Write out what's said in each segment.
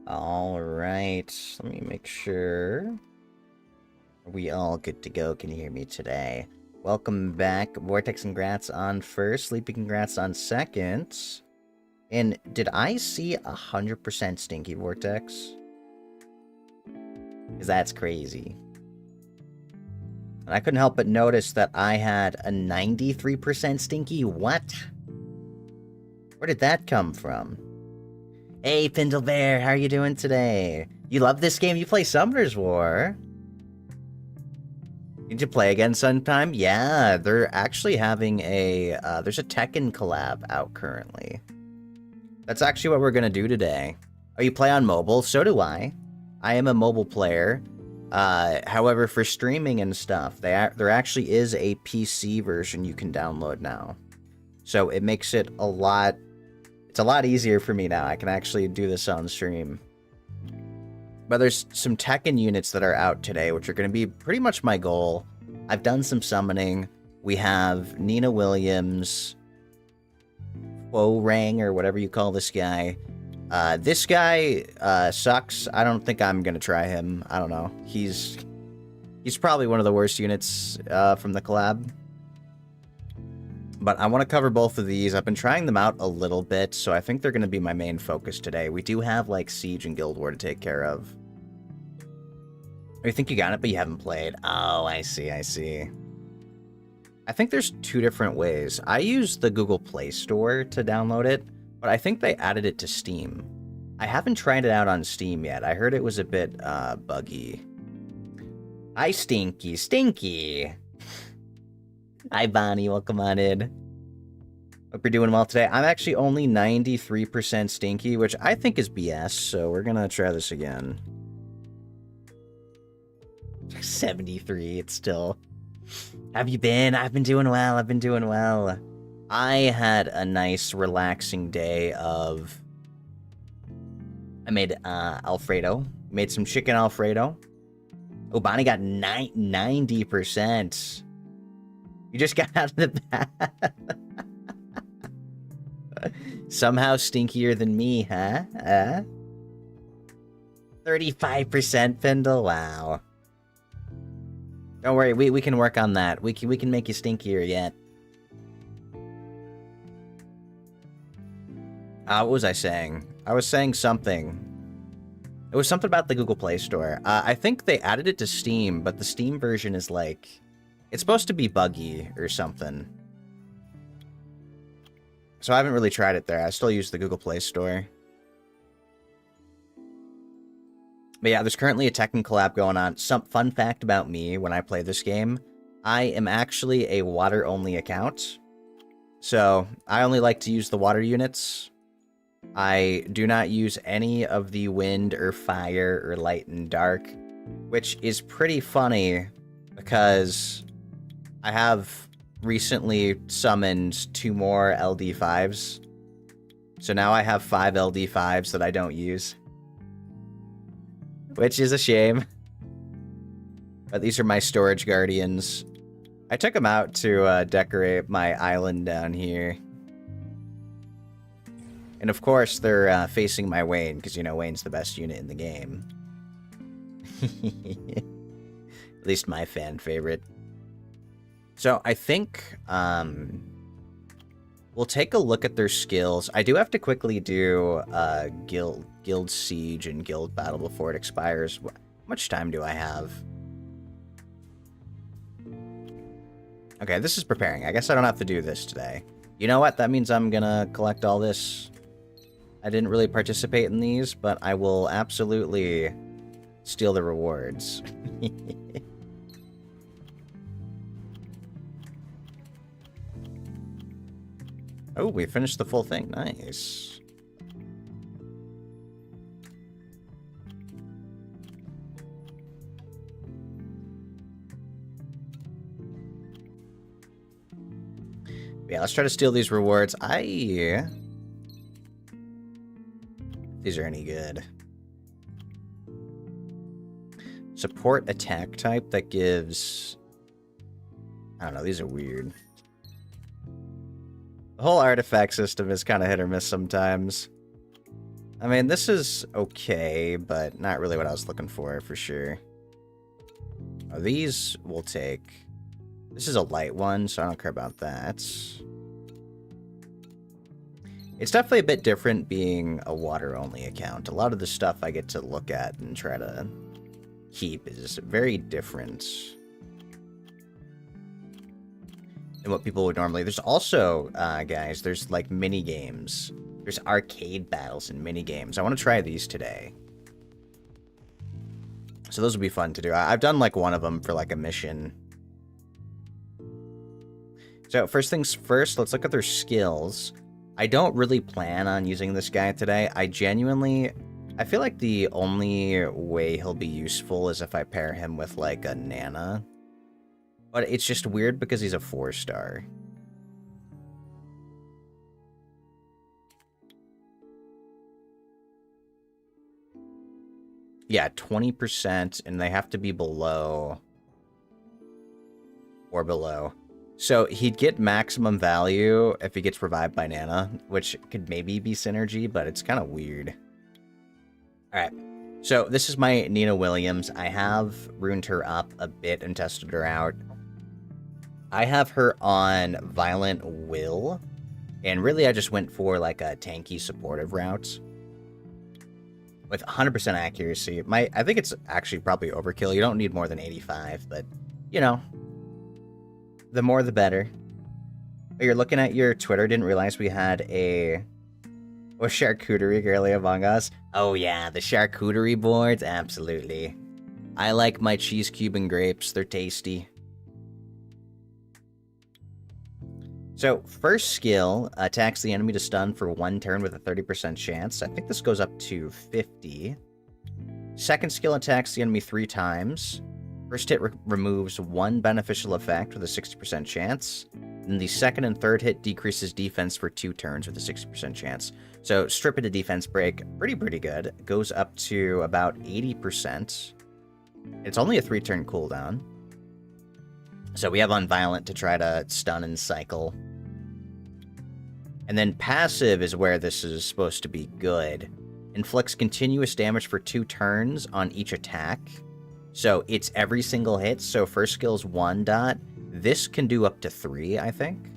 All right, let me make sure. Are we all good to go? Can you hear me today? Welcome back. Vortex, congrats on first. Sleepy, congrats on second. And did I see 100% Stinky Vortex? Because that's crazy. And I couldn't help but notice that I had a 93% Stinky. What? Where did that come from? Hey, Pindlebear, how are you doing today? You love this game? You play Summoner's War? Need to play again sometime? Yeah, they're actually having a, there's a Tekken collab out currently. That's actually what we're gonna do today. Oh, you play on mobile? So do I. I am a mobile player. However, for streaming and stuff, there actually is a PC version you can download now. So it makes it it's a lot easier for me now. I can actually do this on stream. But there's some Tekken units that are out today, which are going to be pretty much my goal. I've done some summoning. We have Nina Williams, Rang, or whatever you call this guy. This guy sucks. I don't think I'm going to try him. I don't know. He's probably one of the worst units from the collab. But I want to cover both of these. I've been trying them out a little bit, so I think they're going to be my main focus today. We do have, like, Siege and Guild War to take care of. Oh, you think you got it, but you haven't played? Oh, I see, I see. I think there's two different ways. I use the Google Play Store to download it, but I think they added it to Steam. I haven't tried it out on Steam yet. I heard it was a bit buggy. Hi, Stinky. Stinky! Hi, Bonnie. Welcome on in. Hope you're doing well today. I'm actually only 93% Stinky, which I think is BS, so we're gonna try this again. 73, it's still... Have you been? I've been doing well. I've been doing well. I had a nice, relaxing day of... I made Alfredo. Made some chicken Alfredo. Oh, Bonnie got 90%. You just got out of the bath. Somehow stinkier than me, huh? 35% Pendle? Wow. Don't worry, we can work on that. We can make you stinkier yet. What was I saying? I was saying something. It was something about the Google Play Store. I think they added it to Steam, but the Steam version is like... It's supposed to be buggy or something. So I haven't really tried it there. I still use the Google Play Store. But yeah, there's currently a Tekken collab going on. Some fun fact about me when I play this game, I am actually a water-only account. So I only like to use the water units. I do not use any of the wind or fire or light and dark, which is pretty funny because I have recently summoned 2 more LD5s. So now I have 5 LD5s that I don't use. Which is a shame. But these are my storage guardians. I took them out to decorate my island down here. And of course, they're facing my Wayne, because, you know, Wayne's the best unit in the game. At least my fan favorite. So I think we'll take a look at their skills. I do have to quickly do Guild Siege and Guild Battle before it expires. How much time do I have? Okay, this is preparing. I guess I don't have to do this today. You know what? That means I'm gonna collect all this. I didn't really participate in these, but I will absolutely steal the rewards. Oh, we finished the full thing. Nice. Yeah, let's try to steal these rewards. These are any good. Support attack type that gives... I don't know, these are weird. The whole artifact system is kind of hit or miss sometimes. I mean, this is okay, but not really what I was looking for sure. Oh, these we'll take. This is a light one, so I don't care about that. It's definitely a bit different being a water-only account. A lot of the stuff I get to look at and try to keep is very different than what people would normally. There's also, guys, there's like mini games. There's arcade battles and mini games. I want to try these today. So those would be fun to do. I've done like one of them for like a mission. So first things first, let's look at their skills. I don't really plan on using this guy today. I feel like the only way he'll be useful is if I pair him with like a Nana. But it's just weird because he's a 4-star. Yeah, 20%, and they have to be below or below. So he'd get maximum value if he gets revived by Nana, which could maybe be synergy, but it's kind of weird. Alright, so this is my Nina Williams. I have runed her up a bit and tested her out. I have her on Violent Will, and really I just went for like a tanky supportive route. With 100% accuracy. I think it's actually probably overkill. You don't need more than 85, but, you know, the more the better. Oh, you're looking at your Twitter, didn't realize we had a charcuterie girly among us. Oh yeah, the charcuterie boards, absolutely. I like my cheese cube and grapes, they're tasty. So, first skill, attacks the enemy to stun for 1 turn with a 30% chance. I think this goes up to 50. Second skill attacks the enemy 3 times. First hit removes 1 beneficial effect with a 60% chance. And the second and third hit decreases defense for 2 turns with a 60% chance. So, strip it to defense break, pretty good. It goes up to about 80%. It's only a 3-turn cooldown. So we have Unviolent to try to stun and cycle. And then passive is where this is supposed to be good. Inflicts continuous damage for 2 turns on each attack. So it's every single hit. So first skill's 1 dot. This can do up to 3, I think.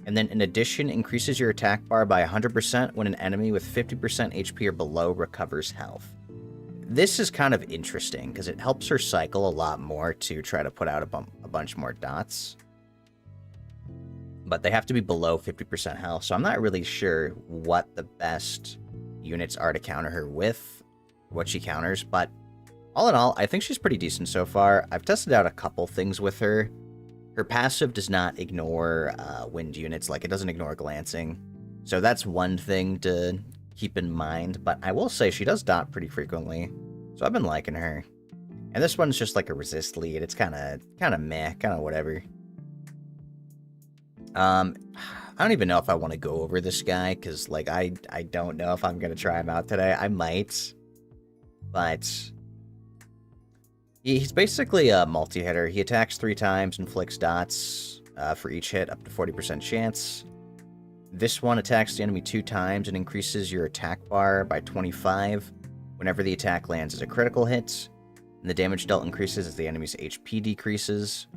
And then in addition, increases your attack bar by 100% when an enemy with 50% HP or below recovers health. This is kind of interesting, because it helps her cycle a lot more to try to put out a bunch more dots. But they have to be below 50% health, so I'm not really sure what the best units are to counter her with, what she counters, but all in all, I think she's pretty decent so far. I've tested out a couple things with her. Her passive does not ignore wind units, like it doesn't ignore glancing. So that's one thing to keep in mind, but I will say she does dot pretty frequently, so I've been liking her. And this one's just like a resist lead. It's kind of meh, kind of whatever. I don't even know if I want to go over this guy, because like I don't know if I'm gonna try him out today. I might, but he's basically a multi-hitter. He attacks 3 times, inflicts dots for each hit, up to 40% chance. This one attacks the enemy 2 times and increases your attack bar by 25 whenever the attack lands as a critical hit, and the damage dealt increases as the enemy's HP decreases.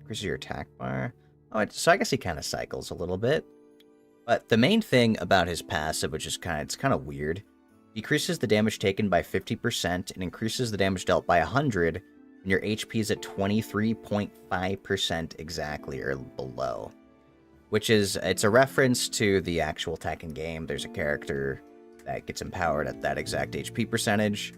Increases your attack bar. Oh, so I guess he kind of cycles a little bit. But the main thing about his passive, which is kind of weird, decreases the damage taken by 50% and increases the damage dealt by 100. And your HP is at 23.5% exactly, or below. Which is, it's a reference to the actual Tekken game. There's a character that gets empowered at that exact HP percentage.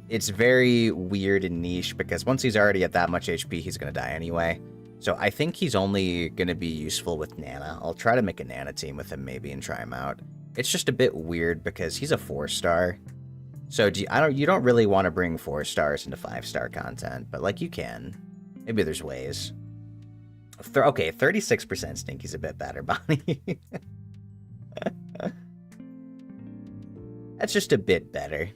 It's very weird and niche, because once he's already at that much HP, he's going to die anyway. So I think he's only going to be useful with Nana. I'll try to make a Nana team with him maybe and try him out. It's just a bit weird because he's a 4-star. So you don't really want to bring 4 stars into 5-star content, but like you can. Maybe there's ways. Okay, 36% Stinky's a bit better, Bonnie. That's just a bit better.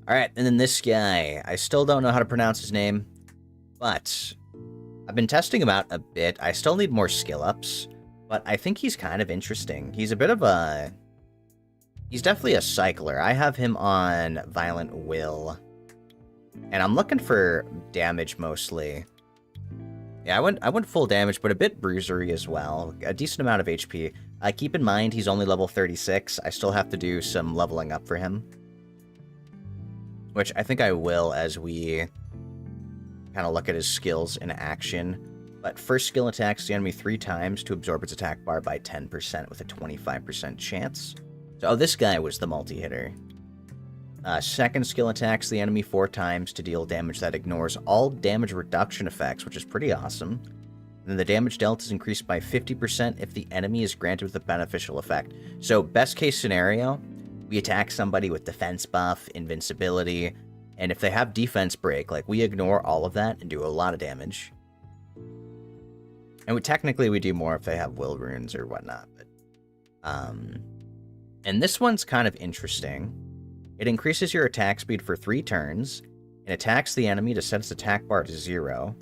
Alright, and then this guy. I still don't know how to pronounce his name, but I've been testing him out a bit. I still need more skill ups, but I think he's kind of interesting. He's a bit of a... He's definitely a cycler. I have him on Violent Will, and I'm looking for damage mostly. Yeah, I went full damage, but a bit bruisery as well. A decent amount of HP. Keep in mind, he's only level 36. I still have to do some leveling up for him, which I think I will as we kind of look at his skills in action. But first skill attacks the enemy 3 times to absorb its attack bar by 10% with a 25% chance. So, oh, this guy was the multi-hitter. Second skill attacks the enemy 4 times to deal damage that ignores all damage reduction effects, which is pretty awesome. And then the damage dealt is increased by 50% if the enemy is granted with a beneficial effect. So, best case scenario, we attack somebody with defense buff, invincibility, and if they have defense break, like, we ignore all of that and do a lot of damage. And technically we do more if they have will runes or whatnot, but... And this one's kind of interesting. It increases your attack speed for 3 turns, and attacks the enemy to set its attack bar to 0,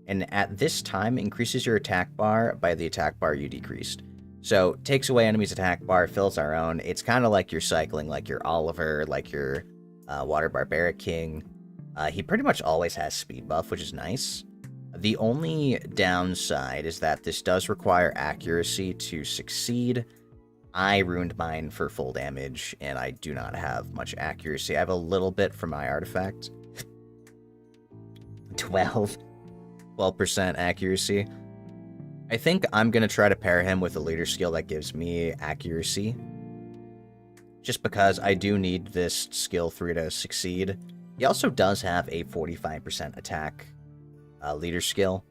and at this time increases your attack bar by the attack bar you decreased. So, takes away enemy's attack bar, fills our own. It's kind of like you're cycling, like your Oliver, like your Water Barbaric King. He pretty much always has speed buff, which is nice. The only downside is that this does require accuracy to succeed. I ruined mine for full damage, and I do not have much accuracy. I have a little bit from my artifact. 12% accuracy. I think I'm going to try to pair him with a leader skill that gives me accuracy. Just because I do need this skill 3 to succeed. He also does have a 45% attack leader skill.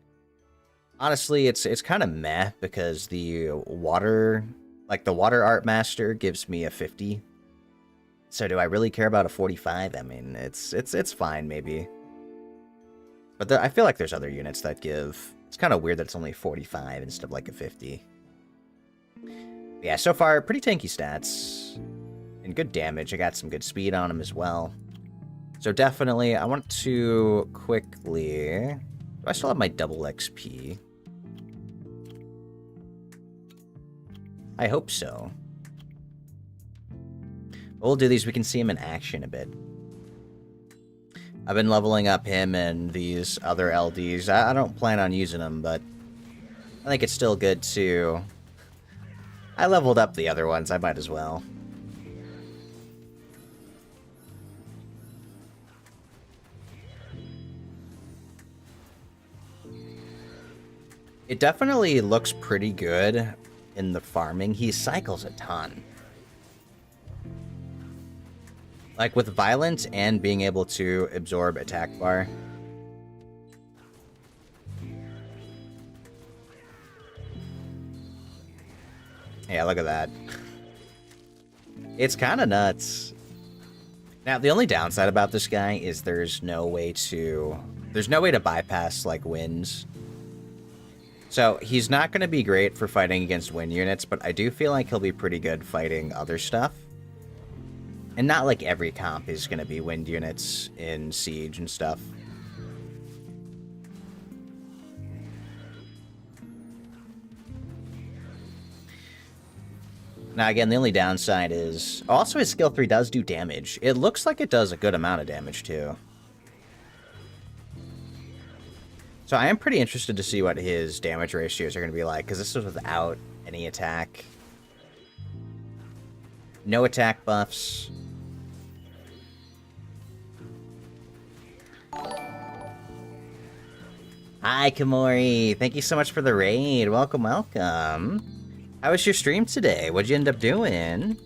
Honestly, it's kind of meh, because the water... Like, the Water Art Master gives me a 50. So do I really care about a 45? I mean, it's fine, maybe. But I feel like there's other units that give... It's kind of weird that it's only 45 instead of, like, a 50. Yeah, so far, pretty tanky stats. And good damage. I got some good speed on him as well. So definitely, I want to quickly... Do I still have my double XP? I hope so. We'll do these. We can see him in action a bit. I've been leveling up him and these other LDs. I don't plan on using them, but I think it's still good to... I leveled up the other ones. I might as well. It definitely looks pretty good in the farming. He cycles a ton. Like, with violence and being able to absorb attack bar. Yeah, look at that. It's kind of nuts. Now, the only downside about this guy is there's no way to bypass, like, winds. So, he's not going to be great for fighting against wind units, but I do feel like he'll be pretty good fighting other stuff. And not like every comp is going to be wind units in Siege and stuff. Now, again, the only downside is... Also, his skill 3 does do damage. It looks like it does a good amount of damage, too. So I am pretty interested to see what his damage ratios are going to be like, because this is without any attack. No attack buffs. Hi, Kamori. Thank you so much for the raid. Welcome, welcome. How was your stream today? What'd you end up doing?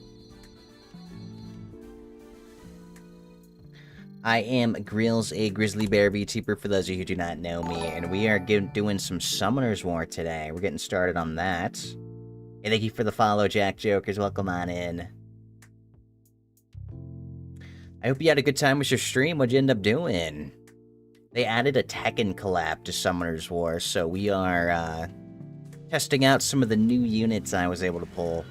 I am Grills, a Grizzly Bear VTuber, for those of you who do not know me, and we are doing some Summoner's War today. We're getting started on that. Hey, thank you for the follow, Jack Jokers. Welcome on in. I hope you had a good time with your stream. What'd you end up doing? They added a Tekken collab to Summoner's War, so we are testing out some of the new units I was able to pull.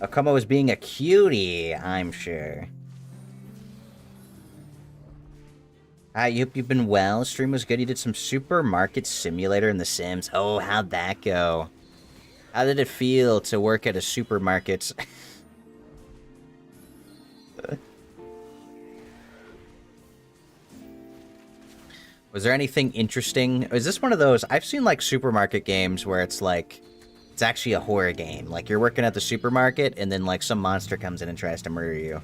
Akuma was being a cutie, I'm sure. I hope you've been well. Stream was good. You did some supermarket simulator in The Sims. Oh, how'd that go? How did it feel to work at a supermarket? Was there anything interesting? Is this one of those... I've seen, like, supermarket games where it's, like... It's actually a horror game. Like, you're working at the supermarket, and then, like, some monster comes in and tries to murder you.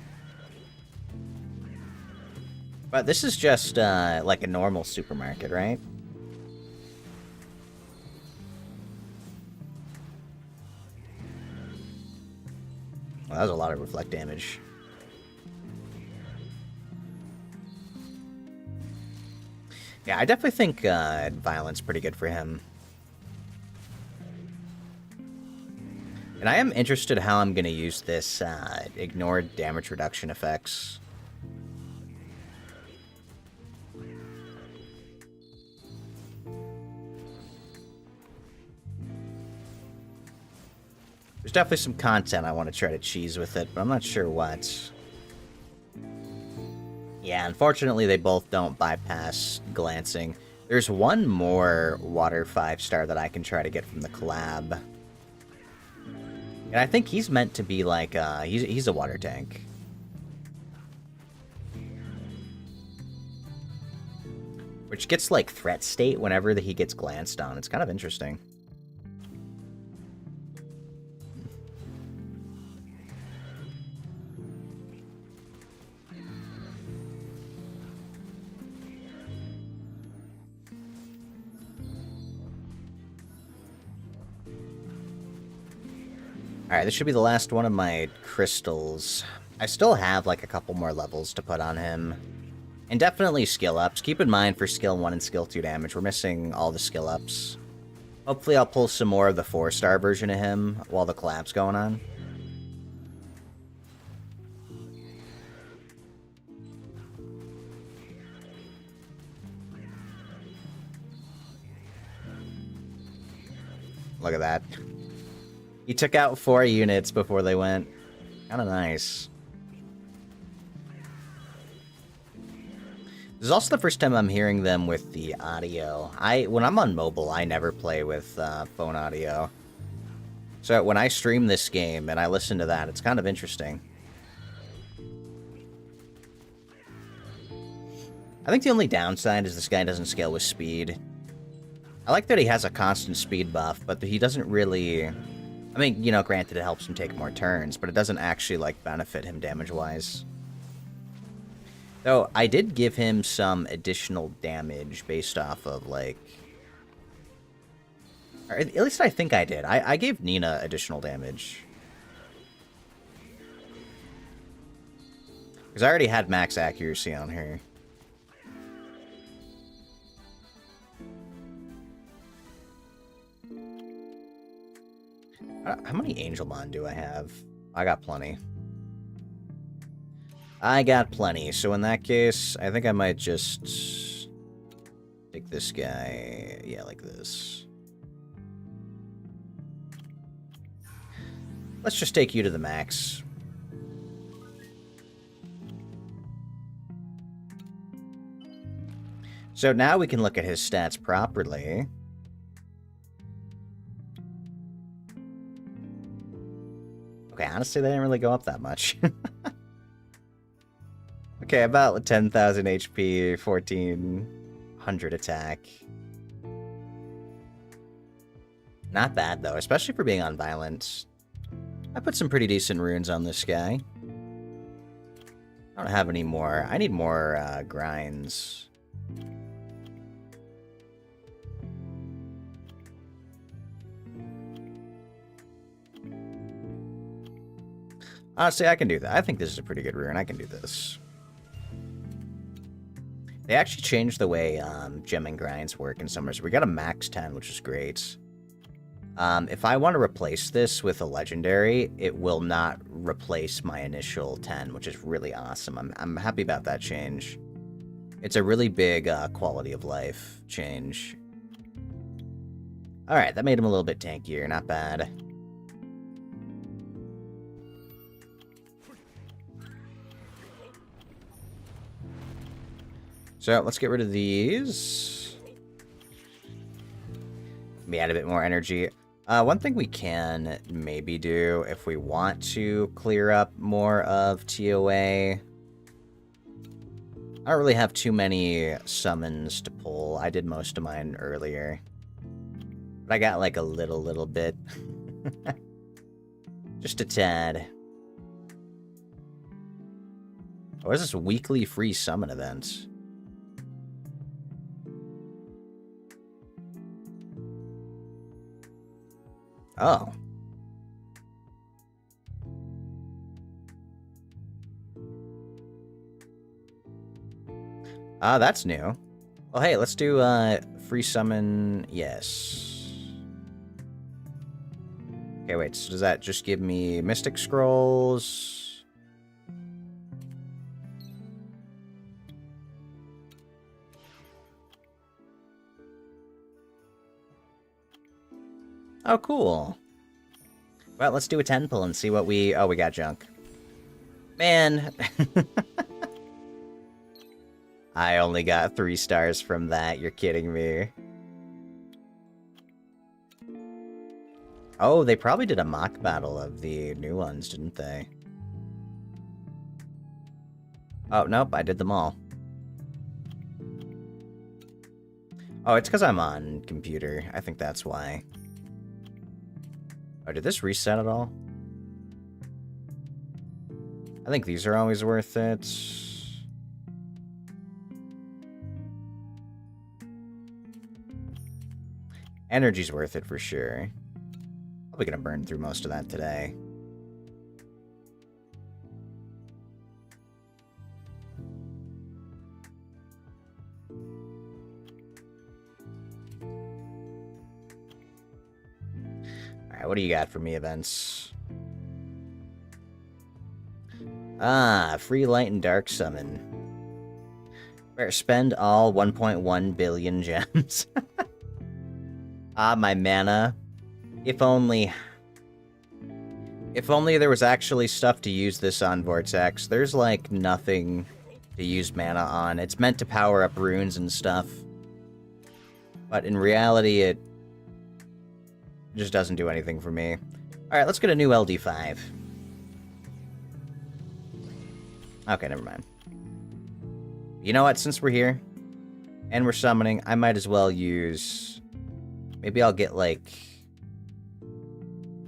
But this is just, like a normal supermarket, right? Well, that was a lot of reflect damage. Yeah, I definitely think violence pretty good for him. And I am interested how I'm going to use this ignore damage reduction effects. There's definitely some content I want to try to cheese with it, but I'm not sure what. Yeah, unfortunately they both don't bypass glancing. There's one more water 5-star that I can try to get from the collab. And I think he's meant to be like, he's a water tank. Which gets like threat state whenever he gets glanced on. It's kind of interesting. Alright, this should be the last one of my crystals. I still have, like, a couple more levels to put on him. And definitely skill ups. Keep in mind for skill 1 and skill 2 damage, we're missing all the skill ups. Hopefully I'll pull some more of the 4-star version of him while the collab's going on. Look at that. He took out 4 units before they went. Kinda nice. This is also the first time I'm hearing them with the audio. When I'm on mobile, I never play with phone audio. So when I stream this game and I listen to that, it's kind of interesting. I think the only downside is this guy doesn't scale with speed. I like that he has a constant speed buff, but he doesn't really... I mean, you know, granted it helps him take more turns, but it doesn't actually, like, benefit him damage-wise. Though, I did give him some additional damage based off of, like... Or at least I think I did. I gave Nina additional damage. Because I already had max accuracy on her. How many Angel Bond do I have? I got plenty. I got plenty, so in that case, I think I might just take this guy, yeah, like this. Let's just take you to the max. So now we can look at his stats properly. Okay, honestly, they didn't really go up that much. Okay, about 10,000 HP, 1,400 attack. Not bad, though, especially for being on violence. I put some pretty decent runes on this guy. I don't have any more. I need more grinds. Honestly, I can do that. I think this is a pretty good rune. I can do this. They actually changed the way gem and grinds work in some ways. We got a max 10, which is great. If I want to replace this with a legendary, it will not replace my initial 10, which is really awesome. I'm happy about that change. It's a really big quality of life change. Alright, that made him a little bit tankier. Not bad. So let's get rid of these. Maybe add a bit more energy. One thing we can maybe do if we want to clear up more of TOA. I don't really have too many summons to pull. I did most of mine earlier. But I got like a little bit. Just a tad. What is this weekly free summon event? Oh. Ah, that's new. Well, hey, let's do free summon. Yes. Okay, wait. So does that just give me Mystic Scrolls? Oh, cool. Well, let's do a 10 pull and see what we... Oh, we got junk. Man. I only got 3 stars from that. You're kidding me. Oh, they probably did a mock battle of the new ones, didn't they? Oh, nope, I did them all. Oh, it's because I'm on computer. I think that's why. Oh, did this reset at all? I think these are always worth it. Energy's worth it for sure. Probably gonna burn through most of that today. Alright, what do you got for me, events? Ah, free light and dark summon. Where spend all 1.1 billion gems. Ah, my mana. If only... If only there was actually stuff to use this on, Vortex. There's, like, nothing to use mana on. It's meant to power up runes and stuff. But in reality, it just doesn't do anything for me. Alright, let's get a new LD5. Okay, never mind. You know what? Since we're here, and we're summoning, I might as well use... Maybe I'll get, like...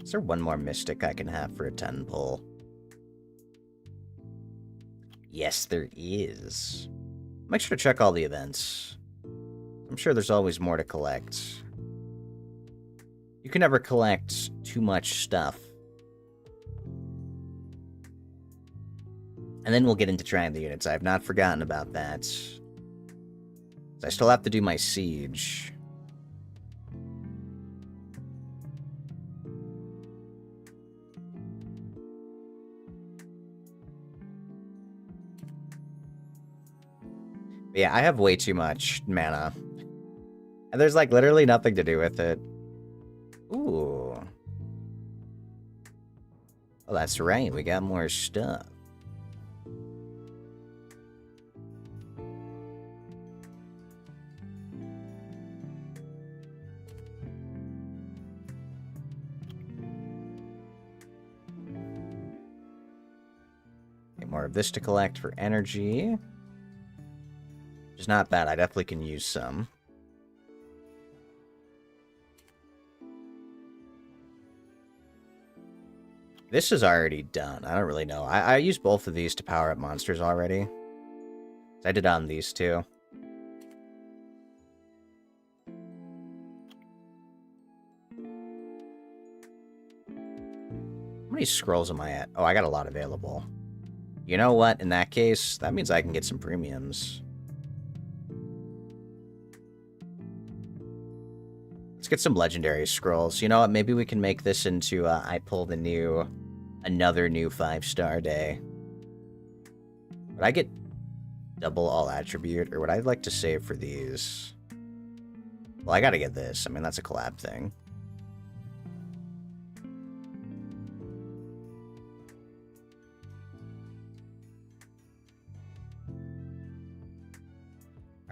Is there one more Mystic I can have for a 10 pull? Yes, there is. Make sure to check all the events. I'm sure there's always more to collect. You can never collect too much stuff. And then we'll get into trying the units. I have not forgotten about that. I still have to do my siege. But yeah, I have way too much mana. And there's, like, literally nothing to do with it. Ooh. Oh, that's right. We got more stuff. Okay, more of this to collect for energy. Which is not bad. I definitely can use some. This is already done. I don't really know. I used both of these to power up monsters already. I did on these two. How many scrolls am I at? Oh, I got a lot available. You know what? In that case, that means I can get some premiums. Let's get some legendary scrolls. You know what? Maybe we can make this into I pull the new... Another new 5-star day. Would I get double all attribute, or would I like to save for these? Well, I gotta get this. I mean, that's a collab thing.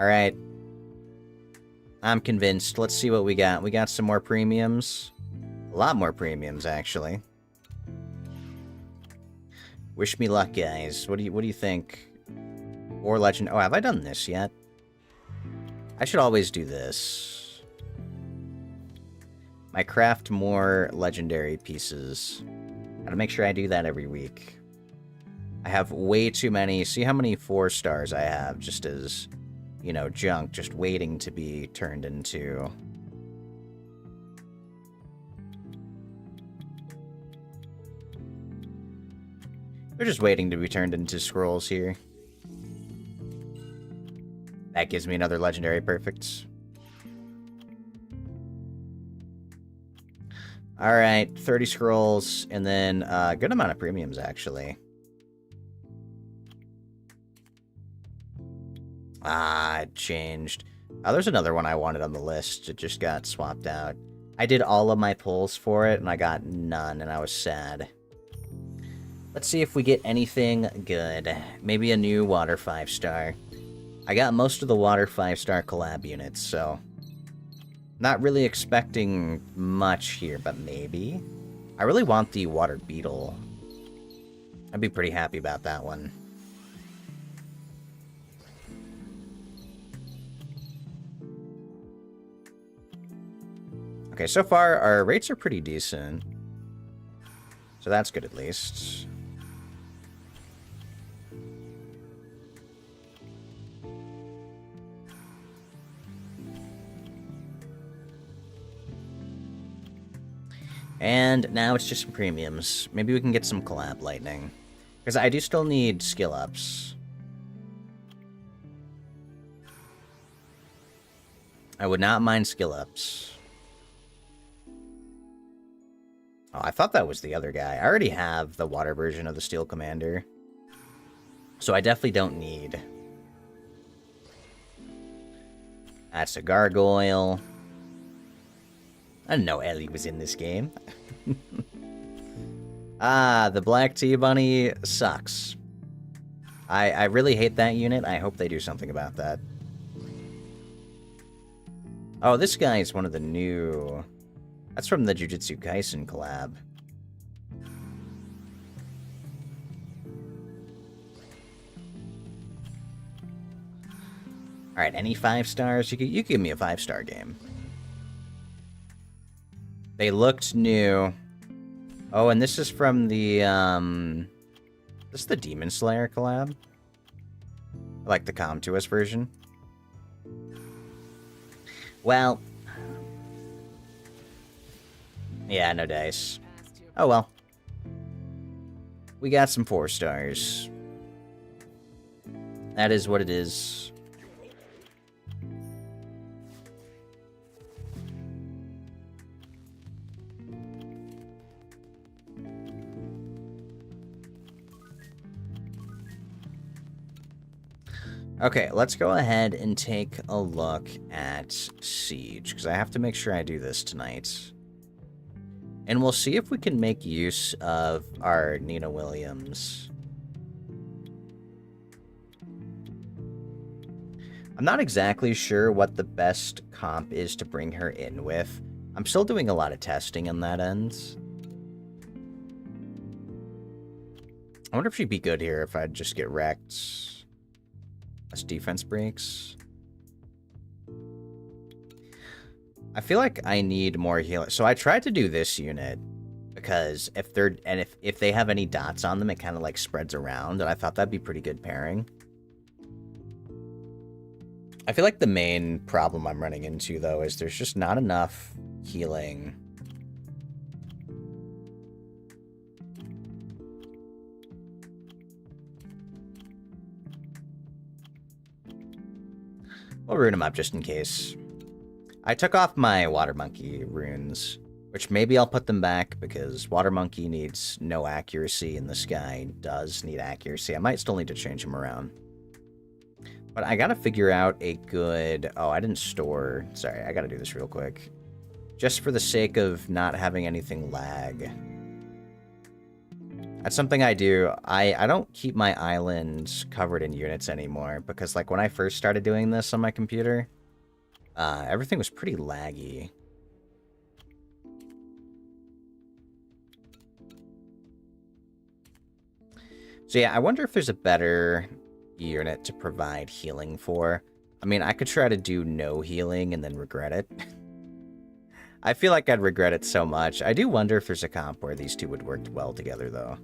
Alright. I'm convinced. Let's see what we got. We got some more premiums. A lot more premiums, actually. Wish me luck, guys. What do you think? Or legend... Oh, have I done this yet? I should always do this. I craft more legendary pieces. Gotta make sure I do that every week. I have way too many. See how many 4 stars I have just as, you know, junk, just waiting to be turned into... They're just waiting to be turned into scrolls here. That gives me another legendary perfect. Alright, 30 scrolls, and then a good amount of premiums, actually. Ah, it changed. There's another one I wanted on the list. It just got swapped out. I did all of my pulls for it, and I got none, and I was sad. Let's see if we get anything good. Maybe a new water 5-star. I got most of the water 5-star collab units, so... Not really expecting much here, but maybe. I really want the water beetle. I'd be pretty happy about that one. Okay, so far our rates are pretty decent. So that's good at least. And now it's just some premiums. Maybe we can get some collab lightning. Because I do still need skill ups. I would not mind skill ups. Oh, I thought that was the other guy. I already have the water version of the Steel Commander. So I definitely don't need. That's a gargoyle. I didn't know Ellie was in this game. The Black Tea Bunny sucks. I really hate that unit. I hope they do something about that. Oh, this guy is one of the new... That's from the Jujutsu Kaisen collab. Alright, any 5 stars? You could give me a 5-star game. They looked new. Oh, and this is from the, This is the Demon Slayer collab? I like the Come To Us version. Well... Yeah, no dice. Oh well. We got some 4 stars. That is what it is. Okay, let's go ahead and take a look at Siege, because I have to make sure I do this tonight. And we'll see if we can make use of our Nina Williams. I'm not exactly sure what the best comp is to bring her in with. I'm still doing a lot of testing on that end. I wonder if she'd be good here if I'd just get wrecked. Less defense breaks. I feel like I need more healing. So I tried to do this unit because if they're if they have any dots on them, it kind of like spreads around, and I thought that'd be pretty good pairing. I feel like the main problem I'm running into though is there's just not enough healing. We'll rune them up just in case. I took off my Water Monkey runes, which maybe I'll put them back because Water Monkey needs no accuracy and this guy does need accuracy. I might still need to change him around. But I gotta figure out a good... Oh, I didn't store... Sorry, I gotta do this real quick. Just for the sake of not having anything lag. That's something I do. I don't keep my island covered in units anymore because, like, when I first started doing this on my computer, everything was pretty laggy. So yeah, I wonder if there's a better unit to provide healing for. I mean, I could try to do no healing and then regret it. I feel like I'd regret it so much. I do wonder if there's a comp where these two would work well together, though.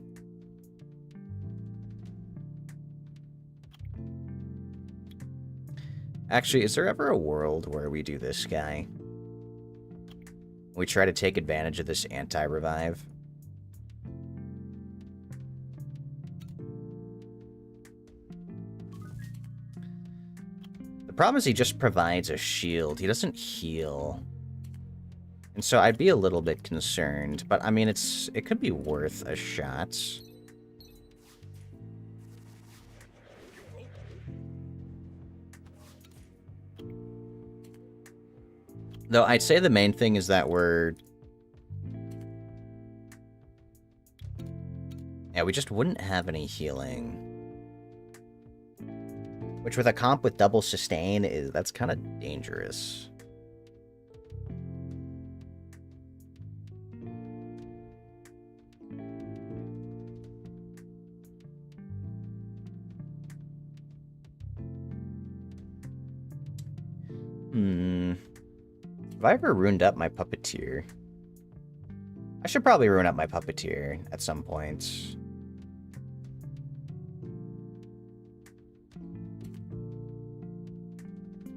Actually, is there ever a world where we do this guy? We try to take advantage of this anti-revive? The problem is he just provides a shield. He doesn't heal. And so I'd be a little bit concerned, but I mean, it could be worth a shot. Though I'd say the main thing is that yeah, we just wouldn't have any healing. Which with a comp with double sustain, that's kind of dangerous. Have I ever ruined up my puppeteer? I should probably ruin up my puppeteer at some point.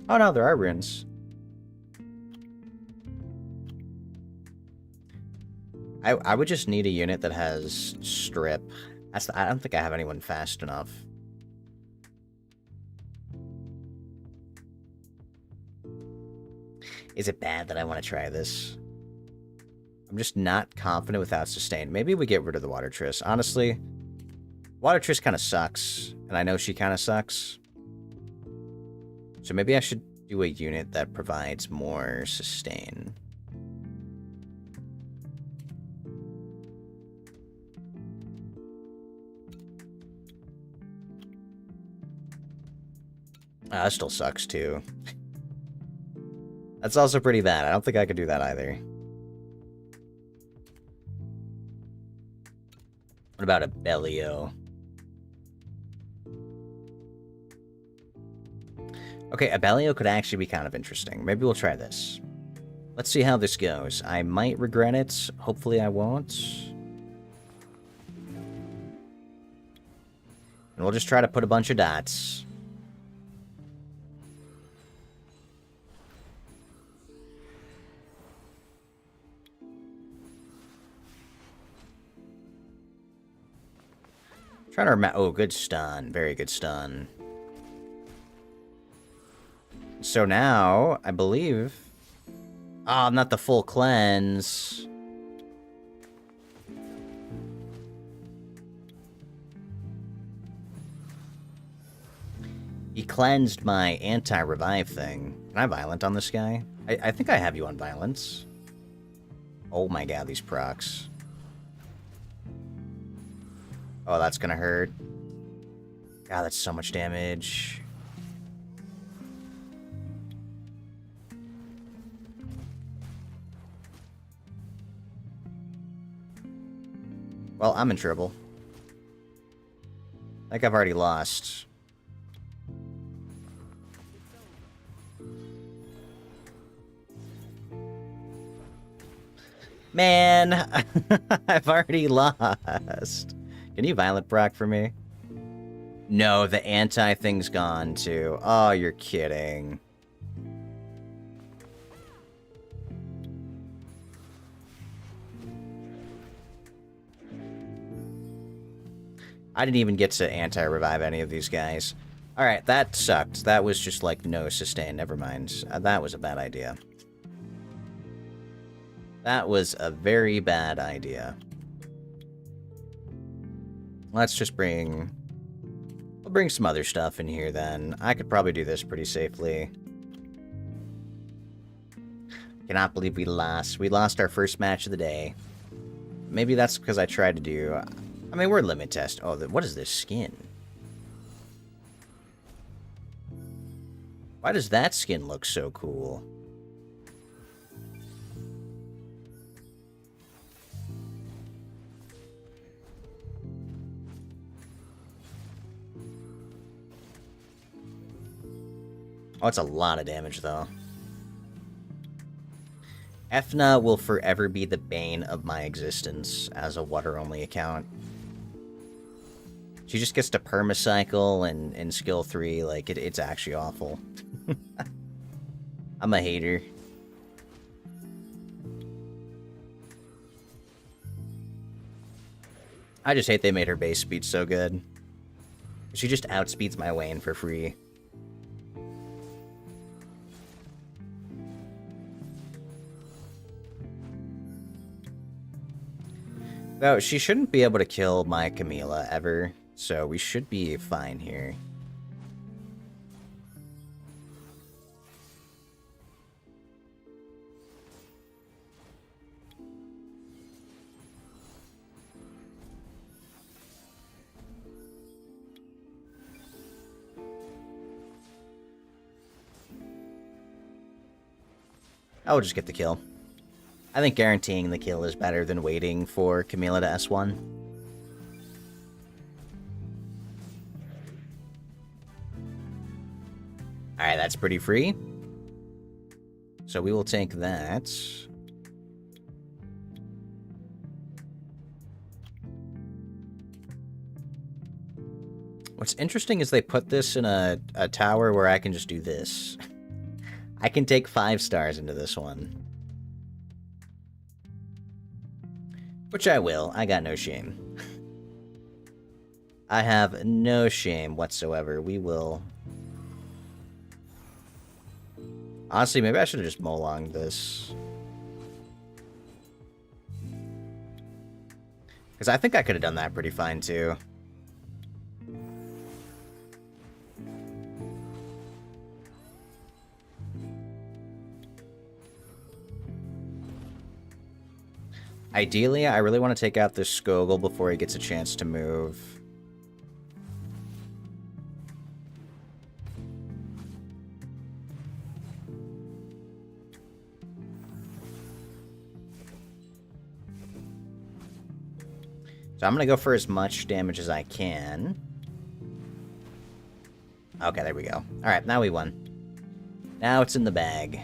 Oh no, there are runes. I would just need a unit that has strip. I don't think I have anyone fast enough. Is it bad that I want to try this? I'm just not confident without sustain. Maybe we get rid of the Water Triss. Honestly, Water Triss kind of sucks, and I know she kind of sucks. So maybe I should do a unit that provides more sustain. That still sucks, too. That's also pretty bad. I don't think I could do that either. What about a Bellio? Okay, a Bellio could actually be kind of interesting. Maybe we'll try this. Let's see how this goes. I might regret it. Hopefully I won't. And we'll just try to put a bunch of dots. Trying to remember. Oh, good stun. Very good stun. So now, I believe... Oh, not the full cleanse. He cleansed my anti-revive thing. Can I violent on this guy? I think I have you on violence. Oh my god, these procs. Oh, that's gonna hurt. God, that's so much damage. Well, I'm in trouble. I think I've already lost. Man, I've already lost. Can you violent proc for me? No, the anti-thing's gone too. Oh, you're kidding. I didn't even get to anti-revive any of these guys. Alright, that sucked. That was just like no sustain. Never mind. That was a bad idea. That was a very bad idea. Let's just bring... We'll bring some other stuff in here then. I could probably do this pretty safely. Cannot believe we lost. We lost our first match of the day. Maybe that's because I tried to do I mean, we're limit test. Oh, what is this skin? Why does that skin look so cool? Oh, it's a lot of damage, though. Efna will forever be the bane of my existence as a water-only account. She just gets to permacycle and in skill 3, like, it's actually awful. I'm a hater. I just hate they made her base speed so good. She just outspeeds my Wayne for free. Though, she shouldn't be able to kill my Camila ever, so we should be fine here. I'll just get the kill. I think guaranteeing the kill is better than waiting for Camila to S1. Alright, that's pretty free. So we will take that. What's interesting is they put this in a tower where I can just do this. I can take 5 stars into this one. Which I will. I got no shame. I have no shame whatsoever. We will... Honestly, maybe I should have just Molonged this. Because I think I could have done that pretty fine, too. Ideally, I really want to take out this Skogul before he gets a chance to move. So I'm going to go for as much damage as I can. Okay, there we go. Alright, now we won. Now it's in the bag.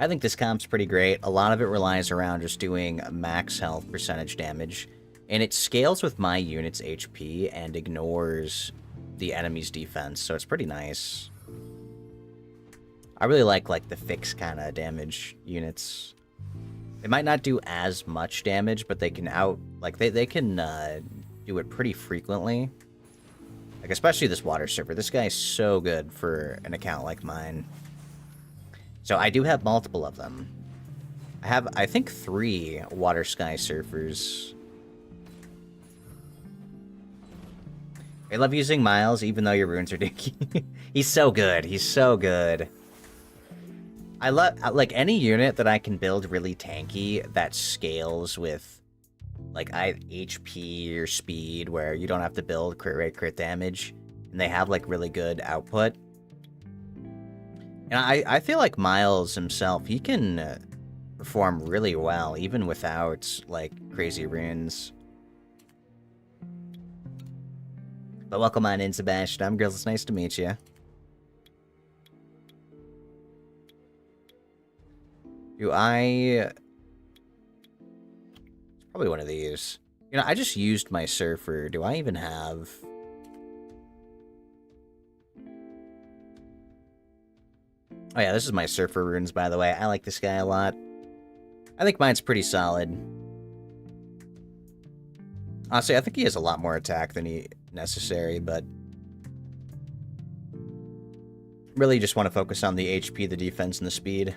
I think this comp's pretty great. A lot of it relies around just doing max health percentage damage. And it scales with my unit's HP and ignores the enemy's defense, so it's pretty nice. I really like the fixed kind of damage units. They might not do as much damage, but they can they can do it pretty frequently. Like, especially this water surfer. This guy is so good for an account like mine. So I do have multiple of them. I have, I think, 3 water sky surfers. I love using Miles, even though your runes are dinky. He's so good. He's so good. I love, like, any unit that I can build really tanky that scales with, like, HP or speed, where you don't have to build crit rate, crit damage, and they have, like, really good output. And I feel like Miles himself, he can perform really well, even without, like, crazy runes. But welcome on in, Sebastian. I'm Girls, it's nice to meet you. Do I... It's probably one of these. You know, I just used my surfer. Do I even have... Oh yeah, this is my surfer runes, by the way. I like this guy a lot. I think mine's pretty solid. Honestly, I think he has a lot more attack than he necessary, but... really just want to focus on the HP, the defense, and the speed.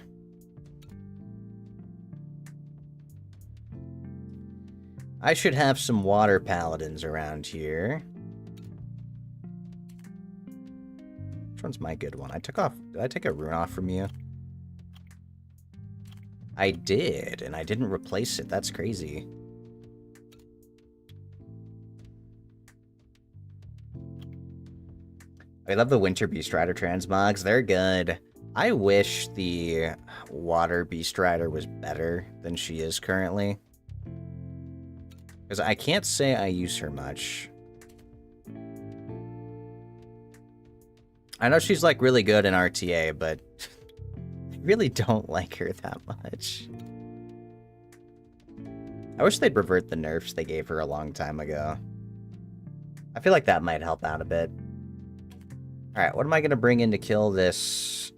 I should have some water paladins around here. Which one's my good one? Did I take a rune off from you? I did, and I didn't replace it. That's crazy. I love the Winter Beast Rider transmogs. They're good. I wish the Water Beast Rider was better than she is currently. Because I can't say I use her much. I know she's, like, really good in RTA, but I really don't like her that much. I wish they'd revert the nerfs they gave her a long time ago. I feel like that might help out a bit. Alright, what am I going to bring in to kill this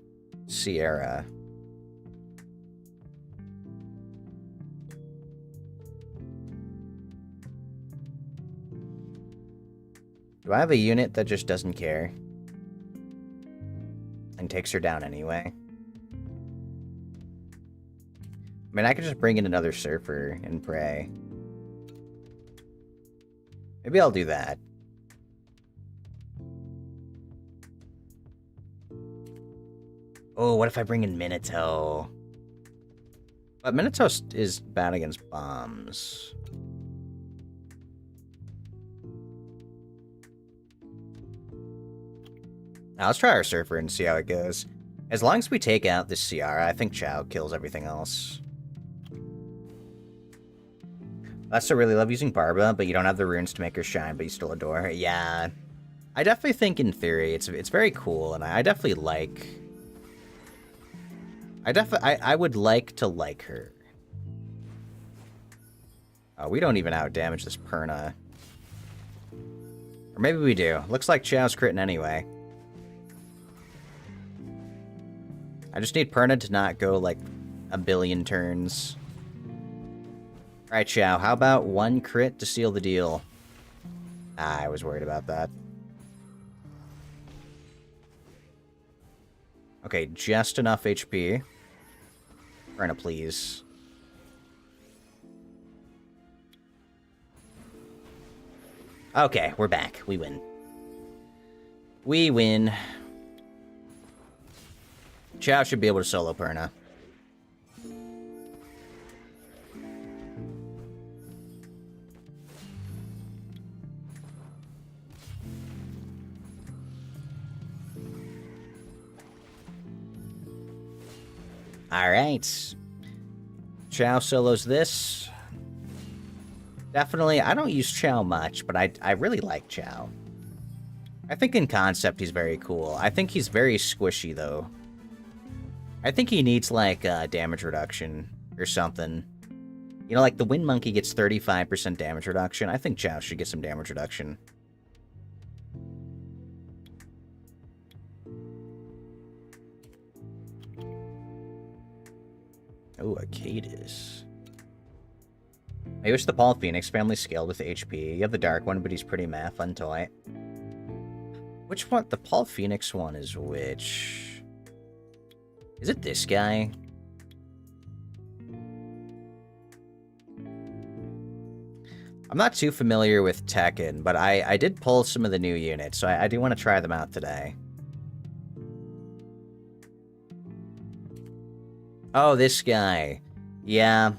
Sierra? Do I have a unit that just doesn't care? And takes her down anyway? I mean, I could just bring in another Surfer and pray. Maybe I'll do that. Oh, what if I bring in Minato? But Minato is bad against bombs. Now, let's try our Surfer and see how it goes. As long as we take out this Ciara, I think Chao kills everything else. I still really love using Barba, but you don't have the runes to make her shine, but you still adore her. Yeah. I definitely think, in theory, it's very cool, and I definitely like... I would like to like her. Oh, we don't even out-damage this Perna. Or maybe we do. Looks like Chao's critting anyway. I just need Perna to not go, like, a billion turns. Alright, Chao, how about one crit to seal the deal? Ah, I was worried about that. Okay, just enough HP. Perna, please. Okay, we're back. We win. We win. Chao should be able to solo Perna. Alright. Chao solos this. Definitely, I don't use Chao much, but I really like Chao. I think in concept he's very cool. I think he's very squishy, though. I think he needs, like, damage reduction or something. You know, like, the Wind Monkey gets 35% damage reduction. I think Chao should get some damage reduction. Oh, Arcadis. I wish the Paul Phoenix family scaled with HP. You have the Dark one, but he's pretty meh. Fun toy. Which one? The Paul Phoenix one is which? Is it this guy? I'm not too familiar with Tekken, but I did pull some of the new units, so I do want to try them out today. Oh, this guy. Yeah.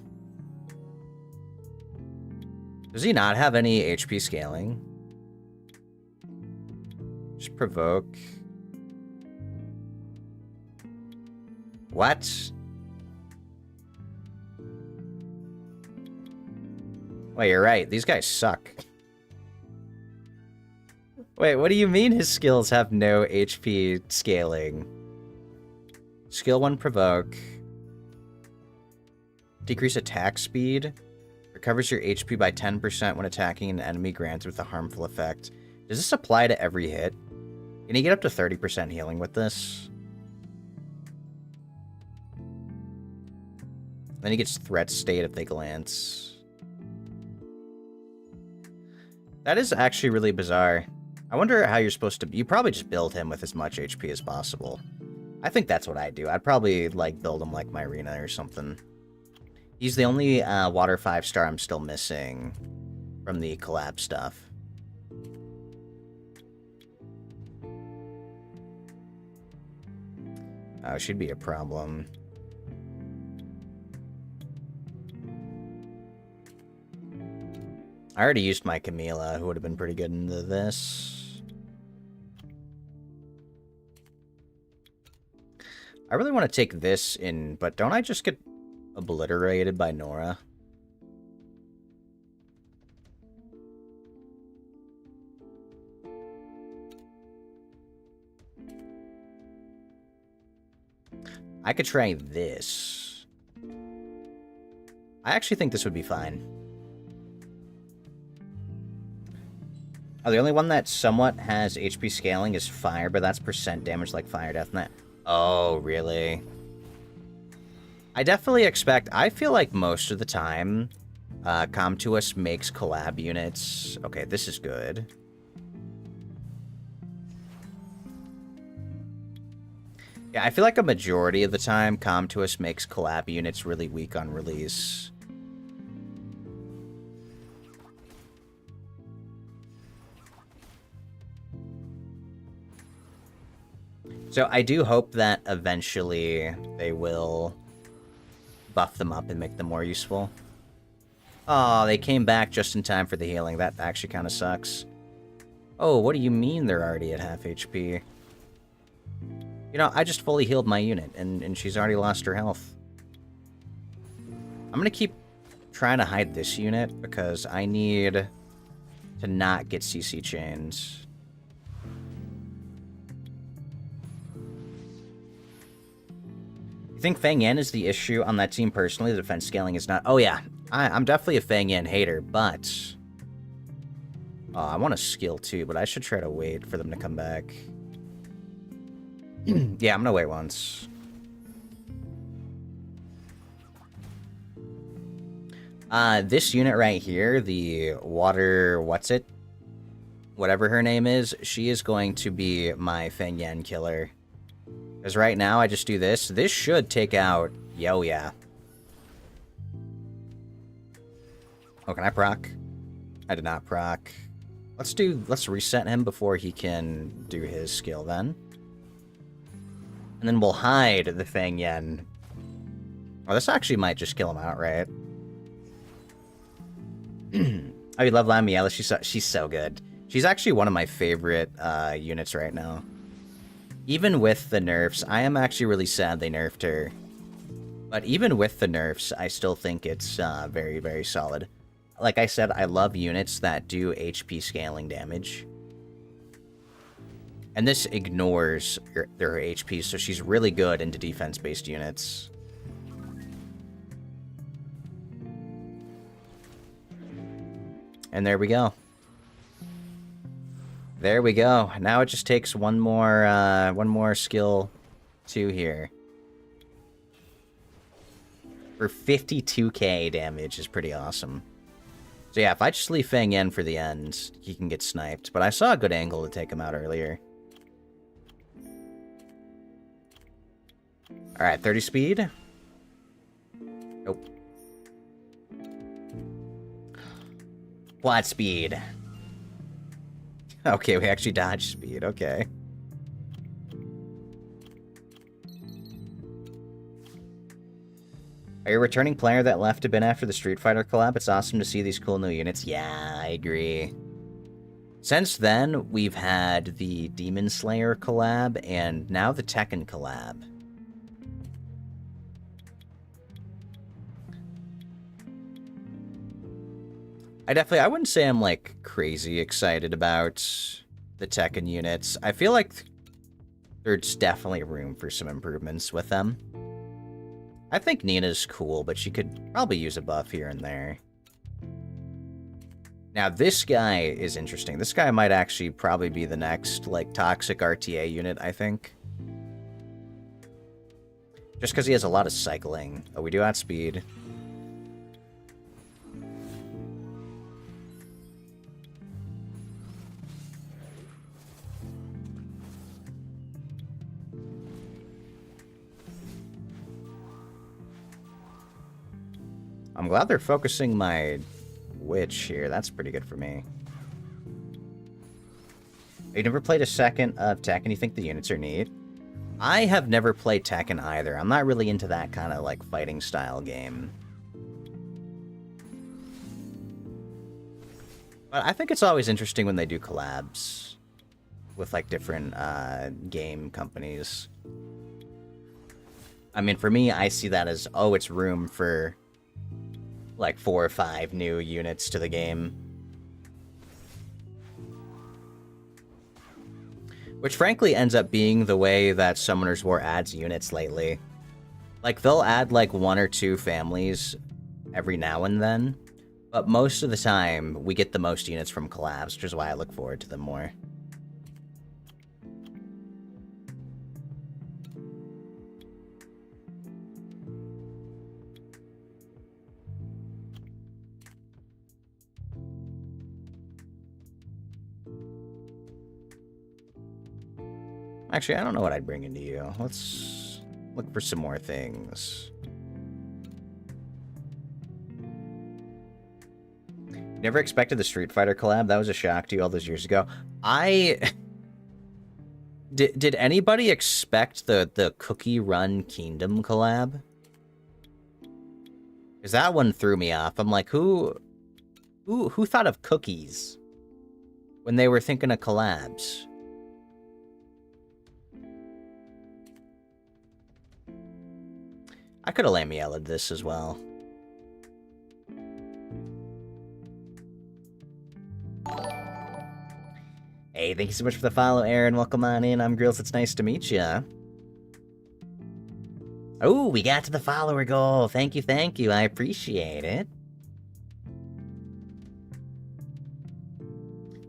Does he not have any HP scaling? Just provoke. What? Wait, you're right. These guys suck. Wait, what do you mean his skills have no HP scaling? Skill 1 provoke. Decrease attack speed. Recovers your HP by 10% when attacking an enemy granted with a harmful effect. Does this apply to every hit? Can you get up to 30% healing with this? Then he gets threat state if they glance. That is actually really bizarre. I wonder how you're supposed to... You probably just build him with as much HP as possible. I think that's what I'd do. I'd probably, like, build him like my Rune or something. He's the only Water 5-star I'm still missing from the collab stuff. Oh, should be a problem. I already used my Camila, who would have been pretty good into this. I really want to take this in, but don't I just get obliterated by Nora? I could try this. I actually think this would be fine. Oh, the only one that somewhat has HP scaling is fire, but that's percent damage like fire death net. Oh, really? I definitely expect... I feel like most of the time, Comtuous makes collab units. Okay, this is good. Yeah, I feel like a majority of the time, Comtuous makes collab units really weak on release. So I do hope that eventually they will buff them up and make them more useful. Oh, they came back just in time for the healing. That actually kind of sucks. Oh, what do you mean they're already at half HP? You know, I just fully healed my unit, and she's already lost her health. I'm gonna keep trying to hide this unit, because I need to not get CC chains. I think Fang Yan is the issue on that team personally. The defense scaling is not... Oh, yeah. I'm definitely a Fang Yan hater, but... I want a skill, too, but I should try to wait for them to come back. Yeah, I'm gonna wait once. This unit right here, the water... What's it? Whatever her name is, she is going to be my Fang Yan killer. Because right now, I just do this. This should take out... Yo, yeah. Oh, can I proc? I did not proc. Let's reset him before he can do his skill then. And then we'll hide the Fang Yan. Oh, this actually might just kill him outright. Oh, you love Lamiela? She's so good. She's actually one of my favorite units right now. Even with the nerfs, I am actually really sad they nerfed her. But even with the nerfs, I still think it's very, very solid. Like I said, I love units that do HP scaling damage. And this ignores their HP, so she's really good into defense-based units. And there we go. There we go. Now it just takes one more skill 2 here. For 52k damage is pretty awesome. So yeah, if I just leave Fang Yan for the end, he can get sniped. But I saw a good angle to take him out earlier. Alright, 30 speed. Nope. Quad speed. Okay, we actually dodge speed, okay. Are you a returning player that left a bit after the Street Fighter collab? It's awesome to see these cool new units. Yeah, I agree. Since then, we've had the Demon Slayer collab, and now the Tekken collab. I wouldn't say I'm, like, crazy excited about the Tekken units. I feel like there's definitely room for some improvements with them. I think Nina's cool, but she could probably use a buff here and there. Now, this guy is interesting. This guy might actually probably be the next, like, toxic RTA unit, I think. Just because he has a lot of cycling. Oh, we do outspeed. I'm glad they're focusing my witch here. That's pretty good for me. You never played a second of Tekken? You think the units are neat? I have never played Tekken either. I'm not really into that kind of, like, fighting style game. But I think it's always interesting when they do collabs with, like, different game companies. I mean, for me, I see that as, oh, it's room for, like, 4 or 5 new units to the game. Which, frankly, ends up being the way that Summoner's War adds units lately. Like, they'll add, like, 1 or 2 families every now and then, but most of the time, we get the most units from collabs, which is why I look forward to them more. Actually, I don't know what I'd bring into you. Let's look for some more things. Never expected the Street Fighter collab? That was a shock to you all those years ago. Did anybody expect the Cookie Run Kingdom collab? Because that one threw me off. I'm like, who thought of cookies when they were thinking of collabs? I could have Lamiella'd this as well. Hey, thank you so much for the follow, Aaron. Welcome on in. I'm Grills. It's nice to meet you. Oh, we got to the follower goal. Thank you, thank you. I appreciate it.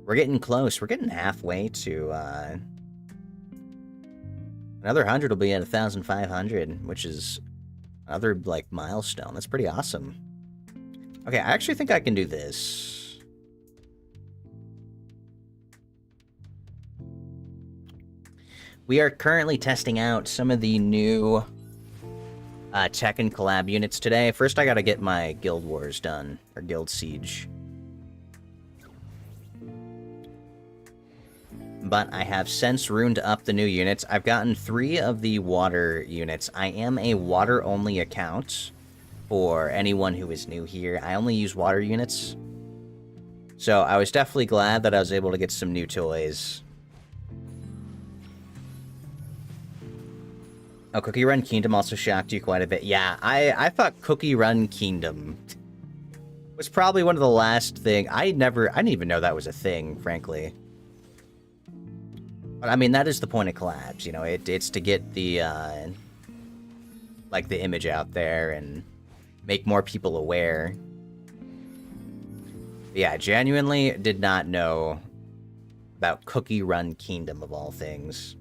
We're getting close. We're getting halfway to, another 100 will be at 1,500, which is another, like, milestone. That's pretty awesome. Okay, I actually think I can do this. We are currently testing out some of the new Tekken collab units today. First, I gotta get my Guild Wars done, or Guild Siege. But I have since runed up the new units. I've gotten 3 of the water units. I am a water-only account for anyone who is new here. I only use water units. So I was definitely glad that I was able to get some new toys. Oh, Cookie Run Kingdom also shocked you quite a bit. Yeah, I thought Cookie Run Kingdom was probably one of the last thing. I didn't even know that was a thing, frankly. But I mean, that is the point of collabs, you know, it's to get the, like, the image out there and make more people aware. But yeah, I genuinely did not know about Cookie Run Kingdom, of all things.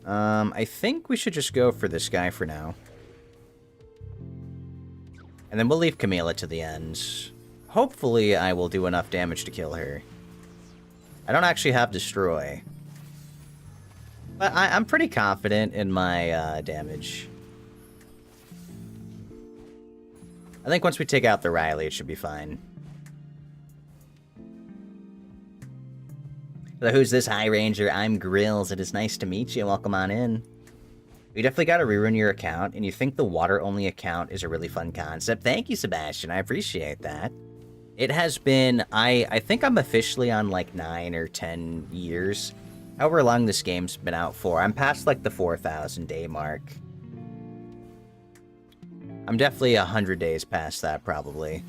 I think we should just go for this guy for now. And then we'll leave Camila to the end. Hopefully, I will do enough damage to kill her. I don't actually have Destroy. But I'm pretty confident in my damage. I think once we take out the Riley, it should be fine. So who's this High Ranger? I'm Grills. It is nice to meet you. Welcome on in. You definitely got to rerun your account, and you think the water-only account is a really fun concept. Thank you, Sebastian. I appreciate that. It has been, I think I'm officially on like 9 or 10 years. However long this game's been out for. I'm past like the 4,000 day mark. I'm definitely 100 days past that, probably.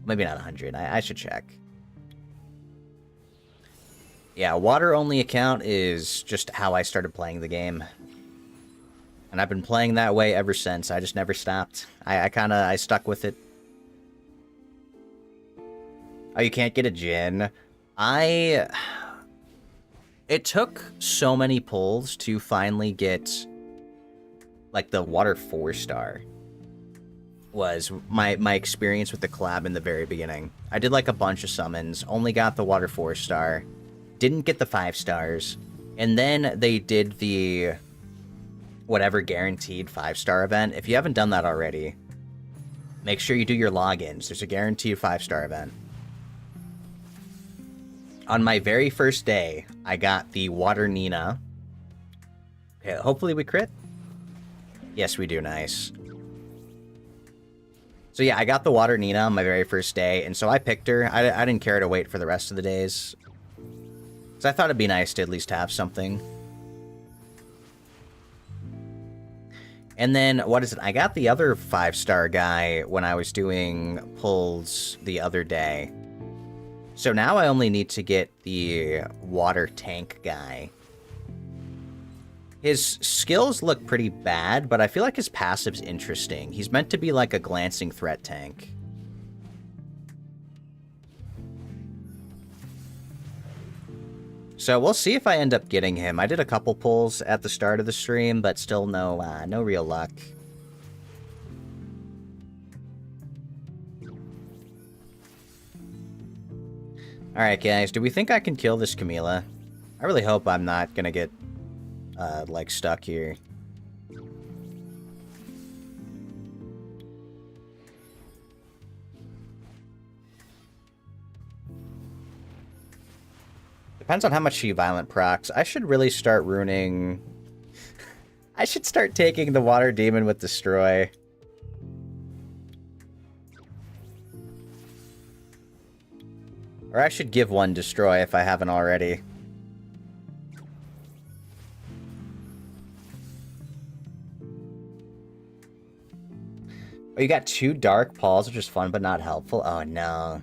Maybe not 100. I should check. Yeah, water-only account is just how I started playing the game. And I've been playing that way ever since. I just never stopped. I stuck with it. Oh, you can't get a Jin? It took so many pulls to finally get, like, the water 4-star. Was my experience with the collab in the very beginning. I did, like, a bunch of summons, only got the water 4-star. Didn't get the 5 stars, and then they did the whatever guaranteed 5-star event. If you haven't done that already, make sure you do your logins. There's a guaranteed 5-star event. On my very first day, I got the Water Nina. Okay, hopefully we crit. Yes, we do. Nice. So yeah, I got the Water Nina on my very first day, and so I picked her. I didn't care to wait for the rest of the days. Because I thought it'd be nice to at least have something. And then, what is it? I got the other 5-star guy when I was doing pulls the other day. So now I only need to get the water tank guy. His skills look pretty bad, but I feel like his passive's interesting. He's meant to be like a glancing threat tank. So we'll see if I end up getting him. I did a couple pulls at the start of the stream, but still no real luck. Alright, guys, do we think I can kill this Camila? I really hope I'm not gonna get, like, stuck here. Depends on how much she violent procs. I should really start runing... I should start taking the water demon with destroy. Or I should give one destroy if I haven't already. Oh, you got 2 dark pawls, which is fun but not helpful. Oh no.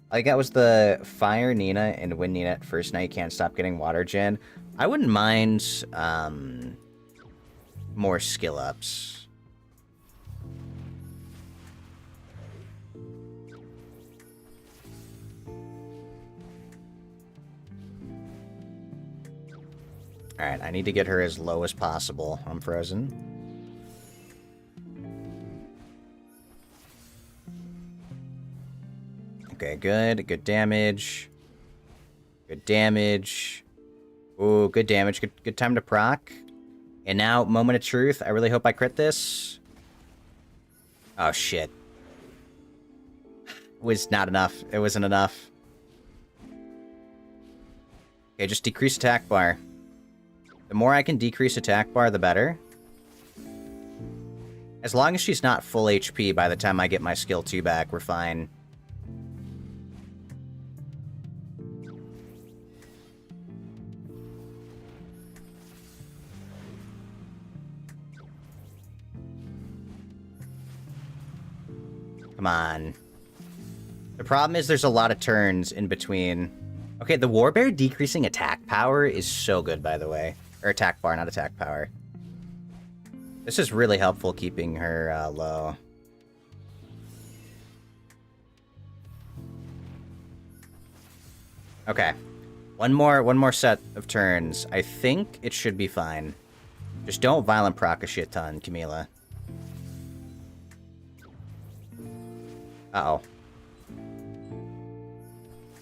All I got was the Fire Nina and Wind Nina at first. Now you can't stop getting Water Gen. I wouldn't mind more skill ups. Alright, I need to get her as low as possible. I'm frozen. Okay, good. Good damage. Good damage. Ooh, good damage. Good time to proc. And now, moment of truth. I really hope I crit this. Oh, shit. It was not enough. It wasn't enough. Okay, just decrease attack bar. The more I can decrease attack bar, the better. As long as she's not full HP by the time I get my skill 2 back, we're fine. Come on. The problem is there's a lot of turns in between. Okay, the Warbear decreasing attack power is so good, by the way. Or attack bar, not attack power. This is really helpful keeping her low. Okay. One more set of turns. I think it should be fine. Just don't violent proc a shit ton, Camila. Uh-oh.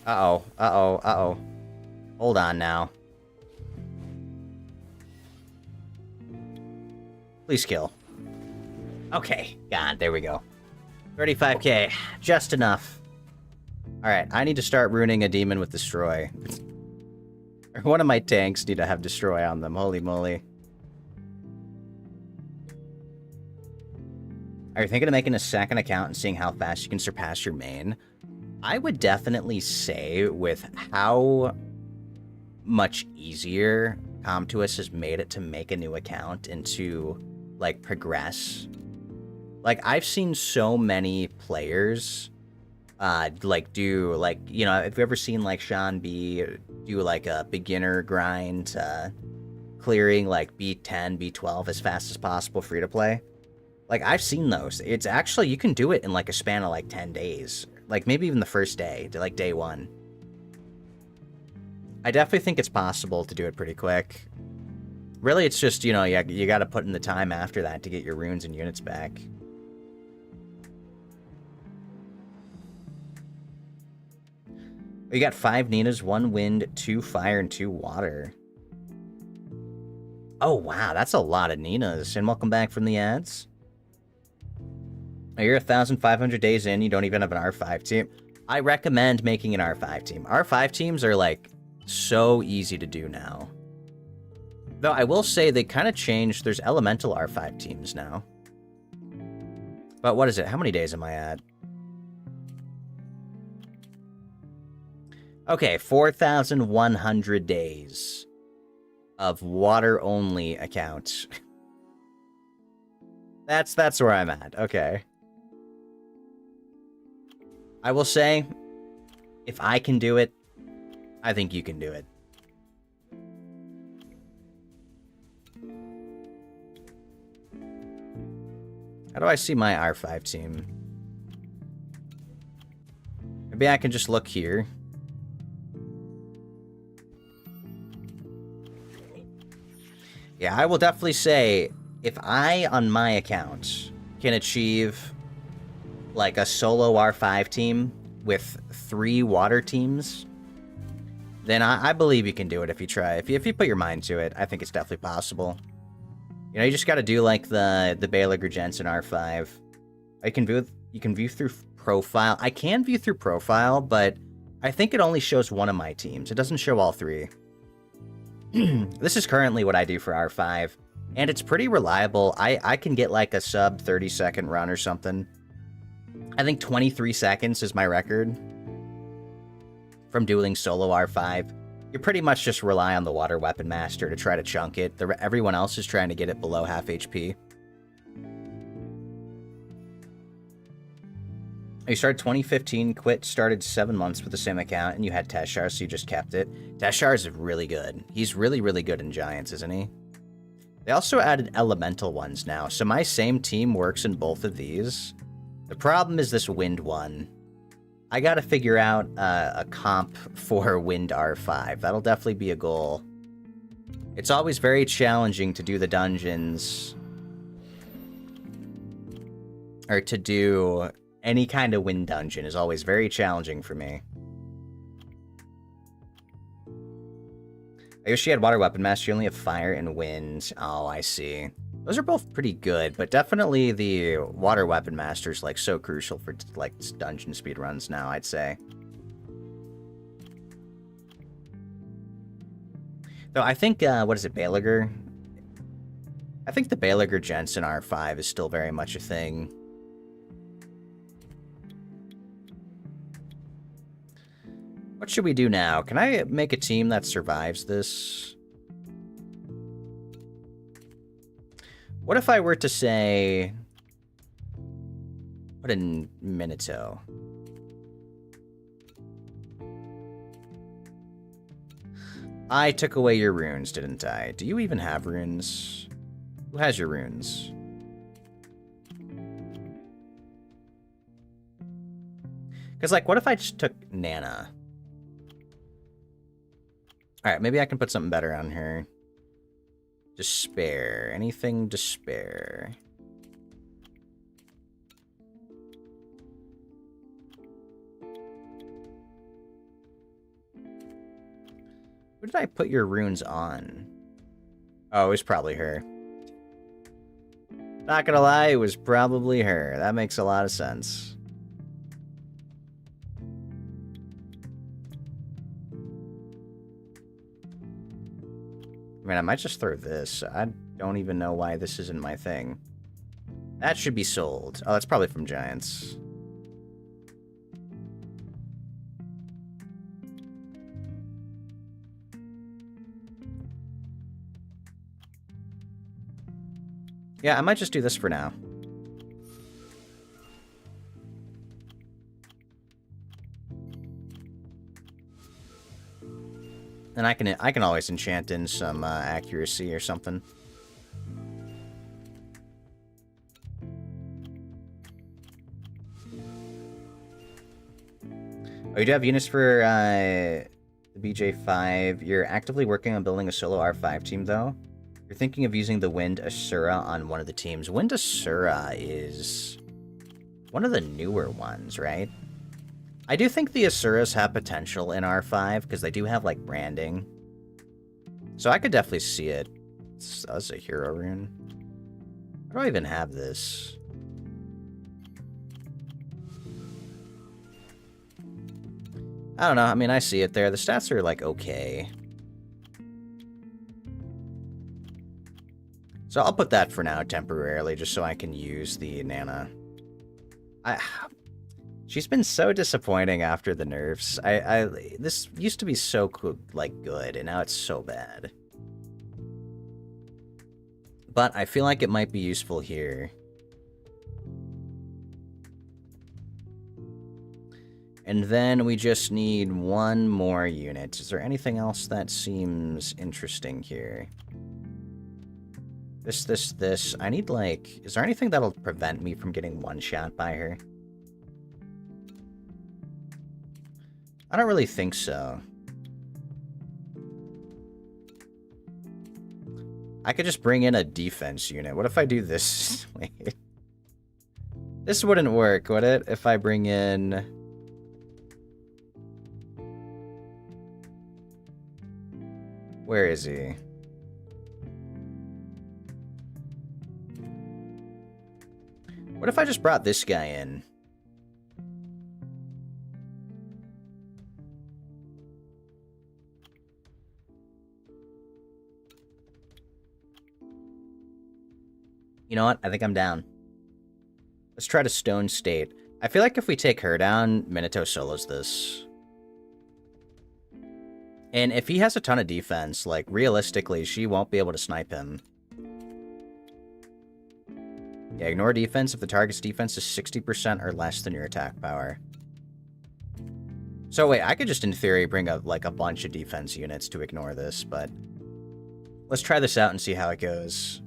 Uh-oh. Uh-oh. Uh-oh. Hold on now. Please kill. Okay. God, there we go. 35k. Just enough. Alright, I need to start ruining a demon with destroy. Or one of my tanks need to have destroy on them. Holy moly. Are you thinking of making a second account and seeing how fast you can surpass your main? I would definitely say with how much easier Comtuous has made it to make a new account and to, like, progress. Like, I've seen so many players, like, do, like, you know, have you ever seen, like, Sean B do, like, a beginner grind, clearing, like, B10, B12 as fast as possible free to play? Like, I've seen those. It's actually, you can do it in, like, a span of, like, 10 days. Like, maybe even the first day, like, day 1. I definitely think it's possible to do it pretty quick. Really, it's just, you know, you gotta put in the time after that to get your runes and units back. You got 5 Ninas, 1 wind, 2 fire, and 2 water. Oh, wow, that's a lot of Ninas. And welcome back from the ads. You're 1,500 days in, you don't even have an R5 team. I recommend making an R5 team. R5 teams are, like, so easy to do now. Though I will say they kind of changed. There's elemental R5 teams now. But what is it? How many days am I at? Okay, 4,100 days of water-only account. That's where I'm at. Okay. I will say, if I can do it, I think you can do it. How do I see my R5 team? Maybe I can just look here. Yeah, I will definitely say, if I, on my account, can achieve, like, a solo R5 team with 3 water teams, then I believe you can do it if you try. If you put your mind to it, I think it's definitely possible. You know, you just gotta do, like, the Baeliger Jensen R5. You can view through profile. I can view through profile, but I think it only shows one of my teams. It doesn't show all 3. This is currently what I do for R5, and it's pretty reliable. I can get like a sub 30-second run or something. I think 23 seconds is my record from dueling solo R5. You pretty much just rely on the Water Weapon Master to try to chunk it. Everyone else is trying to get it below half HP. You started 2015, started 7 months with the same account, and you had Teshar, so you just kept it. Teshar is really good. He's really, really good in Giants, isn't he? They also added elemental ones now, so my same team works in both of these. The problem is this wind one. I gotta figure out a comp for wind R5. That'll definitely be a goal. It's always very challenging to do the dungeons, or to do any kind of wind dungeon is always very challenging for me. I wish she had Water Weapon Master. You only have Fire and Wind. Oh, I see. Those are both pretty good, but definitely the Water Weapon Master is, like, so crucial for, like, dungeon speedruns now, I'd say. Though I think, what is it, Baeliger? I think the Baeliger Jensen R5 is still very much a thing. What should we do now? Can I make a team that survives this? What if I were to say... put in Minato? I took away your runes, didn't I? Do you even have runes? Who has your runes? Because, like, what if I just took Nana? Alright, maybe I can put something better on her. Despair. Anything despair. Who did I put your runes on? Oh, it was probably her. Not gonna lie, it was probably her. That makes a lot of sense. I mean, I might just throw this. I don't even know why this isn't my thing. That should be sold. Oh, that's probably from Giants. Yeah, I might just do this for now. And I can always enchant in some accuracy or something. Oh, you do have units for the BJ5. You're actively working on building a solo R5 team, though. You're thinking of using the Wind Asura on one of the teams. Wind Asura is one of the newer ones, right? I do think the Asuras have potential in R5, because they do have, like, branding. So I could definitely see it. That's a hero rune. How do I even have this? I don't know. I mean, I see it there. The stats are, like, okay. So I'll put that for now temporarily, just so I can use the Nana. She's been so disappointing after the nerfs. This used to be so like good, and now it's so bad. But I feel like it might be useful here. And then we just need one more unit. Is there anything else that seems interesting here? This. I need, like... Is there anything that'll prevent me from getting one shot by her? I don't really think so. I could just bring in a defense unit. What if I do this? Wait. This wouldn't work, would it? If I bring in... Where is he? What if I just brought this guy in? You know what? I think I'm down. Let's try to Stone State. I feel like if we take her down, Minato solos this. And if he has a ton of defense, like, realistically, she won't be able to snipe him. Yeah, ignore defense if the target's defense is 60% or less than your attack power. So wait, I could just, in theory, bring up, like, a bunch of defense units to ignore this, but... Let's try this out and see how it goes.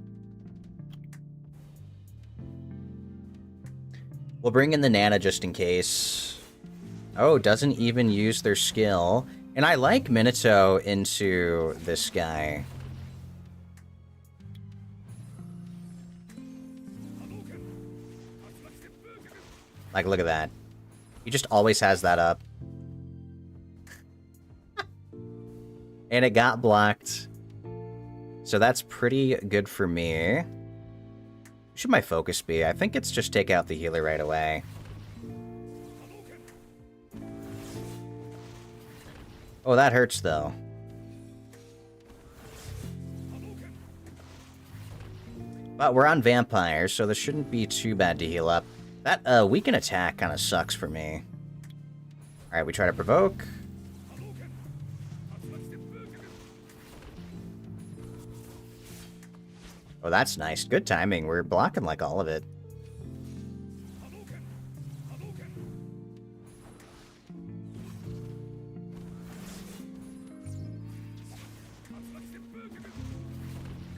We'll bring in the Nana just in case. Oh, doesn't even use their skill. And I like Minato into this guy. Like, look at that. He just always has that up. And it got blocked. So that's pretty good for me. Should my focus be? I think it's just take out the healer right away. Oh, that hurts, though. But we're on vampires, so this shouldn't be too bad to heal up. That weaken attack kind of sucks for me. Alright, we try to provoke. Oh, that's nice. Good timing. We're blocking, like, all of it.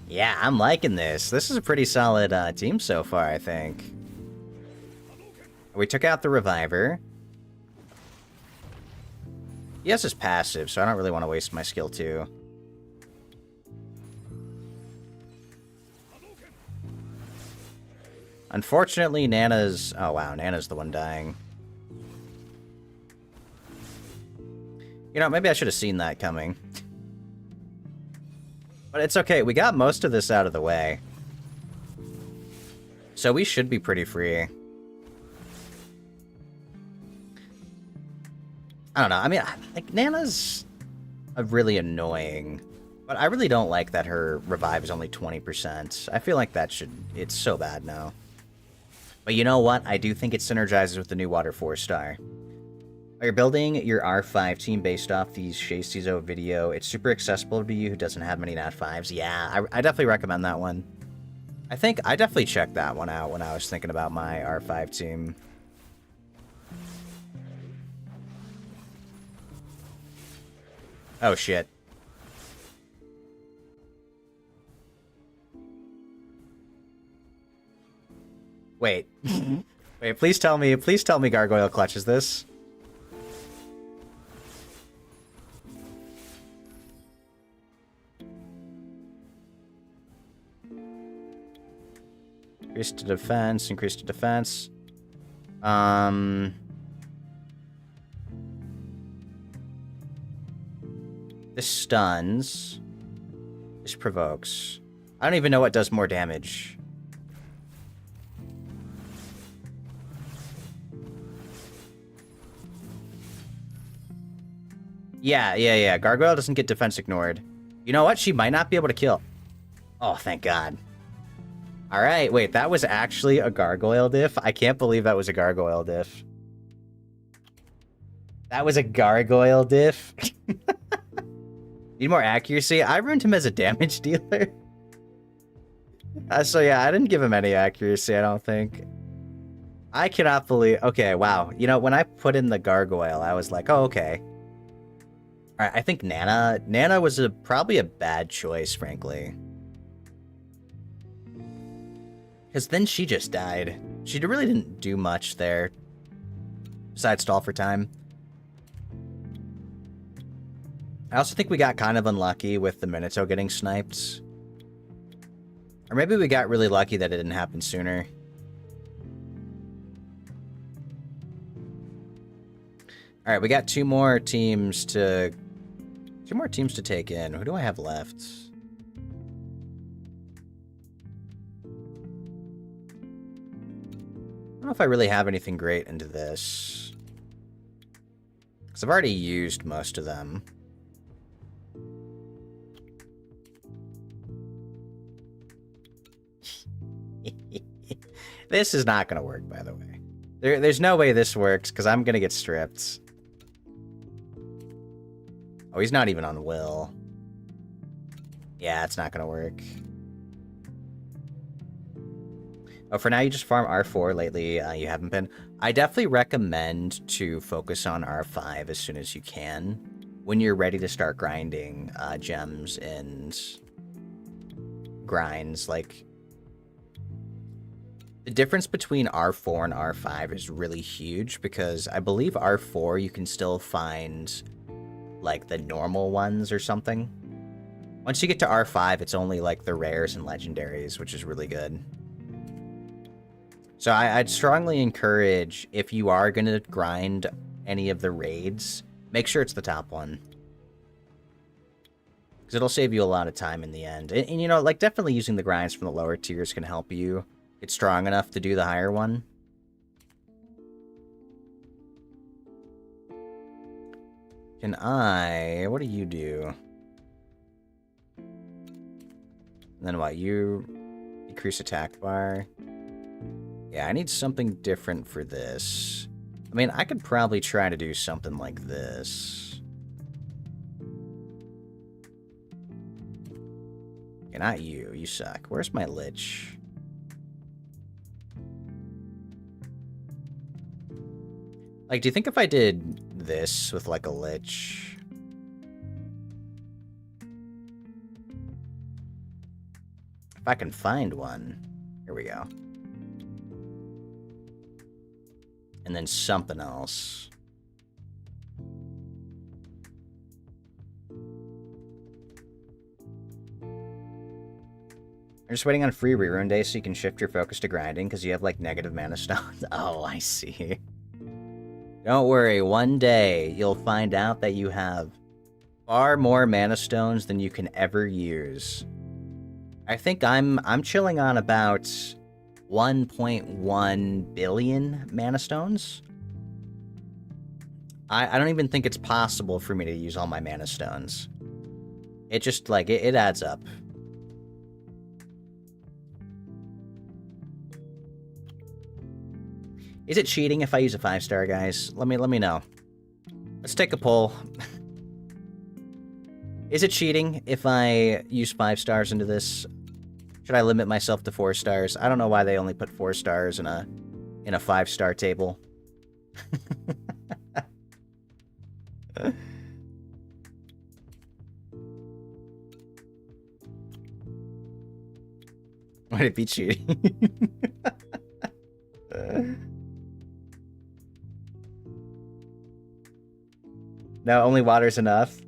Yeah, I'm liking this. This is a pretty solid team so far, I think. We took out the Reviver. He has his passive, so I don't really want to waste my skill, too. Unfortunately, Nana's... Oh, wow, Nana's the one dying. You know, maybe I should have seen that coming. But it's okay, we got most of this out of the way. So we should be pretty free. I don't know, I mean, like, Nana's really annoying. But I really don't like that her revive is only 20%. I feel like that should... It's so bad now. But you know what? I do think it synergizes with the new Water 4-star. You're building your R5 team based off the Shaystizo video. It's super accessible to you who doesn't have many Nat 5s. Yeah, I definitely recommend that one. I think I definitely checked that one out when I was thinking about my R5 team. Oh, shit. Wait. Wait, please tell me Gargoyle clutches this. Increase to defense, increase to defense. This stuns. This provokes. I don't even know what does more damage. Yeah. Gargoyle doesn't get defense ignored. You know what? She might not be able to kill. Oh, thank God. Alright, wait, that was actually a Gargoyle diff? I can't believe that was a Gargoyle diff. That was a gargoyle diff. Need more accuracy? I ruined him as a damage dealer. So yeah, I didn't give him any accuracy, I don't think. I cannot believe... Okay, wow. You know, when I put in the gargoyle, I was like, oh, okay. Alright, I think Nana... Nana was probably a bad choice, frankly. Because then she just died. She really didn't do much there. Besides stall for time. I also think we got kind of unlucky with the Minato getting sniped. Or maybe we got really lucky that it didn't happen sooner. Alright, we got two more teams to take in. Who do I have left? I don't know if I really have anything great into this. Because I've already used most of them. This is not going to work, by the way. There's no way this works, because I'm going to get stripped. Oh, he's not even on Will. Yeah, it's not going to work. Oh, for now, you just farm R4. Lately, you haven't been. I definitely recommend to focus on R5 as soon as you can. When you're ready to start grinding gems and grinds, like... The difference between R4 and R5 is really huge, because I believe R4 you can still find, like, the normal ones or something. Once you get to R5, it's only, like, the rares and legendaries, which is really good. So I'd strongly encourage, if you are going to grind any of the raids, make sure it's the top one. Because it'll save you a lot of time in the end. And, you know, like, definitely using the grinds from the lower tiers can help you get strong enough to do the higher one. Can I... What do you do? And then what? You decrease attack bar. Yeah, I need something different for this. I mean, I could probably try to do something like this. Okay, not you. You suck. Where's my Lich? Like, do you think if I did this with, like, a Lich... If I can find one. Here we go. And then something else. I'm just waiting on free rerun day so you can shift your focus to grinding because you have, like, negative mana stones. Oh, I see. Don't worry, one day you'll find out that you have far more mana stones than you can ever use. I think I'm chilling on about 1.1 billion mana stones. I don't even think it's possible for me to use all my mana stones. It just, like, it adds up. Is it cheating if I use a 5-star, guys? Let me know. Let's take a poll. Is it cheating if I use 5 stars into this? Should I limit myself to 4 stars? I don't know why they only put 4 stars in a 5-star table. Would it be cheating? No, only water's enough.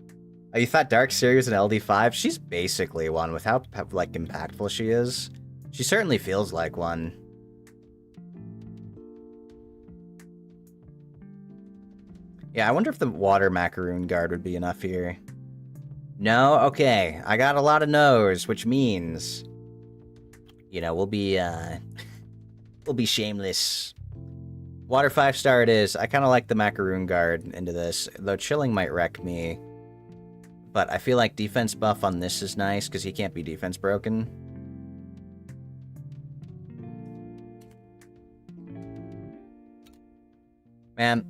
Oh, you thought Dark Siri was an LD5? She's basically one with how, like, impactful she is. She certainly feels like one. Yeah, I wonder if the water macaroon guard would be enough here. No? Okay. I got a lot of no's, which means... You know, we'll be shameless. Water 5-star it is. I kind of like the macaroon guard into this, though chilling might wreck me. But I feel like defense buff on this is nice, because he can't be defense broken. Man,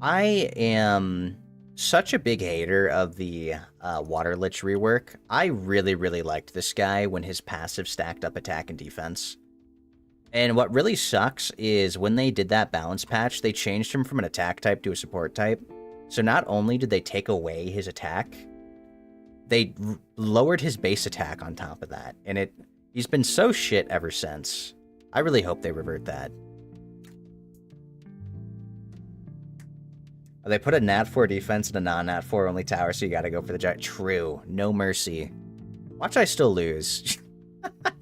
I am such a big hater of the Water Lich rework. I really, really liked this guy when his passive stacked up attack and defense. And what really sucks is when they did that balance patch, they changed him from an attack type to a support type. So not only did they take away his attack, they lowered his base attack on top of that. And he's been so shit ever since. I really hope they revert that. They put a Nat 4 defense and a non-Nat 4 only tower, so you gotta go for the giant. True. No mercy. Watch I still lose.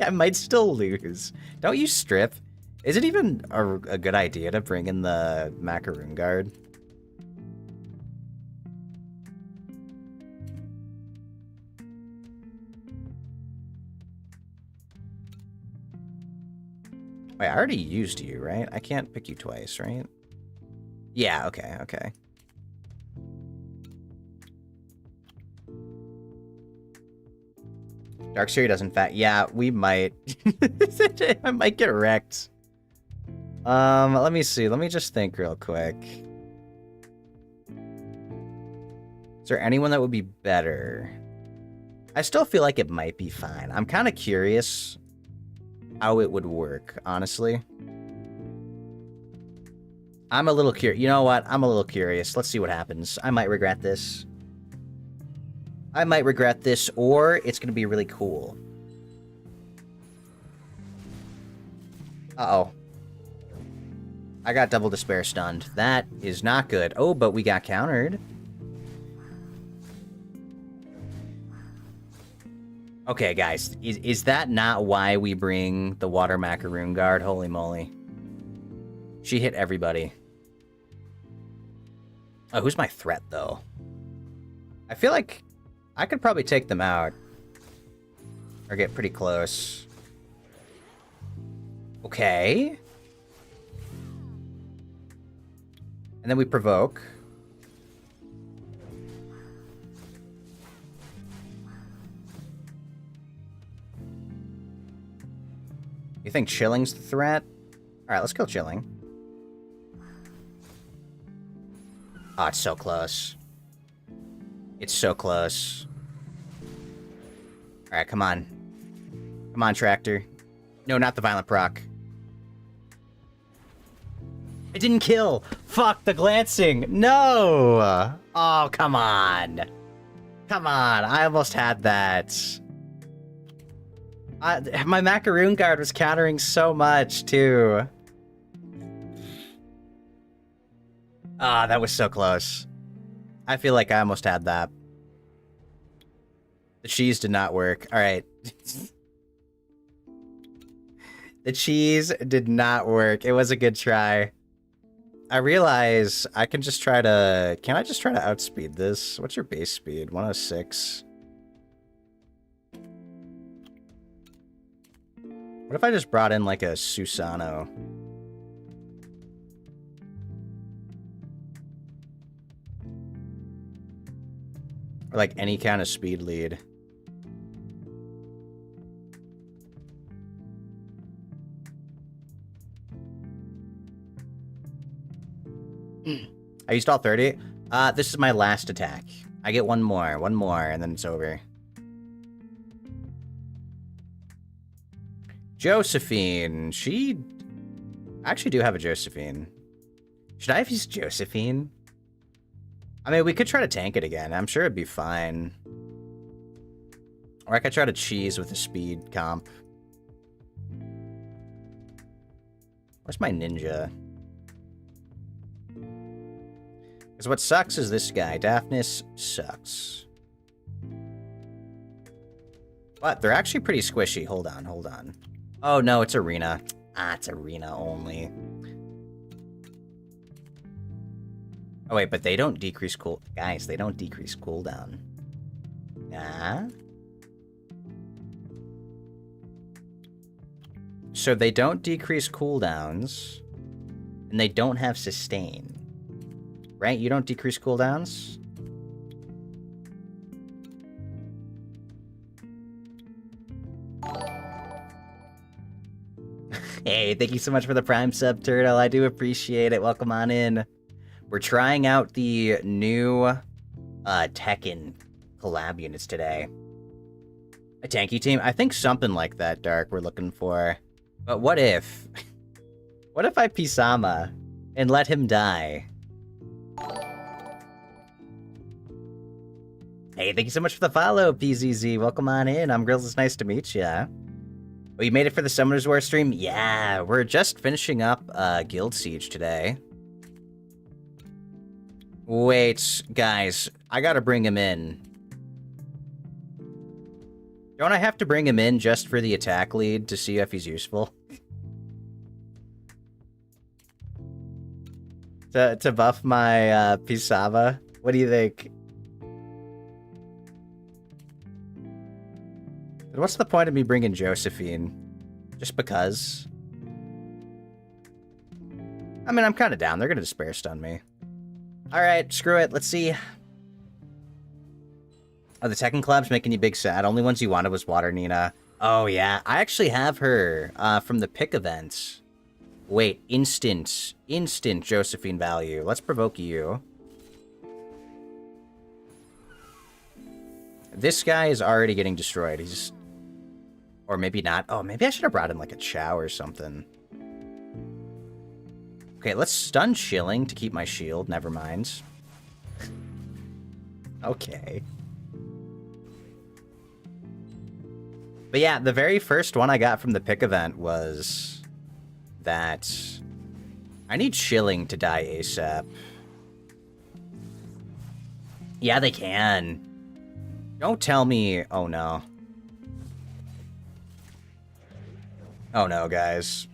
I might still lose. Don't you strip? Is it even a good idea to bring in the Macaroon Guard? Wait, I already used you, right? I can't pick you twice, right? Yeah, okay, okay. Darkseer doesn't fat. Yeah, we might. I might get wrecked. Let me see. Let me just think real quick. Is there anyone that would be better? I still feel like it might be fine. I'm kind of curious how it would work, honestly. I'm a little curious. You know what? I'm a little curious. Let's see what happens. I might regret this. I might regret this, or it's going to be really cool. Uh-oh. I got double despair stunned. That is not good. Oh, but we got countered. Okay, guys. Is that not why we bring the Water Macaroon Guard? Holy moly. She hit everybody. Oh, who's my threat, though? I feel like I could probably take them out. Or get pretty close. Okay. And then we provoke. You think Chilling's the threat? Alright, let's kill Chilling. Oh, it's so close. It's so close. Alright, come on. Come on, Tractor. No, not the Violent Proc. It didn't kill! Fuck, the glancing! No! Oh, come on. Come on, I almost had that. My Macaroon Guard was countering so much, too. Ah, that was so close. I feel like I almost had that. The cheese did not work. Alright. The cheese did not work. It was a good try. I realize I can just try to... Can I just try to outspeed this? What's your base speed? 106. What if I just brought in, like, a Susano? Or, like, any kind of speed lead. I used all 30. This is my last attack. I get one more, and then it's over. Josephine. I actually do have a Josephine. Should I have used Josephine? I mean, we could try to tank it again. I'm sure it'd be fine. Or I could try to cheese with a speed comp. Where's my ninja? Because what sucks is this guy. Daphnis sucks. But they're actually pretty squishy. Hold on, hold on. Oh, no, it's Arena. Ah, it's Arena only. Oh, wait, but they don't decrease cool... Guys, they don't decrease cooldown. Ah? So they don't decrease cooldowns, and they don't have sustain. Right? You don't decrease cooldowns? Hey, thank you so much for the Prime sub, Turtle. I do appreciate it. Welcome on in. We're trying out the new Tekken collab units today. A tanky team? I think something like that, Dark, we're looking for. But what if... what if I Pisama and let him die? Hey, thank you so much for the follow, PZZ. Welcome on in. I'm Grills. It's nice to meet ya. Oh, you made it for the Summoners War stream? Yeah, we're just finishing up Guild Siege today. Wait, guys, I gotta bring him in. Don't I have to bring him in just for the attack lead to see if he's useful? to buff my Pisava? What do you think? What's the point of me bringing Josephine? Just because? I mean, I'm kind of down. They're gonna Despair Stun me. Alright, screw it. Let's see. Oh, the Tekken collab's making you big sad. Only ones you wanted was Water Nina. Oh, yeah. I actually have her from the pick event. Wait, instant Josephine value. Let's provoke you. This guy is already getting destroyed. He's... or maybe not. Oh, maybe I should have brought him like a Chow or something. Okay, let's stun Shilling to keep my shield. Never mind. Okay. But yeah, the very first one I got from the pick event was that I need Shilling to die ASAP. Yeah, they can. Don't tell me... oh no. Oh no, guys.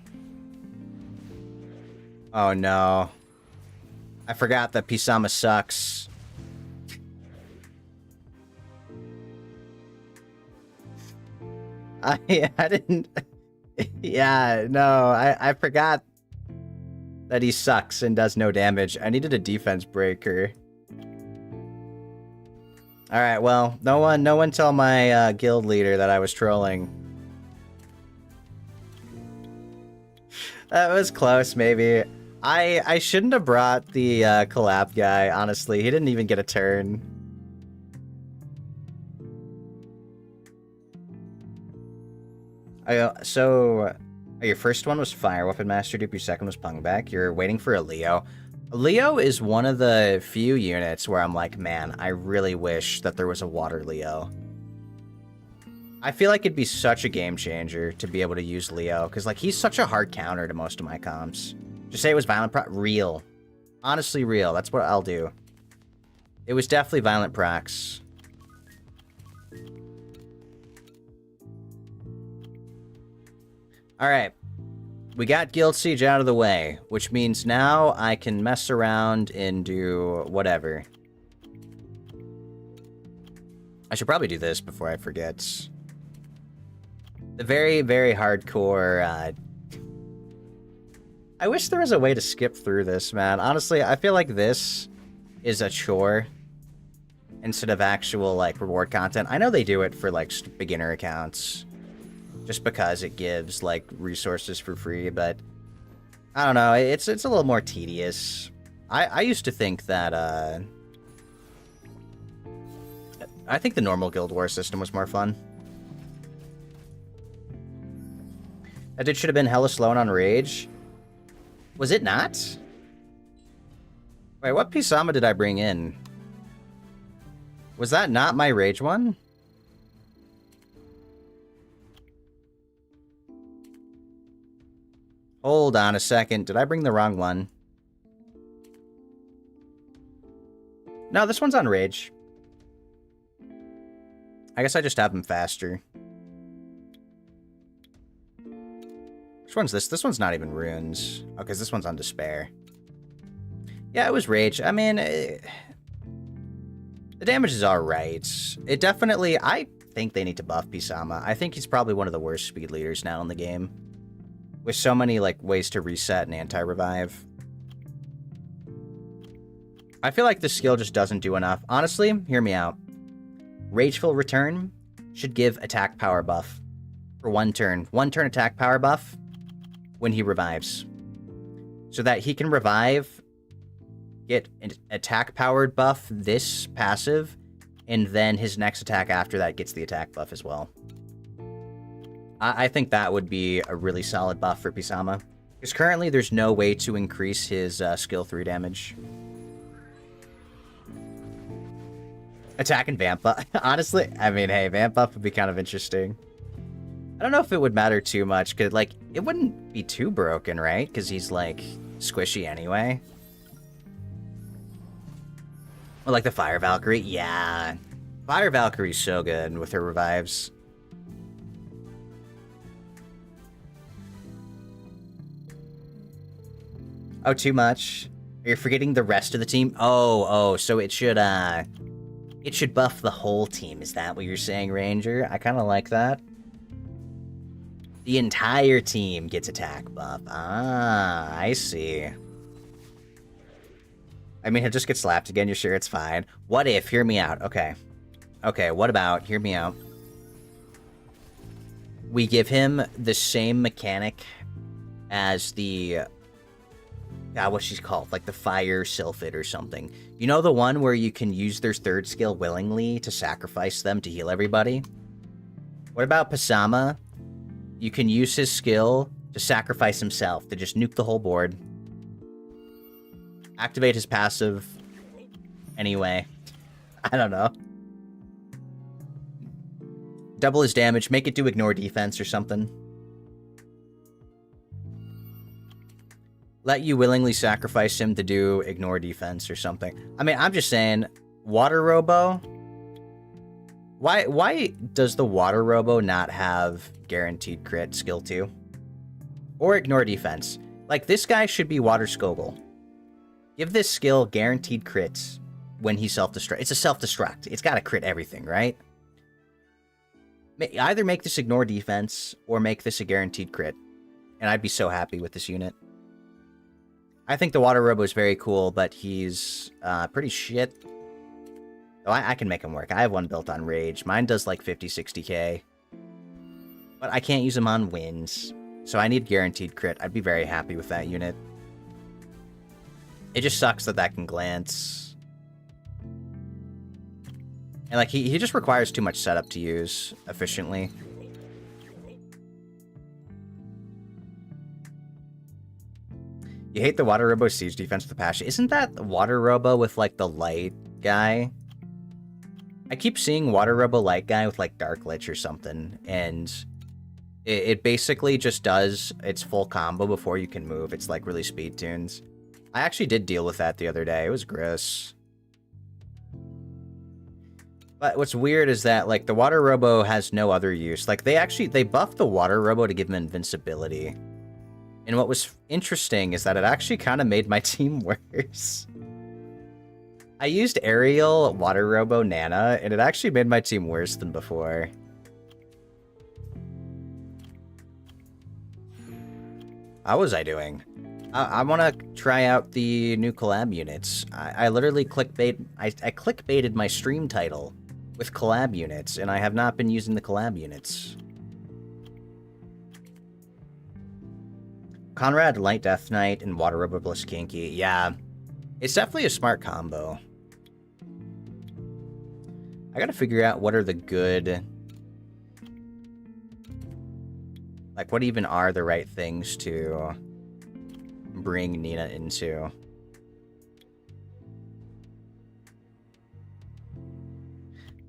Oh no. I forgot that Pisama sucks. I didn't... yeah, no, I forgot that he sucks and does no damage. I needed a defense breaker. Alright, well, no one tell my guild leader that I was trolling. That was close, maybe. I shouldn't have brought the collab guy, honestly. He didn't even get a turn. So, your first one was Fire Weapon Master Dupe, your second was Pungback. You're waiting for a Leo. Leo is one of the few units where I'm like, man, I really wish that there was a Water Leo. I feel like it'd be such a game changer to be able to use Leo, because like he's such a hard counter to most of my comps. Just say it was Violent Proc. Real. Honestly, real. That's what I'll do. It was definitely Violent Procs. Alright. We got Guild Siege out of the way, which means now I can mess around and do whatever. I should probably do this before I forget. The very, very hardcore... I wish there was a way to skip through this, man. Honestly, I feel like this is a chore instead of actual, like, reward content. I know they do it for, like, beginner accounts just because it gives, like, resources for free, but I don't know. It's a little more tedious. I used to think that, I think the normal Guild War system was more fun. That dude should have been hella slow on Rage. Was it not? Wait, what Pisama did I bring in? Was that not my Rage one? Hold on a second. Did I bring the wrong one? No, this one's on Rage. I guess I just have him faster. Which one's this? This one's not even Runes. Oh, because this one's on Despair. Yeah, it was Rage. I mean, the damage is alright. It definitely... I think they need to buff Pisama. I think he's probably one of the worst speed leaders now in the game. With so many, like, ways to reset and anti-revive. I feel like this skill just doesn't do enough. Honestly, hear me out. Rageful Return should give attack power buff for 1 turn. 1 turn attack power buff when he revives. So that he can revive get an attack-powered buff this passive, and then his next attack after that gets the attack buff as well. I think that would be a really solid buff for Pisama. Because currently there's no way to increase his skill 3 damage. Attack and Vamp buff. Honestly, I mean, hey, Vamp buff would be kind of interesting. I don't know if it would matter too much, because, like, it wouldn't be too broken, right? Because he's, like, squishy anyway. Or, like, the Fire Valkyrie. Yeah. Fire Valkyrie's so good with her revives. Oh, too much? You're forgetting the rest of the team? Oh, so it should buff the whole team. Is that what you're saying, Ranger? I kind of like that. The entire team gets attack buff. Ah, I see. I mean, he'll just get slapped again. You're sure it's fine? What if? Hear me out. Okay. Okay, what about? Hear me out. We give him the same mechanic as the... God, what's she's called? Like the Fire Sylphid or something. You know the one where you can use their third skill willingly to sacrifice them to heal everybody? What about Pisama? You can use his skill to sacrifice himself, to just nuke the whole board. Activate his passive. Anyway. I don't know. Double his damage, make it do ignore defense or something. Let you willingly sacrifice him to do ignore defense or something. I mean, I'm just saying, Water Robo... Why does the Water Robo not have guaranteed crit skill 2? Or ignore defense? Like, this guy should be Water Skogel. Give this skill guaranteed crits when he self-destruct. It's a self-destruct. It's gotta crit everything, right? Either make this ignore defense, or make this a guaranteed crit. And I'd be so happy with this unit. I think the Water Robo is very cool, but he's pretty shit. Oh, I can make him work. I have one built on Rage. Mine does like 50, 60k. But I can't use him on wins. So I need guaranteed crit. I'd be very happy with that unit. It just sucks that that can glance. And like, he just requires too much setup to use efficiently. You hate the Water Robo siege defense with the passion. Isn't that the Water Robo with like the light guy? I keep seeing Water Robo light guy with like Dark Lich or something, and it basically just does its full combo before you can move. It's like really speed tunes. I actually did deal with that the other day. It was gross. But what's weird is that like the Water Robo has no other use. Like they buffed the Water Robo to give him invincibility. And what was interesting is that it actually kind of made my team worse. I used Aerial, Water Robo, Nana, and it actually made my team worse than before. How was I doing? I want to try out the new collab units. I literally clickbaited my stream title with collab units, and I have not been using the collab units. Conrad, Light Death Knight, and Water Robo Bliss Kinky. Yeah, it's definitely a smart combo. I gotta figure out what are the good... Like, what even are the right things to bring Nina into?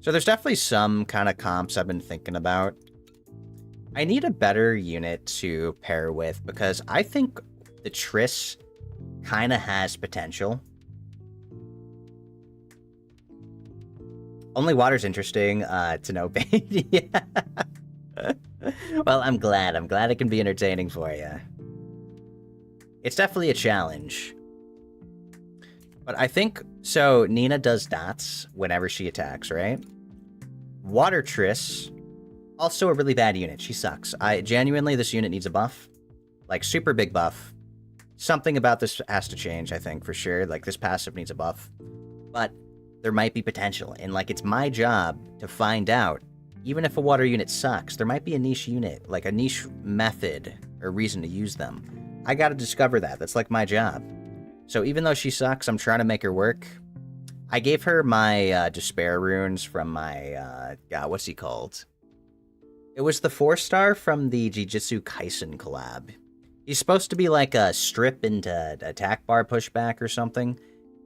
So there's definitely some kind of comps I've been thinking about. I need a better unit to pair with, because I think the Triss kind of has potential. Only water's interesting to know, baby. Yeah. Well, I'm glad. I'm glad it can be entertaining for you. It's definitely a challenge. But I think... So, Nina does dots whenever she attacks, right? Water Triss... Also a really bad unit. She sucks. Genuinely, this unit needs a buff. Like, super big buff. Something about this has to change, I think, for sure. Like, this passive needs a buff. But there might be potential. And, like, it's my job to find out. Even if a water unit sucks, there might be a niche unit. Like, a niche method or reason to use them. I gotta discover that. That's, like, my job. So even though she sucks, I'm trying to make her work. I gave her my Despair runes from my, what's he called? It was the 4-star from the Jujutsu Kaisen collab. He's supposed to be like a strip into attack bar pushback or something.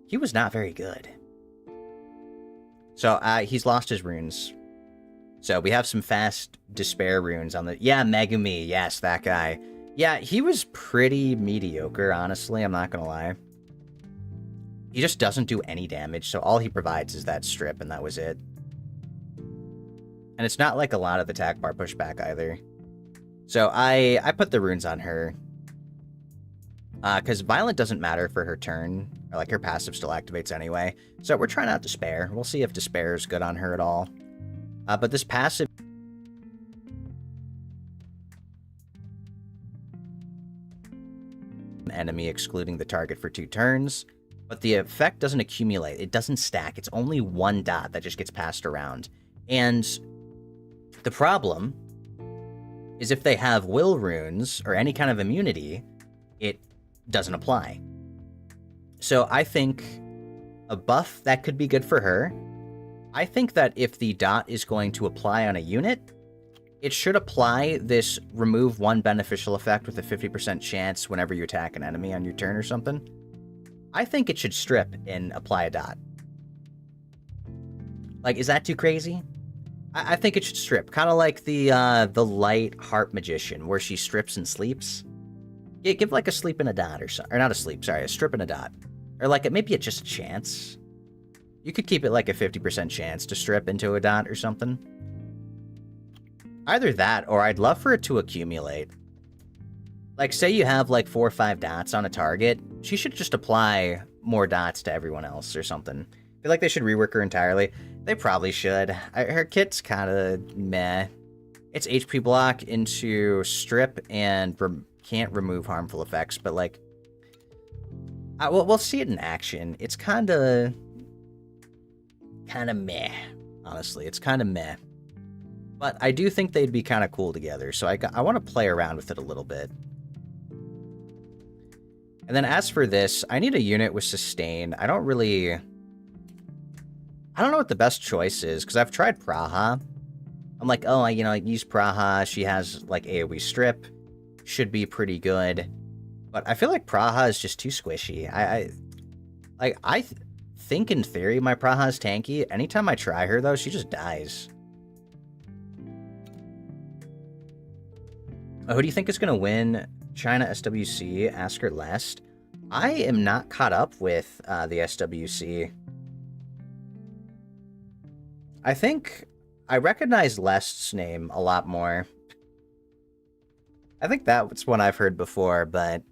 He was not very good. So he's lost his runes. So we have some fast Despair runes on the... Yeah, Megumi. Yes, that guy. Yeah, he was pretty mediocre, honestly. I'm not going to lie. He just doesn't do any damage, so all he provides is that strip, and that was it. And it's not like a lot of attack bar pushback either. So I put the runes on her. Because Violent doesn't matter for her turn. Or like her passive still activates anyway. So we're trying out Despair. We'll see if Despair is good on her at all. But this passive... enemy excluding the target for 2 turns. But the effect doesn't accumulate. It doesn't stack. It's only 1 dot that just gets passed around. And the problem is if they have will runes or any kind of immunity, it doesn't apply. So I think a buff that could be good for her. I think that if the dot is going to apply on a unit, it should apply this remove 1 beneficial effect with a 50% chance whenever you attack an enemy on your turn or something. I think it should strip and apply a dot. Like, is that too crazy? I think it should strip. Kind of like the light harp magician, where she strips and sleeps. Yeah, give like a sleep and a dot or something. Or not a sleep, sorry, a strip and a dot. Or like, maybe it's just a chance. You could keep it like a 50% chance to strip into a dot or something. Either that, or I'd love for it to accumulate. Like, say you have like 4 or 5 dots on a target, she should just apply more dots to everyone else or something. I feel like they should rework her entirely. They probably should. Her kit's kind of meh. It's HP block into strip and can't remove harmful effects, but like... we'll see it in action. It's kind of meh, honestly. It's kind of meh. But I do think they'd be kind of cool together, so I want to play around with it a little bit. And then as for this, I need a unit with sustain. I don't know what the best choice is, because I've tried Praha. I'm like, oh, I use Praha. She has, like, AoE strip. Should be pretty good. But I feel like Praha is just too squishy. I think in theory my Praha is tanky. Anytime I try her, though, she just dies. Oh, who do you think is going to win China SWC? Ask her Lest. I am not caught up with the SWC. I think I recognize Lest's name a lot more. I think that's one I've heard before, but...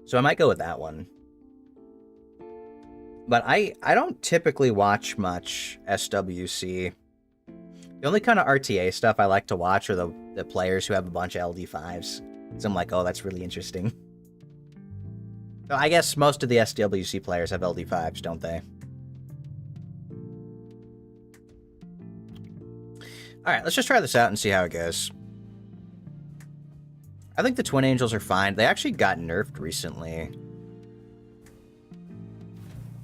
So I might go with that one. But I don't typically watch much SWC. The only kind of RTA stuff I like to watch are the players who have a bunch of LD5s. So I'm like, oh, that's really interesting. So I guess most of the SWC players have LD5s, don't they? Alright, let's just try this out and see how it goes. I think the Twin Angels are fine. They actually got nerfed recently.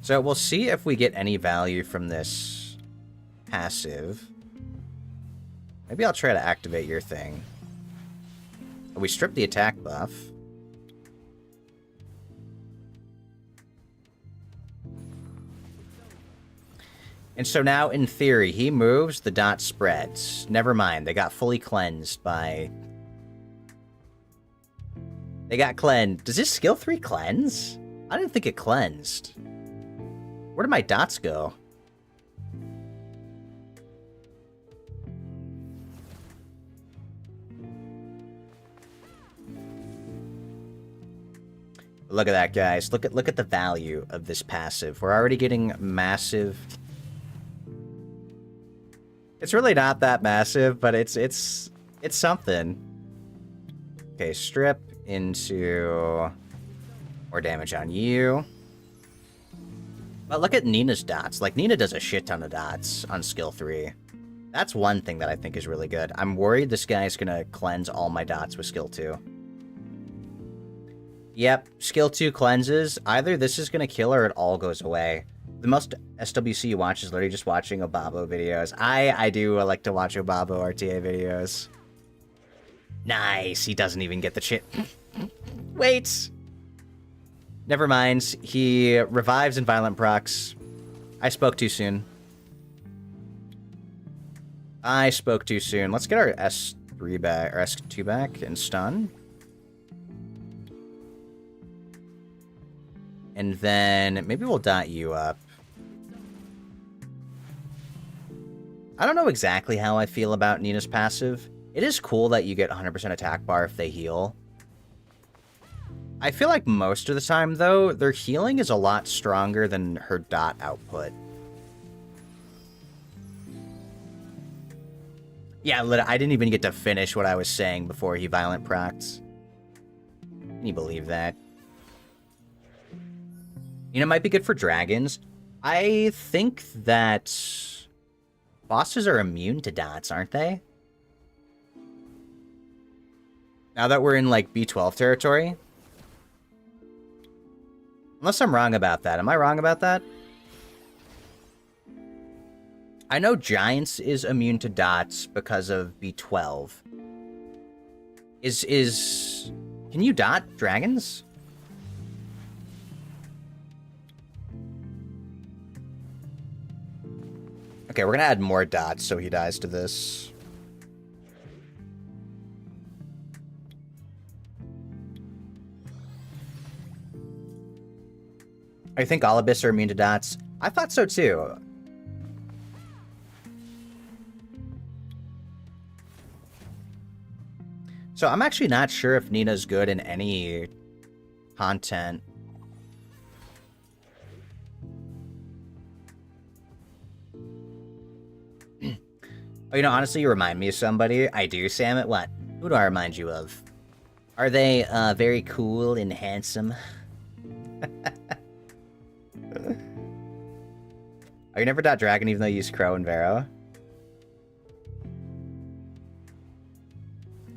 So we'll see if we get any value from this passive. Maybe I'll try to activate your thing. We stripped the attack buff. And so now, in theory, he moves, the dot spreads. Never mind, they got fully cleansed by... They got cleansed. Does this skill 3 cleanse? I didn't think it cleansed. Where did my dots go? Look at that, guys. Look at the value of this passive. We're already getting massive. It's really not that massive, but it's something. Okay, strip into more damage on you. But look at Nina's dots. Like, Nina does a shit ton of dots on skill 3. That's one thing that I think is really good. I'm worried this guy's gonna cleanse all my dots with skill 2. Yep, skill 2 cleanses. Either this is going to kill or it all goes away. The most SWC you watch is literally just watching Obabo videos. I do like to watch Obabo RTA videos. Nice, he doesn't even get the chip. Wait! Never mind, he revives in violent procs. I spoke too soon. I spoke too soon. Let's get our S3 back, or S2 back, and stun. And then maybe we'll dot you up. I don't know exactly how I feel about Nina's passive. It is cool that you get 100% attack bar if they heal. I feel like most of the time, though, their healing is a lot stronger than her dot output. Yeah, I didn't even get to finish what I was saying before he violent procs. Can you believe that? You know, it might be good for dragons. I think that bosses are immune to dots, aren't they? Now that we're in, like, B12 territory. Unless I'm wrong about that. Am I wrong about that? I know Giants is immune to dots because of B12. Can you dot dragons? Okay, we're gonna add more dots so he dies to this. I think all Abyss are immune to dots. I thought so too. So I'm actually not sure if Nina's good in any content. Oh, you know, honestly, you remind me of somebody. I do, Sam. What? Who do I remind you of? Are they very cool and handsome? Oh, you never dot dragon even though you use Crow and Vero?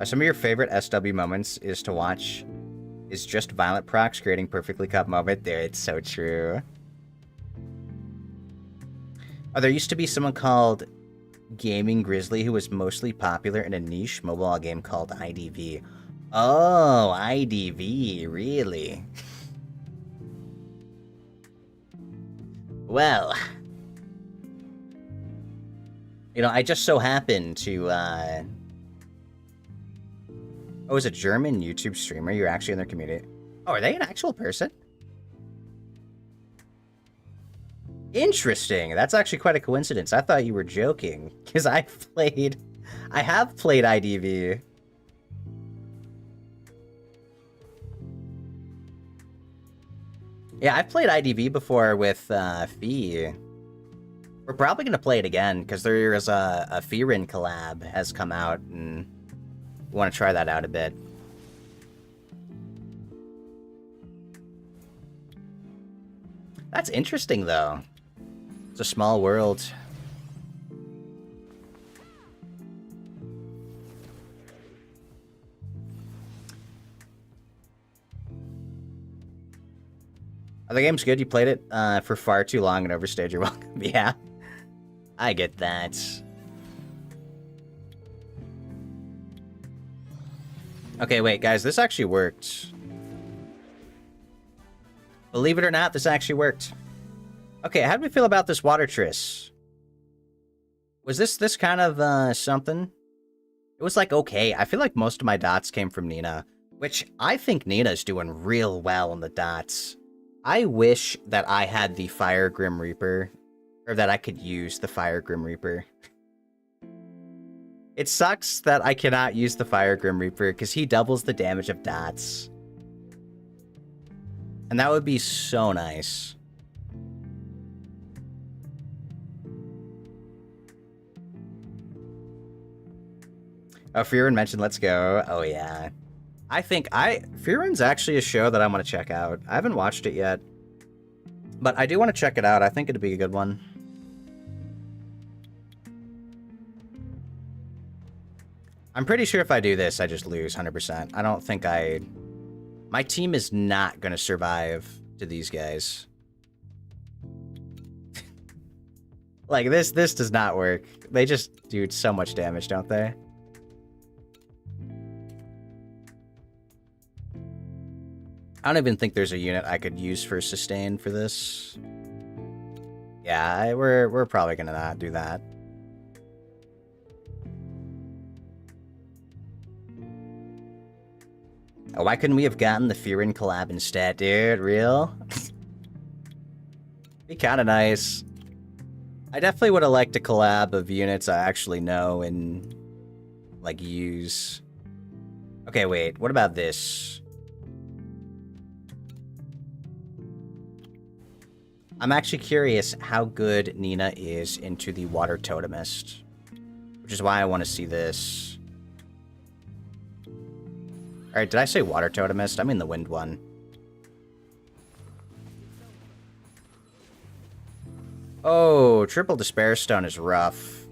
Some of your favorite SW moments is to watch is just violent procs creating perfectly cut moment. There, it's so true. Oh, there used to be someone called Gaming Grizzly who was mostly popular in a niche mobile game called IDV. Oh, IDV, really? Well, you know, I just so happened to, Oh, is a German YouTube streamer? You're actually in their community. Oh, are they an actual person? Interesting. That's actually quite a coincidence. I thought you were joking, because I have played IDV. Yeah, I've played IDV before with Fee. We're probably going to play it again, because there is a Rune collab has come out, and we want to try that out a bit. That's interesting, though. It's a small world. Oh, the game's good. You played it for far too long and overstayed your welcome. Yeah, I get that. Okay, wait, guys. This actually worked. Believe it or not, this actually worked. Okay, how do we feel about this water triss? Was this kind of something? It was like, okay. I feel like most of my dots came from Nina, which I think Nina's doing real well on the dots. I wish that I had the Fire Grim Reaper, or that I could use the Fire Grim Reaper. It sucks that I cannot use the Fire Grim Reaper, because he doubles the damage of dots. And that would be so nice. Oh, Fearun mentioned Let's Go. Oh, yeah. I think Fearun's actually a show that I want to check out. I haven't watched it yet. But I do want to check it out. I think it'd be a good one. I'm pretty sure if I do this, I just lose 100%. I don't think my My team is not going to survive to these guys. Like, this does not work. They just do so much damage, don't they? I don't even think there's a unit I could use for sustain for this. Yeah, we're probably gonna not do that. Oh, why couldn't we have gotten the Rune collab instead, dude? Real? Be kind of nice. I definitely would have liked a collab of units I actually know and, like, use. Okay, wait. What about this? I'm actually curious how good Nina is into the Water Totemist, which is why I want to see this. Alright, did I say Water Totemist? I mean the Wind one. Oh, triple Despair Stone is rough.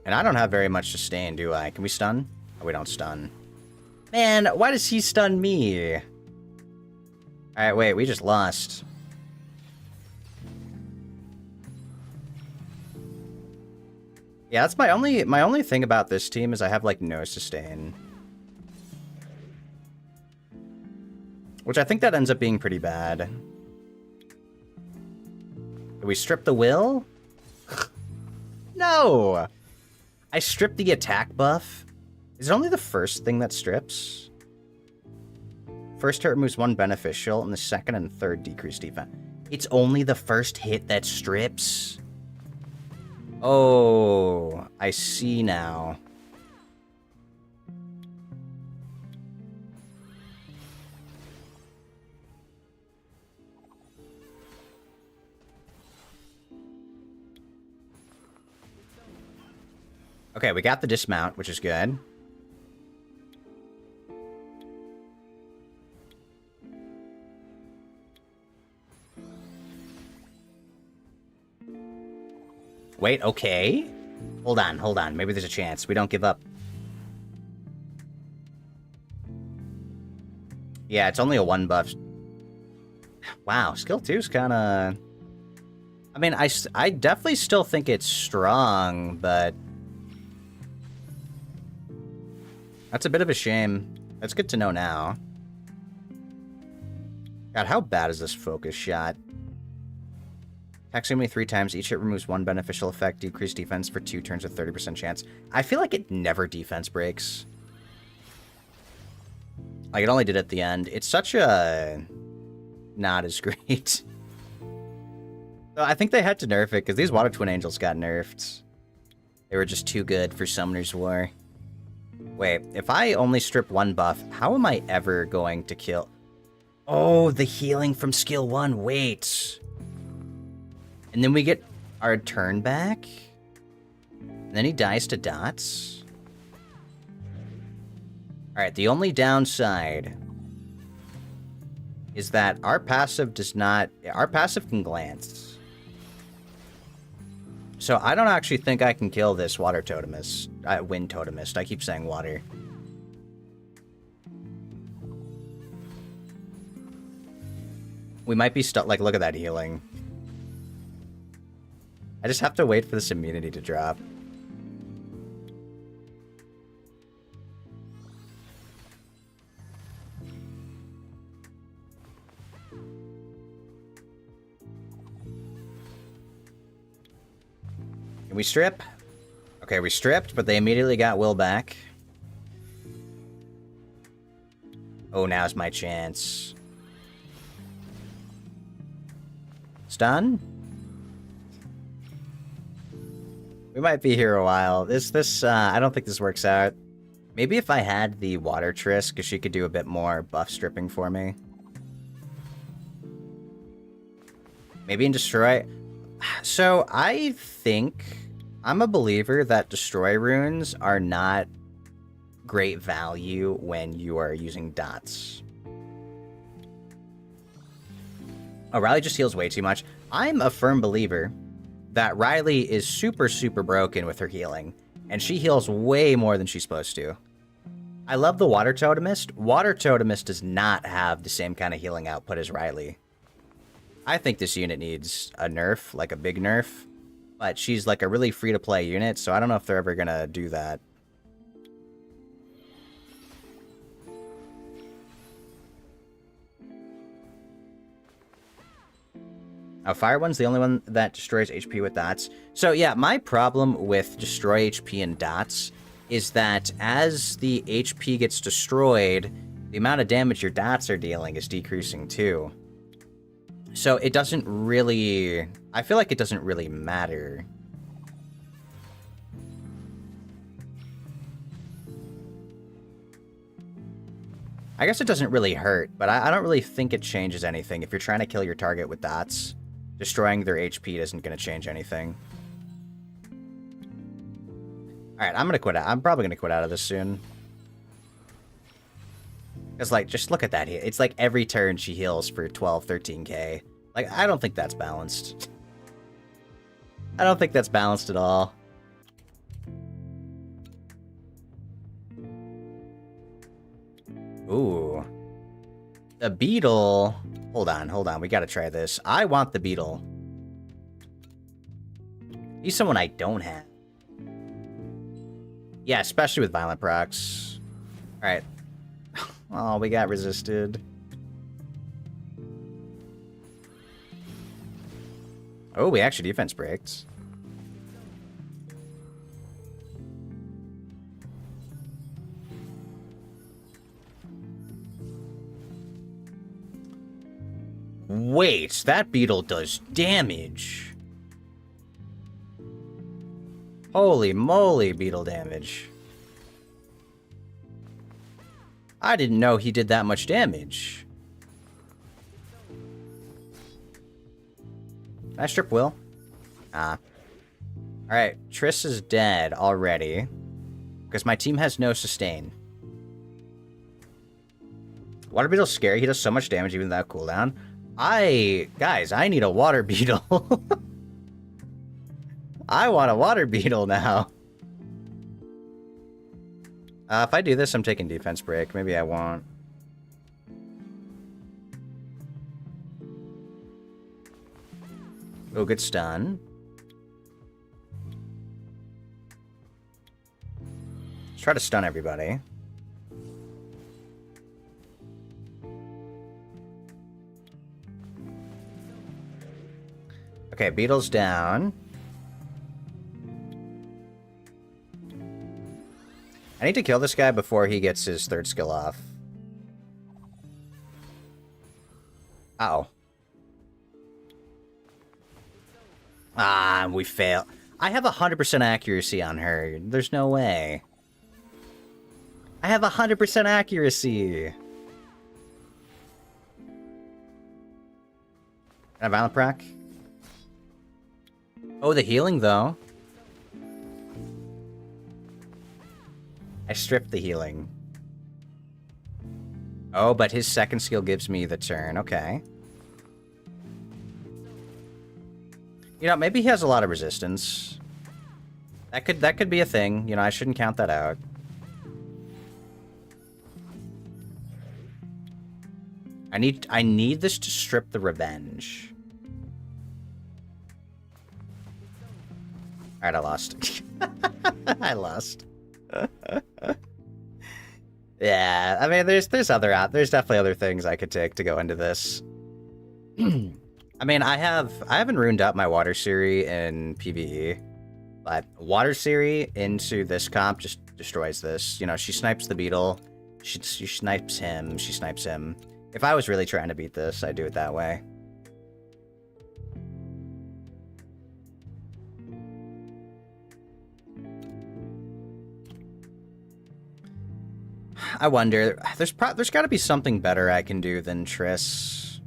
And I don't have very much sustain, do I? Can we stun? Oh, we don't stun. Man, why does he stun me? Alright, wait, we just lost. Yeah, that's my only thing about this team is I have, like, no sustain. Which I think that ends up being pretty bad. Did we strip the will? No! I stripped the attack buff. Is it only the first thing that strips? First hit removes 1 beneficial, and the second and third decrease defense. It's only the first hit that strips? Oh, I see now. Okay, we got the dismount, which is good. Wait, okay. Hold on. Maybe there's a chance. We don't give up. Yeah, it's only a 1 buff. Wow, skill 2 is kind of... I mean, I definitely still think it's strong, but... That's a bit of a shame. That's good to know now. God, how bad is this focus shot? Attacks enemy 3 times. Each hit removes 1 beneficial effect. Decrease defense for 2 turns with 30% chance. I feel like it never defense breaks. Like, it only did at the end. It's such a... not as great. So I think they had to nerf it, because these Water Twin Angels got nerfed. They were just too good for Summoner's War. Wait, if I only strip 1 buff, how am I ever going to kill... Oh, the healing from skill 1. Wait... And then we get our turn back. And then he dies to dots. Alright, the only downside is that our passive does not... Our passive can glance. So I don't actually think I can kill this Water Totemist. Wind Totemist. I keep saying water. We might be stuck... Like, look at that healing. I just have to wait for this immunity to drop. Can we strip? Okay, we stripped, but they immediately got will back. Oh, now's my chance. Stun? We might be here a while. I don't think this works out. Maybe if I had the Water Triss, because she could do a bit more buff stripping for me. Maybe in Destroy. So, I think... I'm a believer that Destroy runes are not great value when you are using dots. Oh, Riley just heals way too much. I'm a firm believer that Riley is super, super broken with her healing. And she heals way more than she's supposed to. I love the Water Totemist. Water Totemist does not have the same kind of healing output as Riley. I think this unit needs a nerf, like a big nerf. But she's like a really free-to-play unit, so I don't know if they're ever going to do that. Oh, Fire One's the only one that destroys HP with dots. So yeah, my problem with destroy HP and dots is that as the HP gets destroyed, the amount of damage your dots are dealing is decreasing too. So it doesn't really... I feel like it doesn't really matter. I guess it doesn't really hurt, but I don't really think it changes anything if you're trying to kill your target with dots. Destroying their HP isn't going to change anything. Alright, I'm going to quit out. I'm probably going to quit out of this soon. Because, like, just look at that. It's like every turn she heals for 12, 13k. Like, I don't think that's balanced. I don't think that's balanced at all. Ooh. The beetle... Hold on. We gotta try this. I want the beetle. He's someone I don't have. Yeah, especially with violent procs. Alright. Oh, we got resisted. Oh, we actually defense breaks. Wait, that beetle does damage. Holy moly, beetle damage. I didn't know he did that much damage. Can I strip Will? Ah. Alright, Triss is dead already. Because my team has no sustain. Water Beetle's scary. He does so much damage even without cooldown. Guys, I need a water beetle. I want a water beetle now. If I do this, I'm taking defense break. Maybe I won't. Oh, good stun. Let's try to stun everybody. Okay, beetle's down. I need to kill this guy before he gets his third skill off. Uh-oh. Ah, we fail. I have 100% accuracy on her. There's no way. I have 100% accuracy. Can I violent proc? Oh, the healing, though. I stripped the healing. Oh, but his second skill gives me the turn. Okay. You know, maybe he has a lot of resistance. That could be a thing. You know, I shouldn't count that out. I need this to strip the revenge. Alright, I lost. I lost. Yeah, I mean, there's definitely other things I could take to go into this. I mean, I haven't ruined up my Water Siri in PvE, but Water Siri into this comp just destroys this. You know, she snipes the beetle, she snipes him, she snipes him. If I was really trying to beat this, I'd do it that way. I wonder, there's got to be something better I can do than Triss.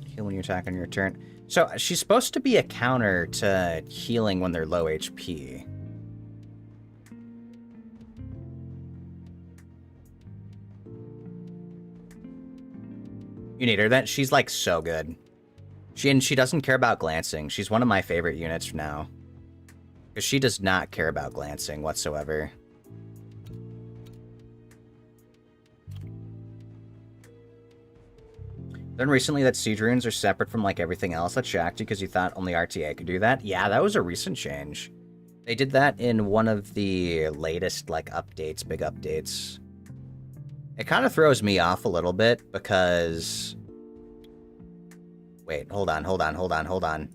Heal when you attack on your turn. So she's supposed to be a counter to healing when they're low HP. You need her then? She's like so good. She doesn't care about glancing. She's one of my favorite units now. Because she does not care about glancing whatsoever. Then recently that siege runes are separate from like everything else. That shocked you because you thought only RTA could do that? Yeah, that was a recent change. They did that in one of the latest like updates, big updates. It kind of throws me off a little bit because... Wait, hold on.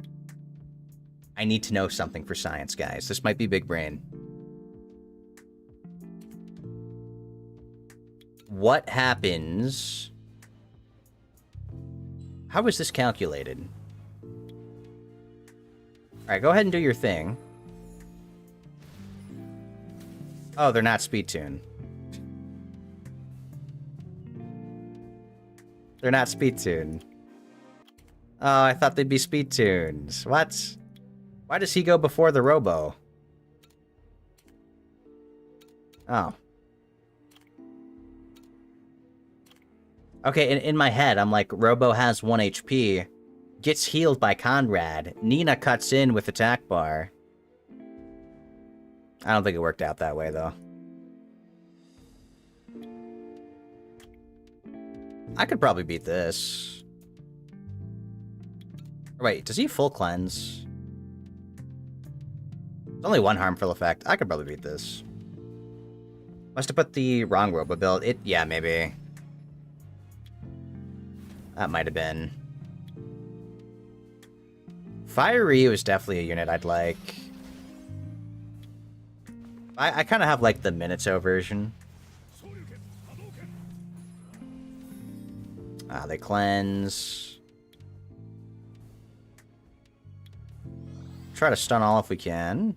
I need to know something for science, guys. This might be big brain. What happens... How is this calculated? Alright, go ahead and do your thing. Oh, they're not speed tuned. They're not speed tuned. Oh, I thought they'd be speed tunes. What? Why does he go before the Robo? Oh. Okay, in my head, I'm like, Robo has 1 HP, gets healed by Conrad, Nina cuts in with attack bar. I don't think it worked out that way, though. I could probably beat this. Wait, does he full cleanse? It's only 1 harmful effect. I could probably beat this. Must have put the wrong Robo build. Yeah, maybe. That might have been. Fire Ryu is definitely a unit I'd like. I kind of have like the Minato version. They cleanse. Try to stun all if we can.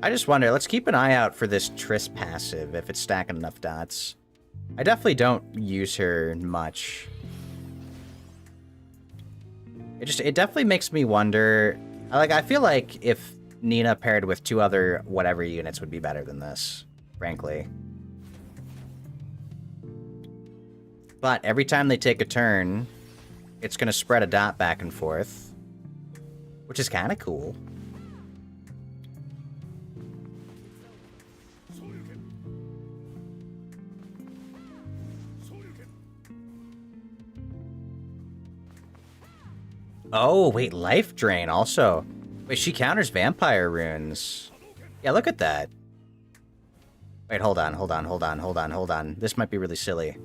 I just wonder, let's keep an eye out for this Triss passive if it's stacking enough dots. I definitely don't use her much. It definitely makes me wonder. I feel like if Nina paired with 2 other whatever units would be better than this, frankly. But every time they take a turn, it's going to spread a dot back and forth, which is kind of cool. Oh, wait, life drain also. Wait, she counters vampire runes. Yeah, look at that. Wait, hold on. This might be really silly.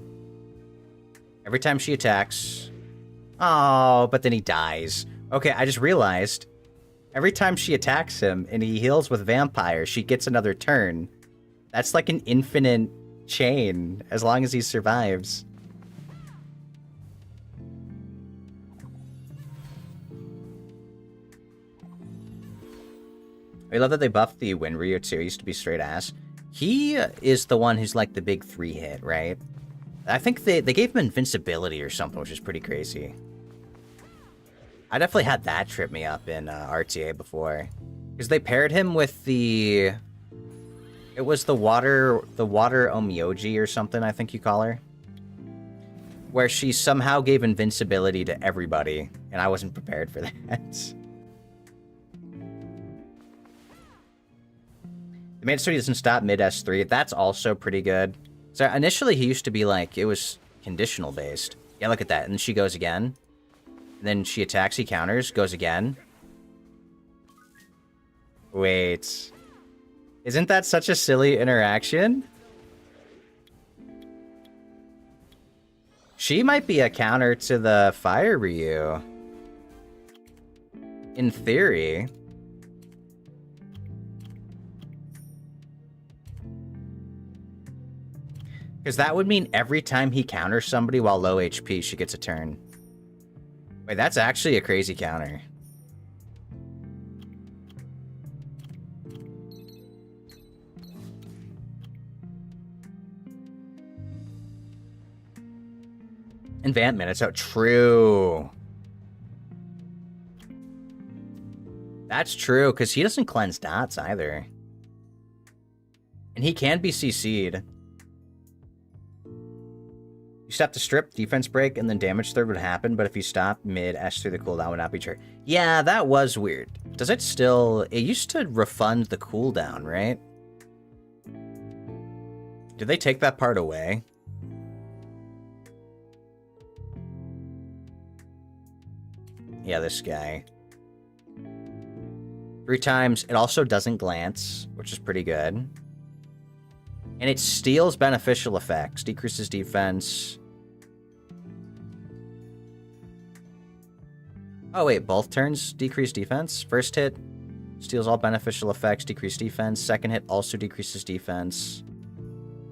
Every time she attacks... Oh, but then he dies. Okay, I just realized. Every time she attacks him and he heals with vampire, she gets another turn. That's like an infinite chain, as long as he survives. I love that they buffed the Wind Ryu too. He used to be straight ass. He is the one who's like the big 3-hit, right? I think they gave him invincibility or something, which is pretty crazy. I definitely had that trip me up in RTA before. Because they paired him with the... It was the water Omyoji or something, I think you call her. Where she somehow gave invincibility to everybody. And I wasn't prepared for that. They made it so he doesn't stop mid S3. That's also pretty good. So initially he used to be like, it was conditional based. Yeah, look at that. And then she goes again. And then she attacks, he counters, goes again. Wait. Isn't that such a silly interaction? She might be a counter to the Fire Ryu. In theory. Because that would mean every time he counters somebody while low HP, she gets a turn. Wait, that's actually a crazy counter. And Vamp Minato, true. That's true, because he doesn't cleanse dots either. And he can be CC'd. You stop to strip, defense break, and then damage third would happen, but if you stop mid, S through the cooldown would not be true. Yeah, that was weird. Does it still... It used to refund the cooldown, right? Did they take that part away? Yeah, this guy. 3 times. It also doesn't glance, which is pretty good. And it steals beneficial effects. Decreases defense. Oh, wait. Both turns decrease defense. First hit steals all beneficial effects, decrease defense. Second hit also decreases defense.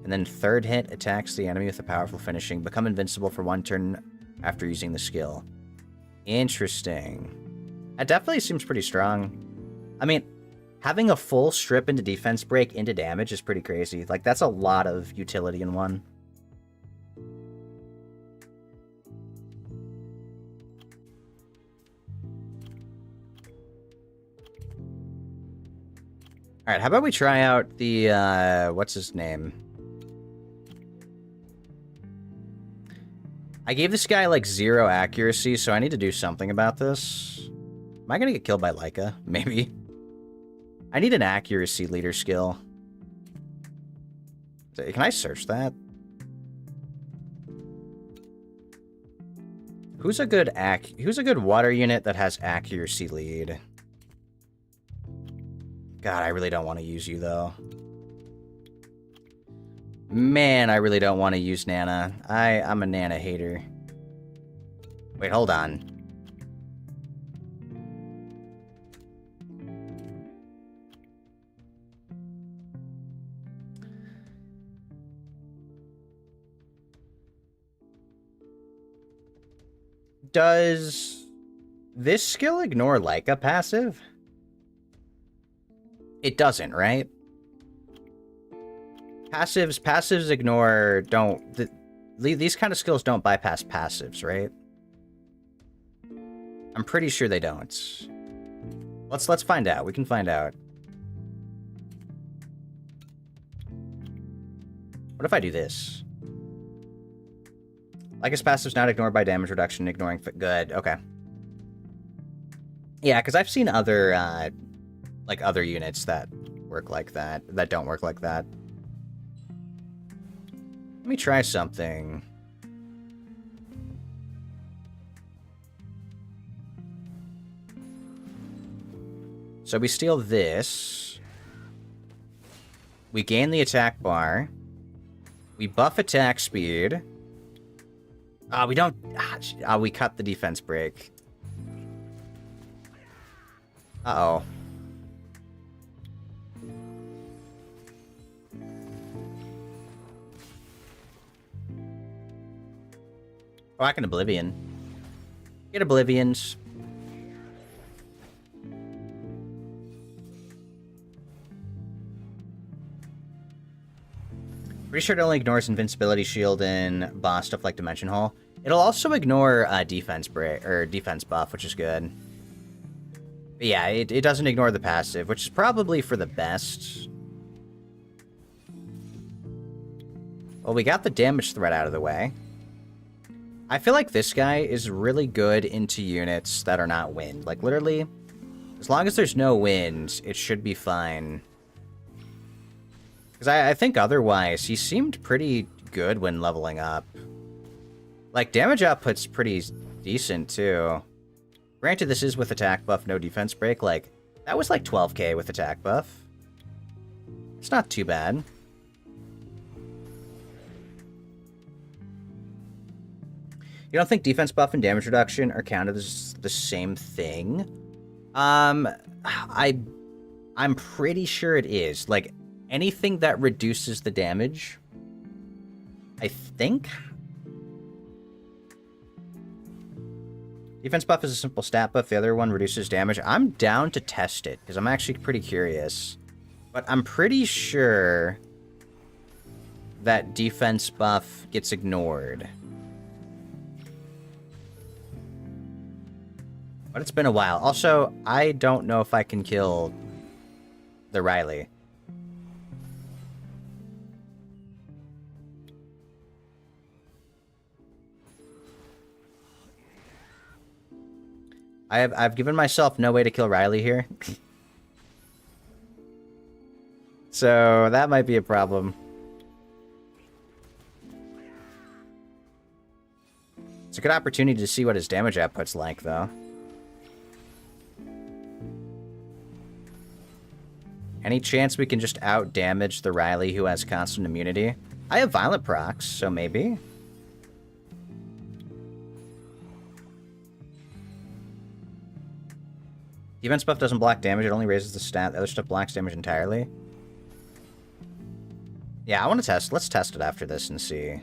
And then third hit attacks the enemy with a powerful finishing. Become invincible for 1 turn after using the skill. Interesting. That definitely seems pretty strong. I mean... Having a full strip into defense break into damage is pretty crazy. Like, that's a lot of utility in one. Alright, how about we try out the, what's his name? I gave this guy, like, 0 accuracy, so I need to do something about this. Am I gonna get killed by Leica? Maybe. I need an accuracy leader skill. Can I search that? Who's a good water unit that has accuracy lead? God, I really don't want to use you though. Man, I really don't want to use Nana. I'm a Nana hater. Wait, hold on. Does this skill ignore Leica passive? It doesn't, right? Passives ignore, these kind of skills don't bypass passives, right? I'm pretty sure they don't. Let's find out. We can find out. What if I do this? Leica's passive's not ignored by damage reduction, ignoring... Good, okay. Yeah, because I've seen other, like, other units that work like that, that don't work like that. Let me try something. So we steal this. We gain the attack bar. We buff attack speed. We don't... we cut the defense break. Uh-oh. Oh, I can Oblivion. Get Oblivions. Pretty sure it only ignores invincibility shield and boss stuff like Dimension Hole. It'll also ignore defense break or defense buff, which is good. But yeah, it doesn't ignore the passive, which is probably for the best. Well, we got the damage threat out of the way. I feel like this guy is really good into units that are not wind. Like, literally, as long as there's no wind, it should be fine. Because I think otherwise, he seemed pretty good when leveling up. Like, damage output's pretty decent, too. Granted, this is with attack buff, no defense break. Like, that was like 12k with attack buff. It's not too bad. You don't think defense buff and damage reduction are counted as the same thing? I'm pretty sure it is. Like, anything that reduces the damage, I think? Defense buff is a simple stat buff. The other one reduces damage. I'm down to test it, because I'm actually pretty curious. But I'm pretty sure that defense buff gets ignored. But it's been a while. Also, I don't know if I can kill the Riley. I've given myself no way to kill Riley here. So that might be a problem. It's a good opportunity to see what his damage output's like, though. Any chance we can just out-damage the Riley who has constant immunity? I have violent procs, so maybe. Defense buff doesn't block damage, it only raises the stat. The other stuff blocks damage entirely. Yeah, I want to test. Let's test it after this and see.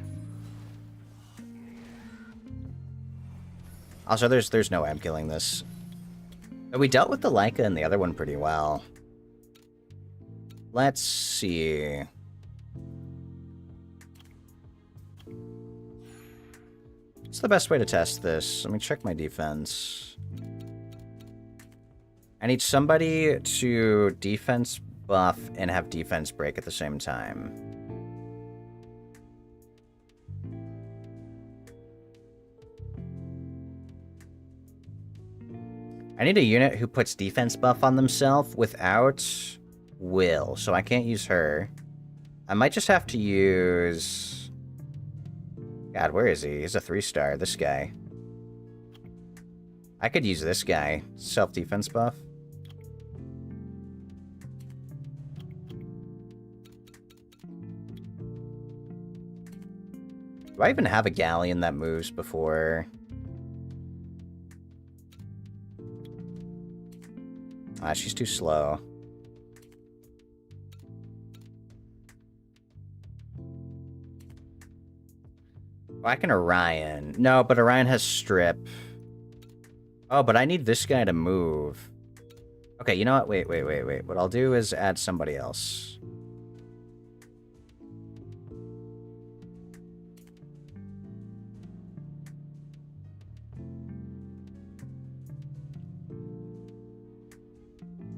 Also, there's no way I'm killing this. But we dealt with the Leica and the other one pretty well. Let's see. What's the best way to test this? Let me check my defense. I need somebody to defense buff and have defense break at the same time. I need a unit who puts defense buff on themselves without will, so I can't use her. I might just have to use... God, where is he? He's a 3-star, this guy. I could use this guy. Self-defense buff. Do I even have a galleon that moves before... Ah, she's too slow. Oh, I can Orion. No, but Orion has strip. Oh, but I need this guy to move. Okay, you know what? Wait. What I'll do is add somebody else.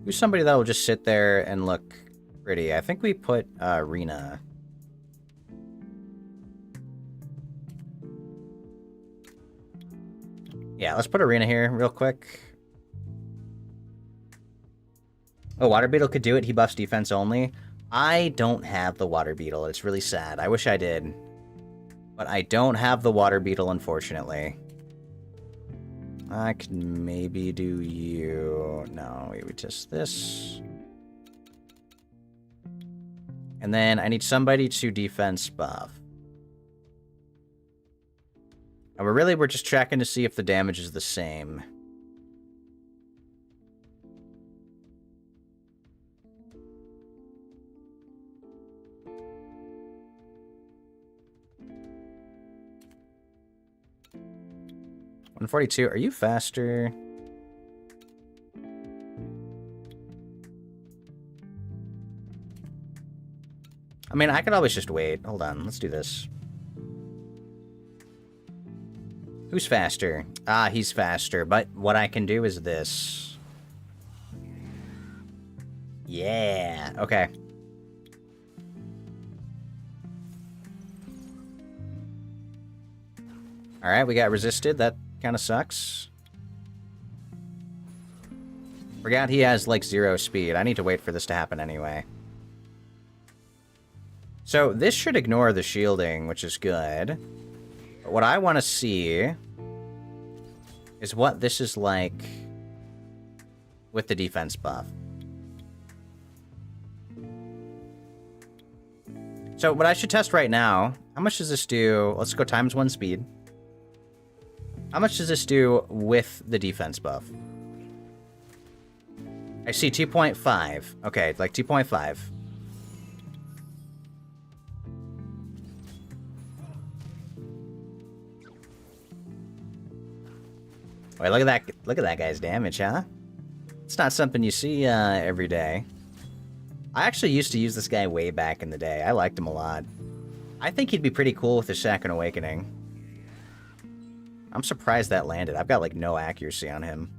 Who's somebody that will just sit there and look pretty? I think we put Rune. Yeah, let's put Rune here real quick. Oh, Water Beetle could do it. He buffs defense only. I don't have the Water Beetle. It's really sad. I wish I did. But I don't have the Water Beetle, unfortunately. I can maybe do you... No, we test this. And then I need somebody to defense buff. And we're just checking to see if the damage is the same. $142. Are you faster? I mean, I could always just wait. Hold on. Let's do this. Who's faster? Ah, he's faster. But what I can do is this. Yeah. Okay. Alright, we got resisted. That kind of sucks. Forgot he has, like, 0 speed. I need to wait for this to happen anyway. So, this should ignore the shielding, which is good. But what I want to see is what this is like with the defense buff. So, what I should test right now, how much does this do? Let's go times 1 speed. How much does this do with the defense buff? I see 2.5. Okay, like 2.5. Wait, look at that! Look at that guy's damage, huh? It's not something you see every day. I actually used to use this guy way back in the day. I liked him a lot. I think he'd be pretty cool with his Second Awakening. I'm surprised that landed. I've got, like, no accuracy on him.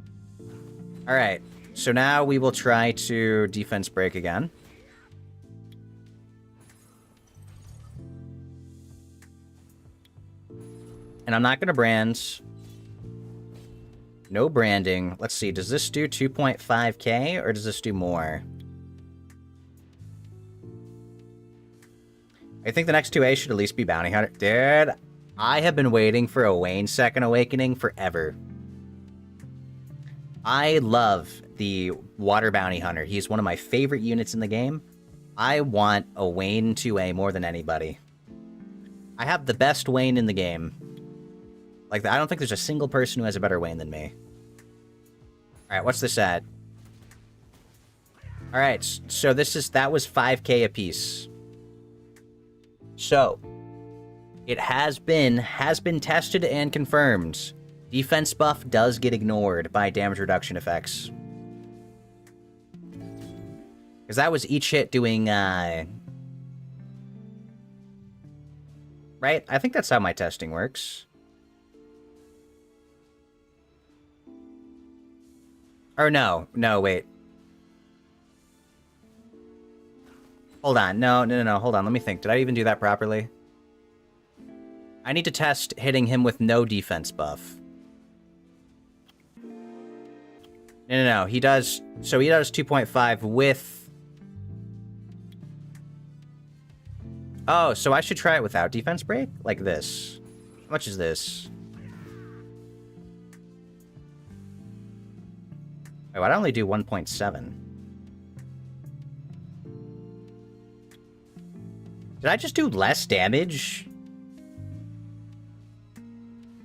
Alright, so now we will try to defense break again. And I'm not going to brand. No branding. Let's see, does this do 2.5k or does this do more? I think the next 2A should at least be Bounty Hunter. Dude, I have been waiting for a Wayne Second Awakening forever. I love the Water Bounty Hunter. He's one of my favorite units in the game. I want a Wayne 2A more than anybody. I have the best Wayne in the game. Like, I don't think there's a single person who has a better Wayne than me. Alright, what's this at? Alright, so that was 5k apiece. So, it has been tested and confirmed. Defense buff does get ignored by damage reduction effects. Because that was each hit doing, right? I think that's how my testing works. Or no, wait. Hold on, no, hold on, let me think. Did I even do that properly? I need to test hitting him with no defense buff. No, he does, so he does 2.5 with... Oh, so I should try it without defense break? Like this. How much is this? Oh, I'd only do 1.7. Did I just do less damage?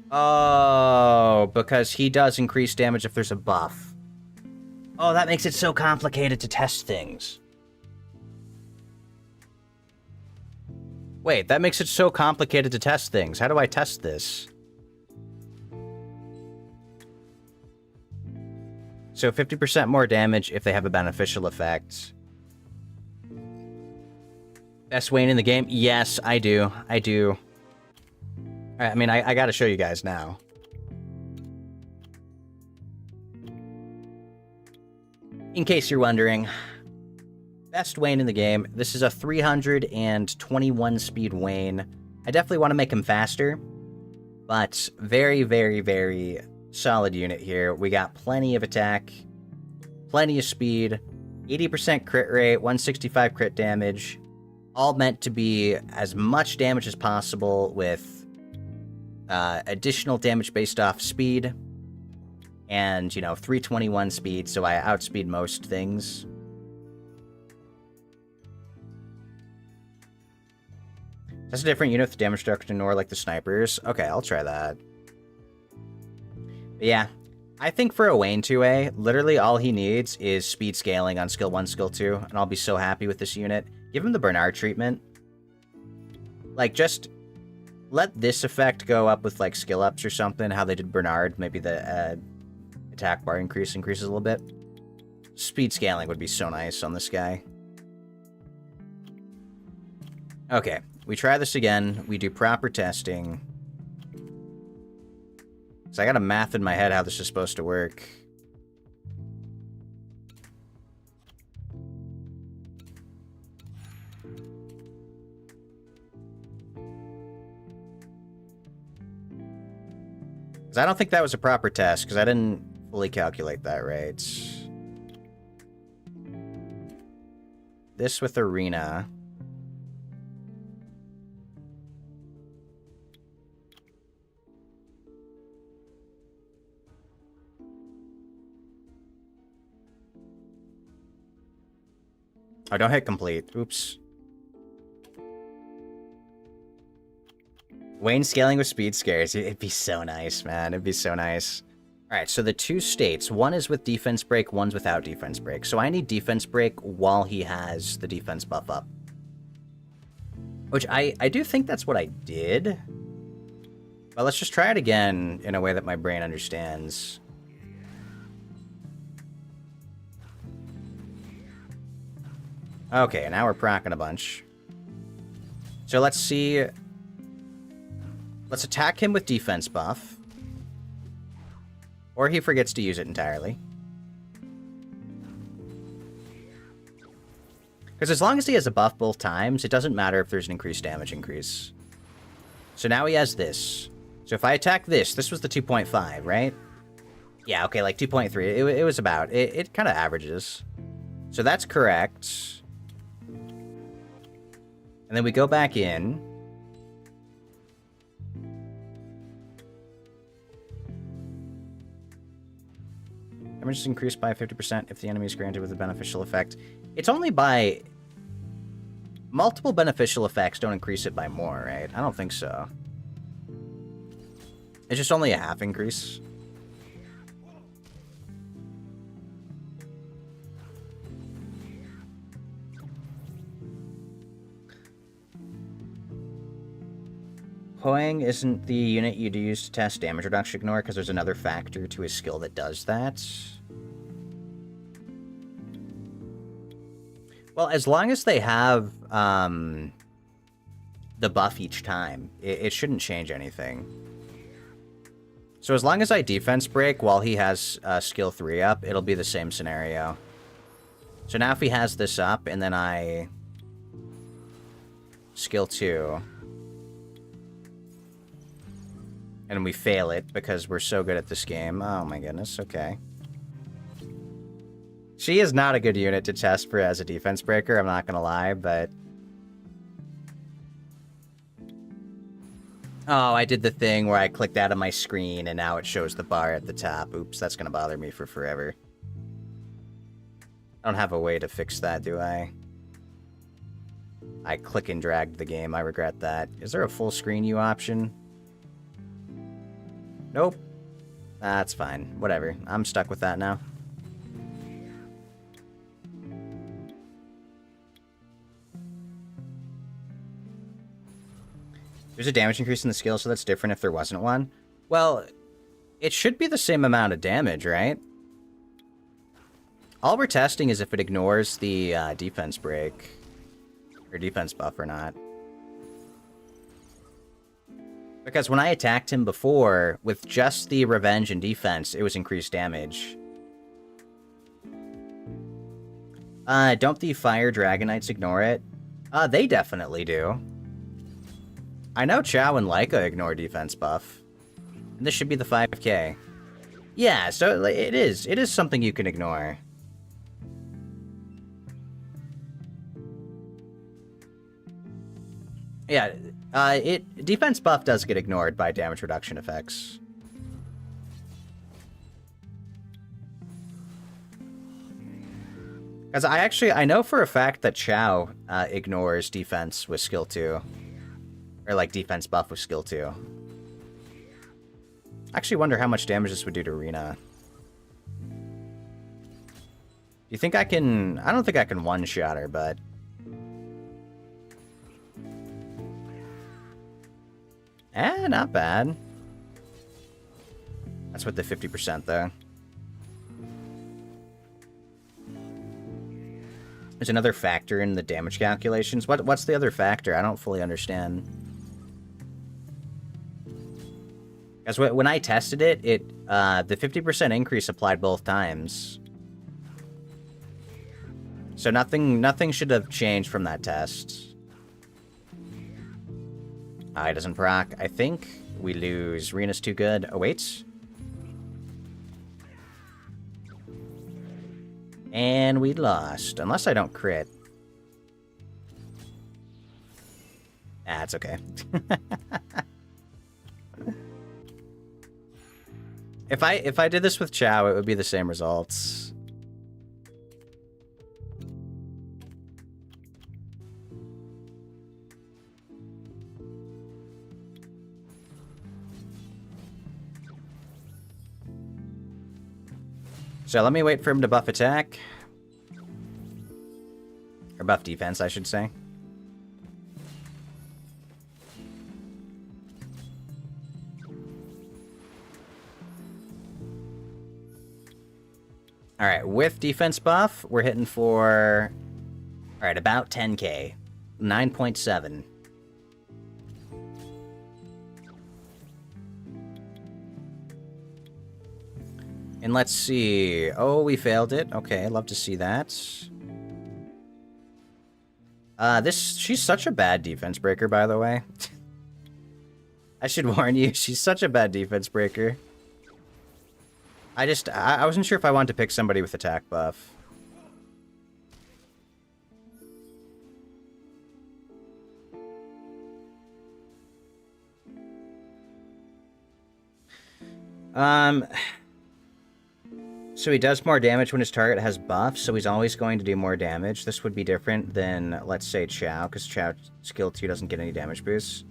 Oh, because he does increase damage if there's a buff. Oh, that makes it so complicated to test things. Wait, that makes it so complicated to test things. How do I test this? So 50% more damage if they have a beneficial effect. Best Wayne in the game? Yes, I do. I do. I mean, I gotta show you guys now. In case you're wondering, best Wayne in the game. This is a 321 speed Wayne. I definitely want to make him faster, but very, very, very solid unit here. We got plenty of attack, plenty of speed, 80% crit rate, 165 crit damage, all meant to be as much damage as possible with additional damage based off speed, and, 321 speed, so I outspeed most things. That's a different unit with damage reduction or like the snipers. Okay, I'll try that. But yeah, I think for a Wayne 2A, literally all he needs is speed scaling on skill 1, skill 2, and I'll be so happy with this unit. Give him the Bernard treatment. Like, just let this effect go up with, like, skill ups or something, how they did Bernard. Maybe the attack bar increases a little bit. Speed scaling would be so nice on this guy. Okay, we try this again. We do proper testing. So I got a math in my head how this is supposed to work. Because I don't think that was a proper test, because I didn't fully calculate that right. This with Arena. Oh, don't hit complete. Oops. Wayne scaling with speed scares. It'd be so nice, man. It'd be so nice. Alright, so the two states. One is with defense break, one's without defense break. So I need defense break while he has the defense buff up. Which I do think that's what I did. But let's just try it again in a way that my brain understands. Okay, now we're procking a bunch. So let's see. Let's attack him with defense buff. Or he forgets to use it entirely. Because as long as he has a buff both times, it doesn't matter if there's an increased damage increase. So now he has this. So if I attack this was the 2.5, right? Yeah, okay, like 2.3. It was about. It kind of averages. So that's correct. And then we go back in. Damage is increased by 50% if the enemy is granted with a beneficial effect. It's only by... Multiple beneficial effects don't increase it by more, right? I don't think so. It's just only a half increase. Hoang isn't the unit you'd use to test damage reduction ignore because there's another factor to his skill that does that. Well, as long as they have the buff each time, it shouldn't change anything. So as long as I defense break while he has skill 3 up, it'll be the same scenario. So now if he has this up and then I skill 2... and we fail it because we're so good at this game. Oh my goodness, okay. She is not a good unit to test for as a defense breaker, I'm not gonna lie, but... Oh, I did the thing where I clicked out of my screen and now it shows the bar at the top. Oops, that's gonna bother me for forever. I don't have a way to fix that, do I? I click and dragged the game, I regret that. Is there a full screen view option? Nope. That's fine. Whatever. I'm stuck with that now. There's a damage increase in the skill, so that's different if there wasn't one. Well, it should be the same amount of damage, right? All we're testing is if it ignores the defense break. Or defense buff or not. Because when I attacked him before, with just the revenge and defense, it was increased damage. Don't the fire Dragonites ignore it? They definitely do. I know Chow and Laika ignore defense buff. And this should be the 5k. Yeah, so it is. It is something you can ignore. Yeah, defense buff does get ignored by damage reduction effects. Because I know for a fact that Chow ignores defense with skill 2. Or like defense buff with skill 2. I actually wonder how much damage this would do to Rune. Do you think I can... I don't think I can one-shot her, but... not bad. That's with the 50% though. There's another factor in the damage calculations. What's the other factor? I don't fully understand. Because when I tested it, the 50% increase applied both times. So nothing should have changed from that test. It doesn't proc. I think we lose. Rena's too good. Oh, wait. And we lost. Unless I don't crit. It's okay. If I did this with Chow, it would be the same results. So let me wait for him to buff attack. Or buff defense, I should say. Alright, with defense buff, we're hitting for... Alright, about 10k. 9.7. And let's see. Oh, we failed it. Okay, I'd love to see that. She's such a bad defense breaker, by the way. I should warn you, she's such a bad defense breaker. I wasn't sure if I wanted to pick somebody with attack buff. So he does more damage when his target has buffs, so he's always going to do more damage. This would be different than, let's say, Chao, because Chao skill 2 doesn't get any damage boosts.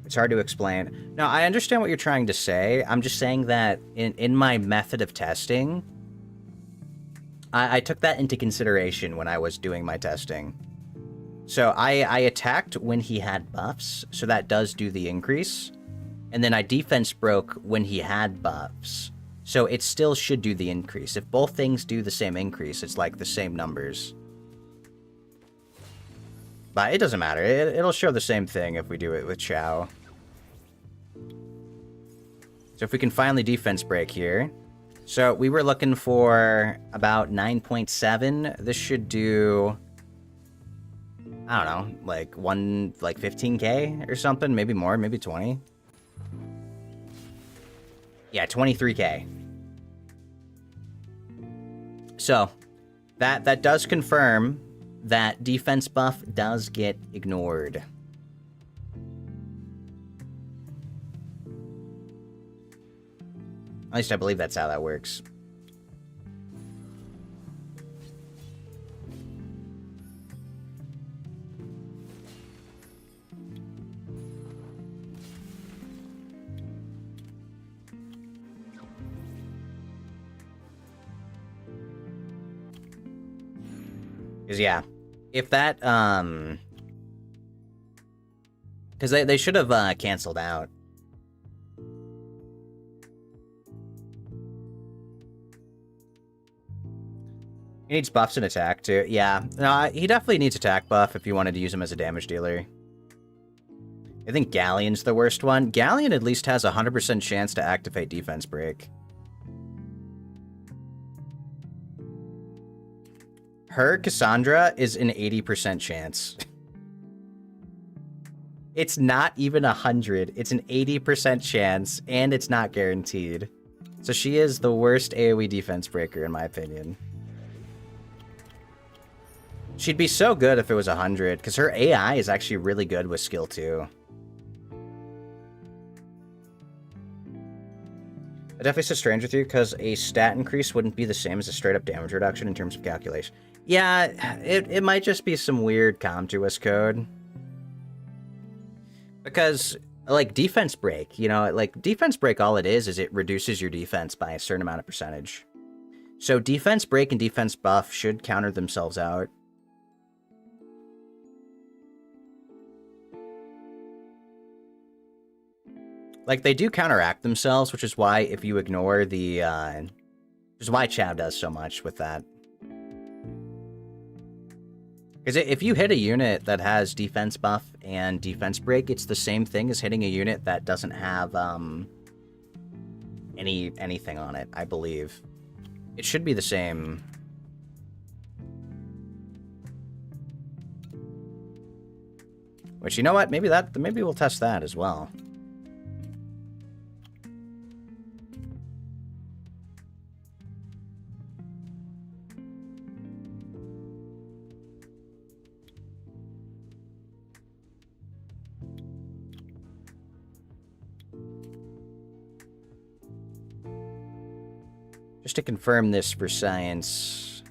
It's hard to explain. No, I understand what you're trying to say. I'm just saying that in my method of testing, I took that into consideration when I was doing my testing. So I attacked when he had buffs, so that does do the increase. And then I defense broke when he had buffs. So it still should do the increase. If both things do the same increase, it's like the same numbers. But it doesn't matter. It'll show the same thing if we do it with Chao. So if we can finally defense break here. So we were looking for about 9.7. This should do, I don't know, like 15k or something. Maybe more, maybe 20. Yeah, 23k. So, that does confirm that defense buff does get ignored. At least I believe that's how that works. Because, yeah, if that, because they should have, canceled out. He needs buffs and attack, too. Yeah, no, he definitely needs attack buff if you wanted to use him as a damage dealer. I think Galleon's the worst one. Galleon at least has a 100% chance to activate defense break. Her Cassandra is an 80% chance. It's not even 100. It's an 80% chance, and it's not guaranteed. So she is the worst AoE defense breaker, in my opinion. She'd be so good if it was 100, because her AI is actually really good with skill 2. I definitely said strange with you, because a stat increase wouldn't be the same as a straight-up damage reduction in terms of calculation. Yeah, it might just be some weird ComToUS code. Because, like, defense break, you know, like, defense break, all it is it reduces your defense by a certain amount of percentage. So defense break and defense buff should counter themselves out. Like, they do counteract themselves, which is why if you ignore the, which is why Chao does so much with that. Because if you hit a unit that has defense buff and defense break, it's the same thing as hitting a unit that doesn't have, anything on it, I believe. It should be the same. Which, you know what? Maybe we'll test that as well. Just to confirm this for science.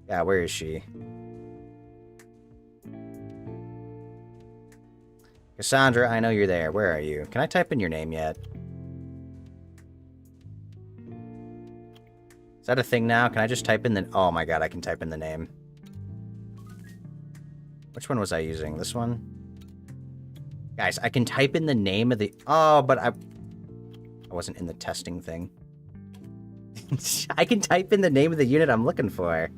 Yeah, where is she? Cassandra, I know you're there. Where are you? Can I type in your name yet? Is that a thing now? Can I just type in the... Oh my god, I can type in the name. Which one was I using? This one? Guys, I can type in the name of the... Oh, but I wasn't in the testing thing. I can type in the name of the unit I'm looking for.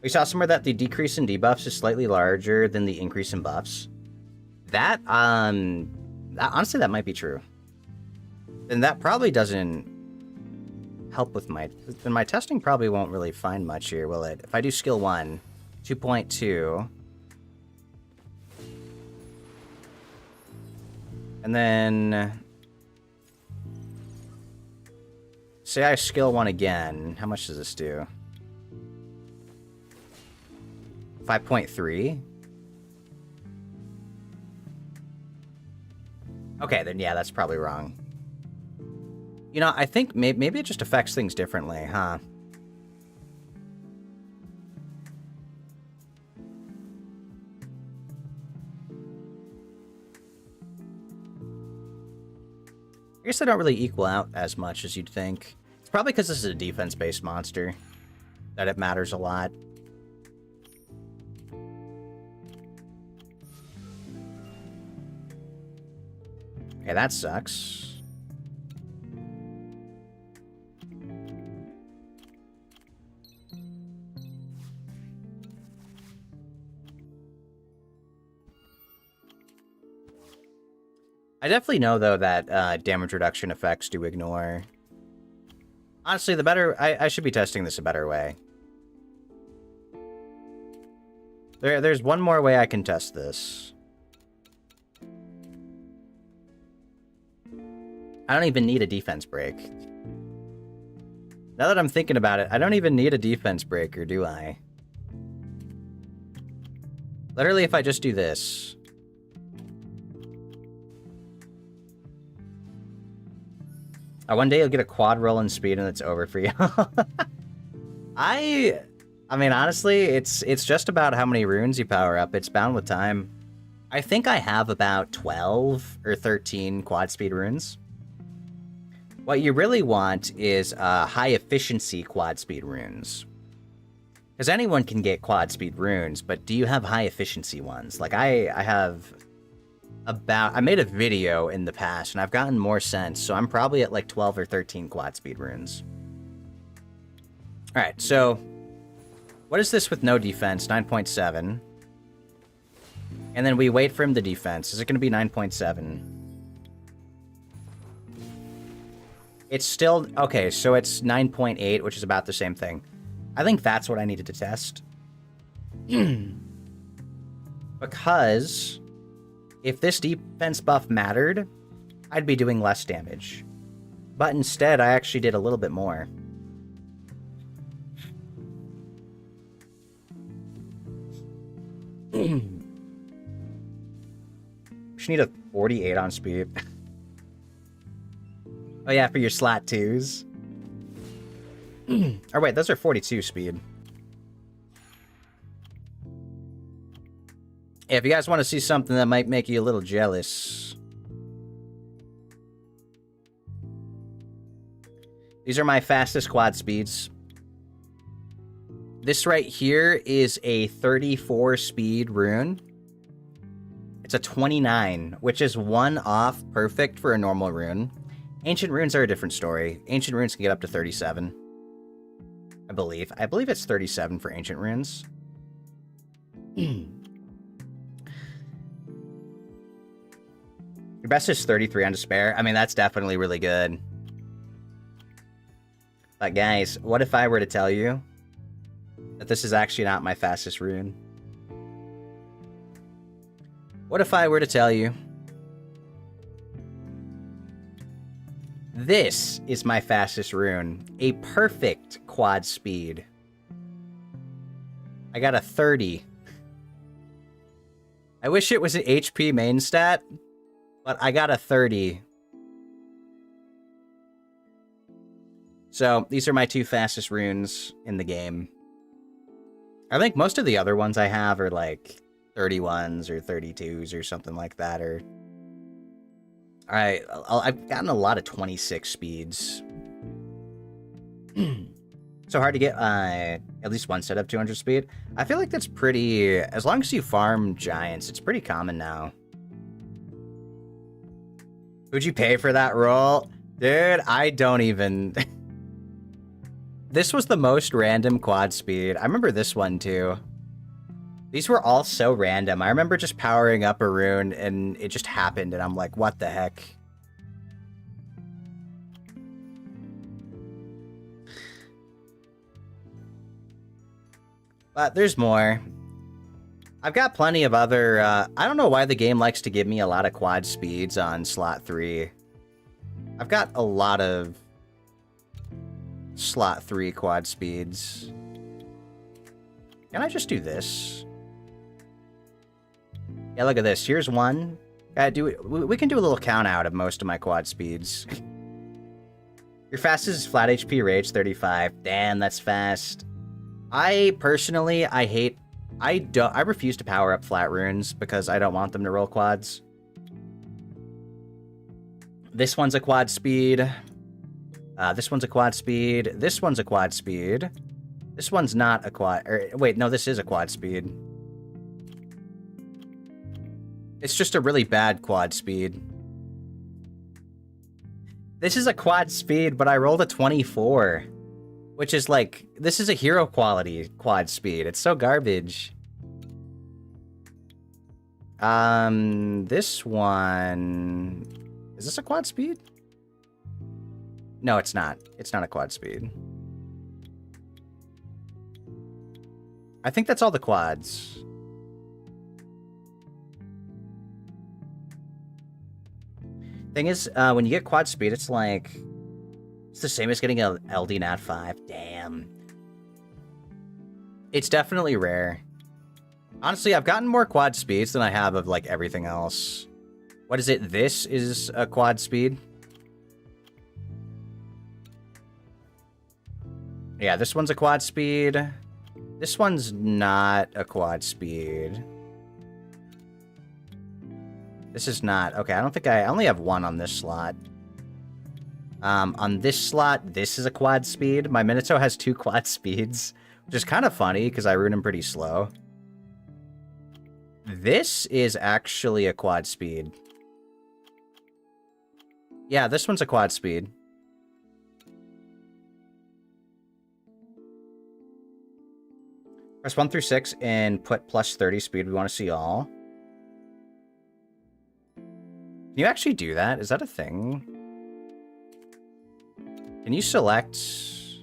We saw somewhere that the decrease in debuffs is slightly larger than the increase in buffs. That, honestly, that might be true. And that probably doesn't... help with my... Then my testing probably won't really find much here, will it? If I do skill 1, 2.2... And then... Say I skill 1 again. How much does this do? 5.3? Okay, then yeah, that's probably wrong. You know, I think maybe it just affects things differently, huh? I guess they don't really equal out as much as you'd think. It's probably because this is a defense-based monster that it matters a lot. Okay, that sucks. I definitely know, though, that damage reduction effects do ignore. Honestly, the better... I should be testing this a better way. There's one more way I can test this. I don't even need a defense break. Now that I'm thinking about it, I don't even need a defense breaker, do I? Literally, if I just do this... one day you'll get a quad roll in speed and it's over for you. I mean, honestly, it's just about how many runes you power up. It's bound with time. I think I have about 12 or 13 quad speed runes. What you really want is high efficiency quad speed runes. Because anyone can get quad speed runes, but do you have high efficiency ones? Like I have... I made a video in the past, and I've gotten more sense, so I'm probably at like 12 or 13 quad speed runes. Alright, so... What is this with no defense? 9.7. And then we wait for him to defense. Is it going to be 9.7? It's still... Okay, so it's 9.8, which is about the same thing. I think that's what I needed to test. Because... if this defense buff mattered, I'd be doing less damage. But instead, I actually did a little bit more. Just need a 48 on speed. Oh yeah, for your slot 2s. Or wait, those are 42 speed. If you guys want to see something that might make you a little jealous. These are my fastest quad speeds. This right here is a 34 speed rune. It's a 29, which is one off perfect for a normal rune. Ancient runes are a different story. Ancient runes can get up to 37. I believe. I believe it's 37 for ancient runes. Your best is 33 on Despair. I mean, that's definitely really good. But guys, what if I were to tell you that this is actually not my fastest rune? What if I were to tell you this is my fastest rune? A perfect quad speed. I got a 30. I wish it was an HP main stat. But I got a 30. So, these are my two fastest runes in the game. I think most of the other ones I have are like 31s or 32s or something like that. Or I've gotten a lot of 26 speeds. So hard to get at least one set of 200 speed. I feel like that's pretty... As long as you farm giants, it's pretty common now. Would you pay for that roll? Dude, I don't even... This was the most random quad speed. I remember this one, too. These were all so random. I remember just powering up a rune, and it just happened, and I'm like, what the heck? But there's more. I've got plenty of other, I don't know why the game likes to give me a lot of quad speeds on slot 3. I've got a lot of slot 3 quad speeds. Can I just do this? Yeah, look at this. Here's one. We can do a little count out of most of my quad speeds. Your fastest is flat HP rage 35. Damn, that's fast. I personally, I refuse to power up flat runes because I don't want them to roll quads. This one's a quad speed. This one's a quad speed. This one's a quad speed. This one's not a quad. Wait, no, this is a quad speed. It's just a really bad quad speed. This is a quad speed, but I rolled a 24. Which is like, this is a hero quality quad speed. It's so garbage. This one... Is this a quad speed? No, it's not. It's not a quad speed. I think that's all the quads. Thing is, when you get quad speed, it's like... It's the same as getting a LD Nat 5. Damn. It's definitely rare. Honestly, I've gotten more quad speeds than I have of, like, everything else. What is it? This is a quad speed? Yeah, this one's a quad speed. This one's not a quad speed. This is not. Okay, I don't think I only have one on this slot. On this slot, this is a quad speed. My Minato has 2 quad speeds, which is kind of funny because I rune him pretty slow. This is actually a quad speed. Yeah, this one's a quad speed. Press 1 through 6 and put plus 30 speed. We want to see all. Can you actually do that? Is that a thing? Can you select... Is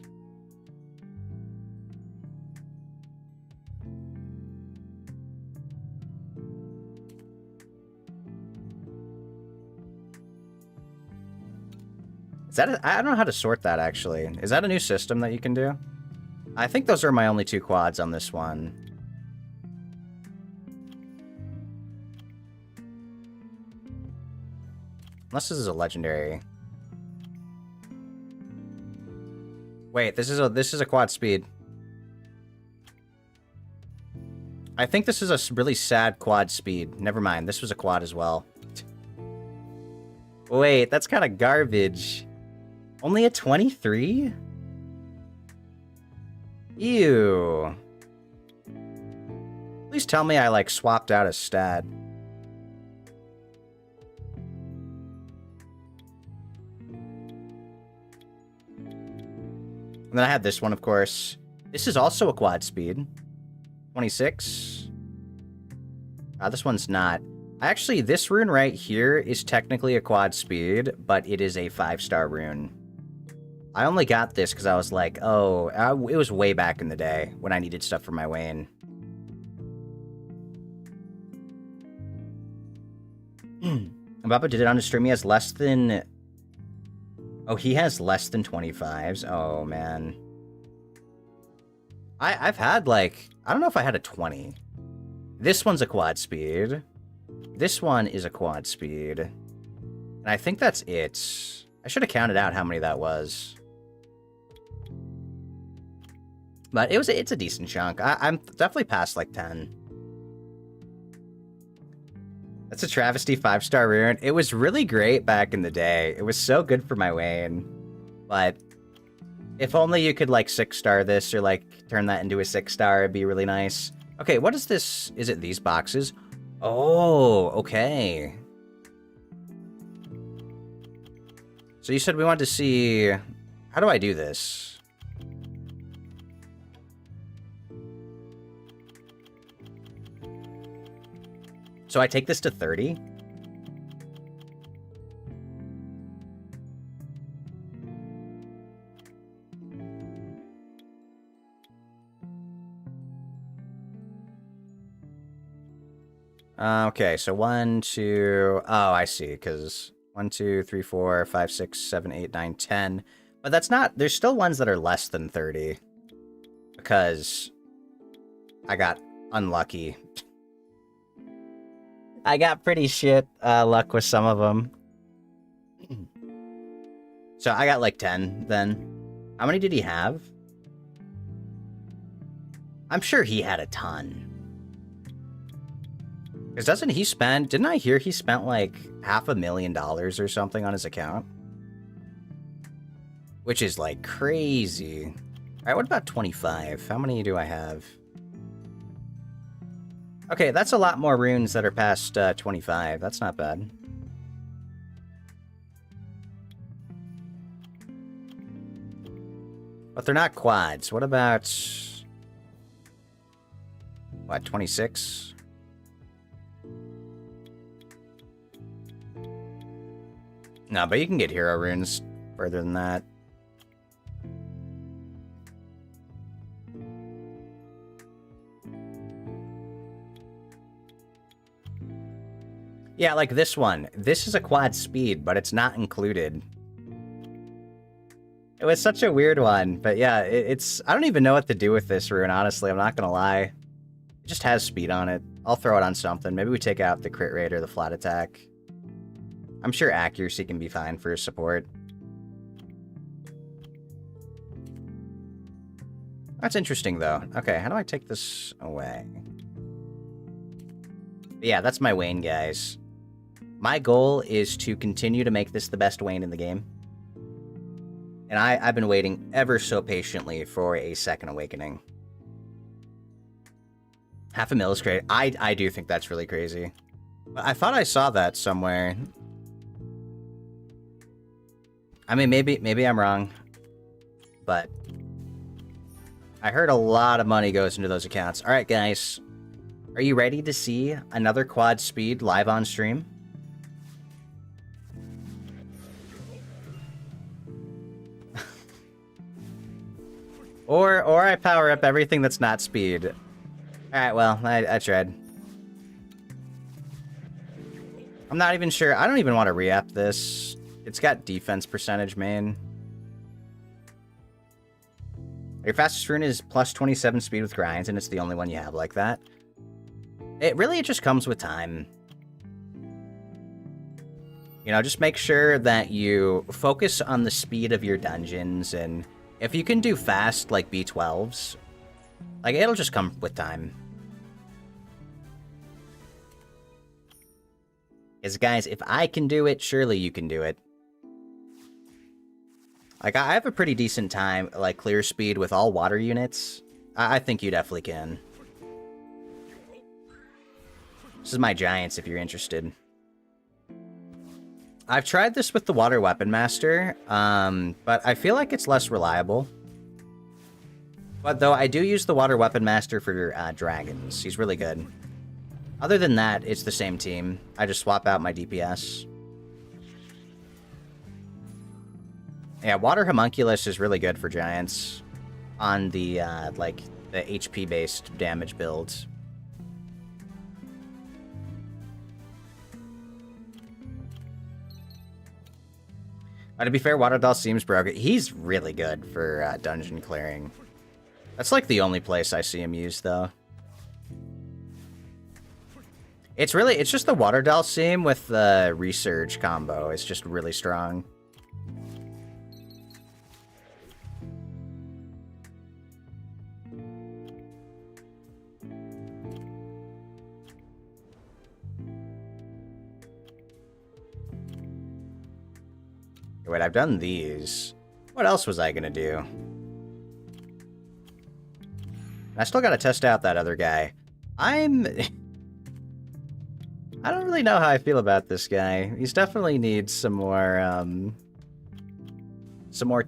that I don't know how to sort that, actually. Is that a new system that you can do? I think those are my only 2 quads on this one. Unless this is a legendary. Wait, this is a quad speed. I think this is a really sad quad speed. Never mind, this was a quad as well. Wait, that's kind of garbage. Only a 23? Ew. Please tell me I, like, swapped out a stat. And then I have this one, of course. This is also a quad speed. 26. This one's not. Actually, this rune right here is technically a quad speed, but it is a 5-star rune. I only got this because I was like, oh, it was way back in the day when I needed stuff for my Wayne. Mbappa did it on his stream. He has less than... Oh, he has less than 25s. Oh, man. I've had, like... I don't know if I had a 20. This one's a quad speed. This one is a quad speed. And I think that's it. I should have counted out how many that was. But it's a decent chunk. I'm definitely past, like, 10. That's a travesty 5-star rune. It was really great back in the day. It was so good for my Wayne. But if only you could, like, 6-star this or, like, turn that into a 6-star, it'd be really nice. Okay, what is this? Is it these boxes? Oh, okay. So you said we wanted to see... How do I do this? So I take this to 30? Okay, so 1, 2... Oh, I see, because 1, 2, 3, 4, 5, 6, 7, 8, 9, 10. But that's not... There's still ones that are less than 30. Because I got unlucky. I got pretty shit luck with some of them. So I got like 10 then. How many did he have? I'm sure he had a ton. Because doesn't he spend... Didn't I hear he spent like $500,000 or something on his account? Which is like crazy. Alright, what about 25? How many do I have? Okay, that's a lot more runes that are past 25. That's not bad. But they're not quads. What about... What, 26? No, but you can get hero runes further than that. Yeah, like this one. This is a quad speed, but it's not included. It was such a weird one, but yeah, it's... I don't even know what to do with this rune, honestly, I'm not gonna lie. It just has speed on it. I'll throw it on something. Maybe we take out the crit rate or the flat attack. I'm sure accuracy can be fine for support. That's interesting, though. Okay, how do I take this away? But yeah, that's my Wayne, guys. My goal is to continue to make this the best Wayne in the game. And I've been waiting ever so patiently for a second awakening. $500,000 is great. I do think that's really crazy. But I thought I saw that somewhere. I mean, maybe I'm wrong. But I heard a lot of money goes into those accounts. All right, guys. Are you ready to see another quad speed live on stream? Or I power up everything that's not speed. Alright, well, I tried. I'm not even sure. I don't even want to re-up this. It's got defense percentage main. Your fastest rune is plus 27 speed with grinds, and it's the only one you have like that. It really just comes with time. You know, just make sure that you focus on the speed of your dungeons, and if you can do fast, like B12s, like, it'll just come with time. Because, guys, if I can do it, surely you can do it. Like, I have a pretty decent time, like, clear speed with all water units. I think you definitely can. This is my giants, if you're interested. I've tried this with the Water Weapon Master, but I feel like it's less reliable. But though I do use the Water Weapon Master for dragons. He's really good. Other than that, it's the same team. I just swap out my DPS. Yeah, Water Homunculus is really good for giants on the, like, the HP-based damage builds. To be fair, Water Doll seems broken. He's really good for dungeon clearing. That's like the only place I see him used, though. It's just the Water Doll seam with the Resurge combo. It's just really strong. Wait, I've done these. What else was I gonna do? I still gotta test out that other guy. I don't really know how I feel about this guy. He's definitely needs some more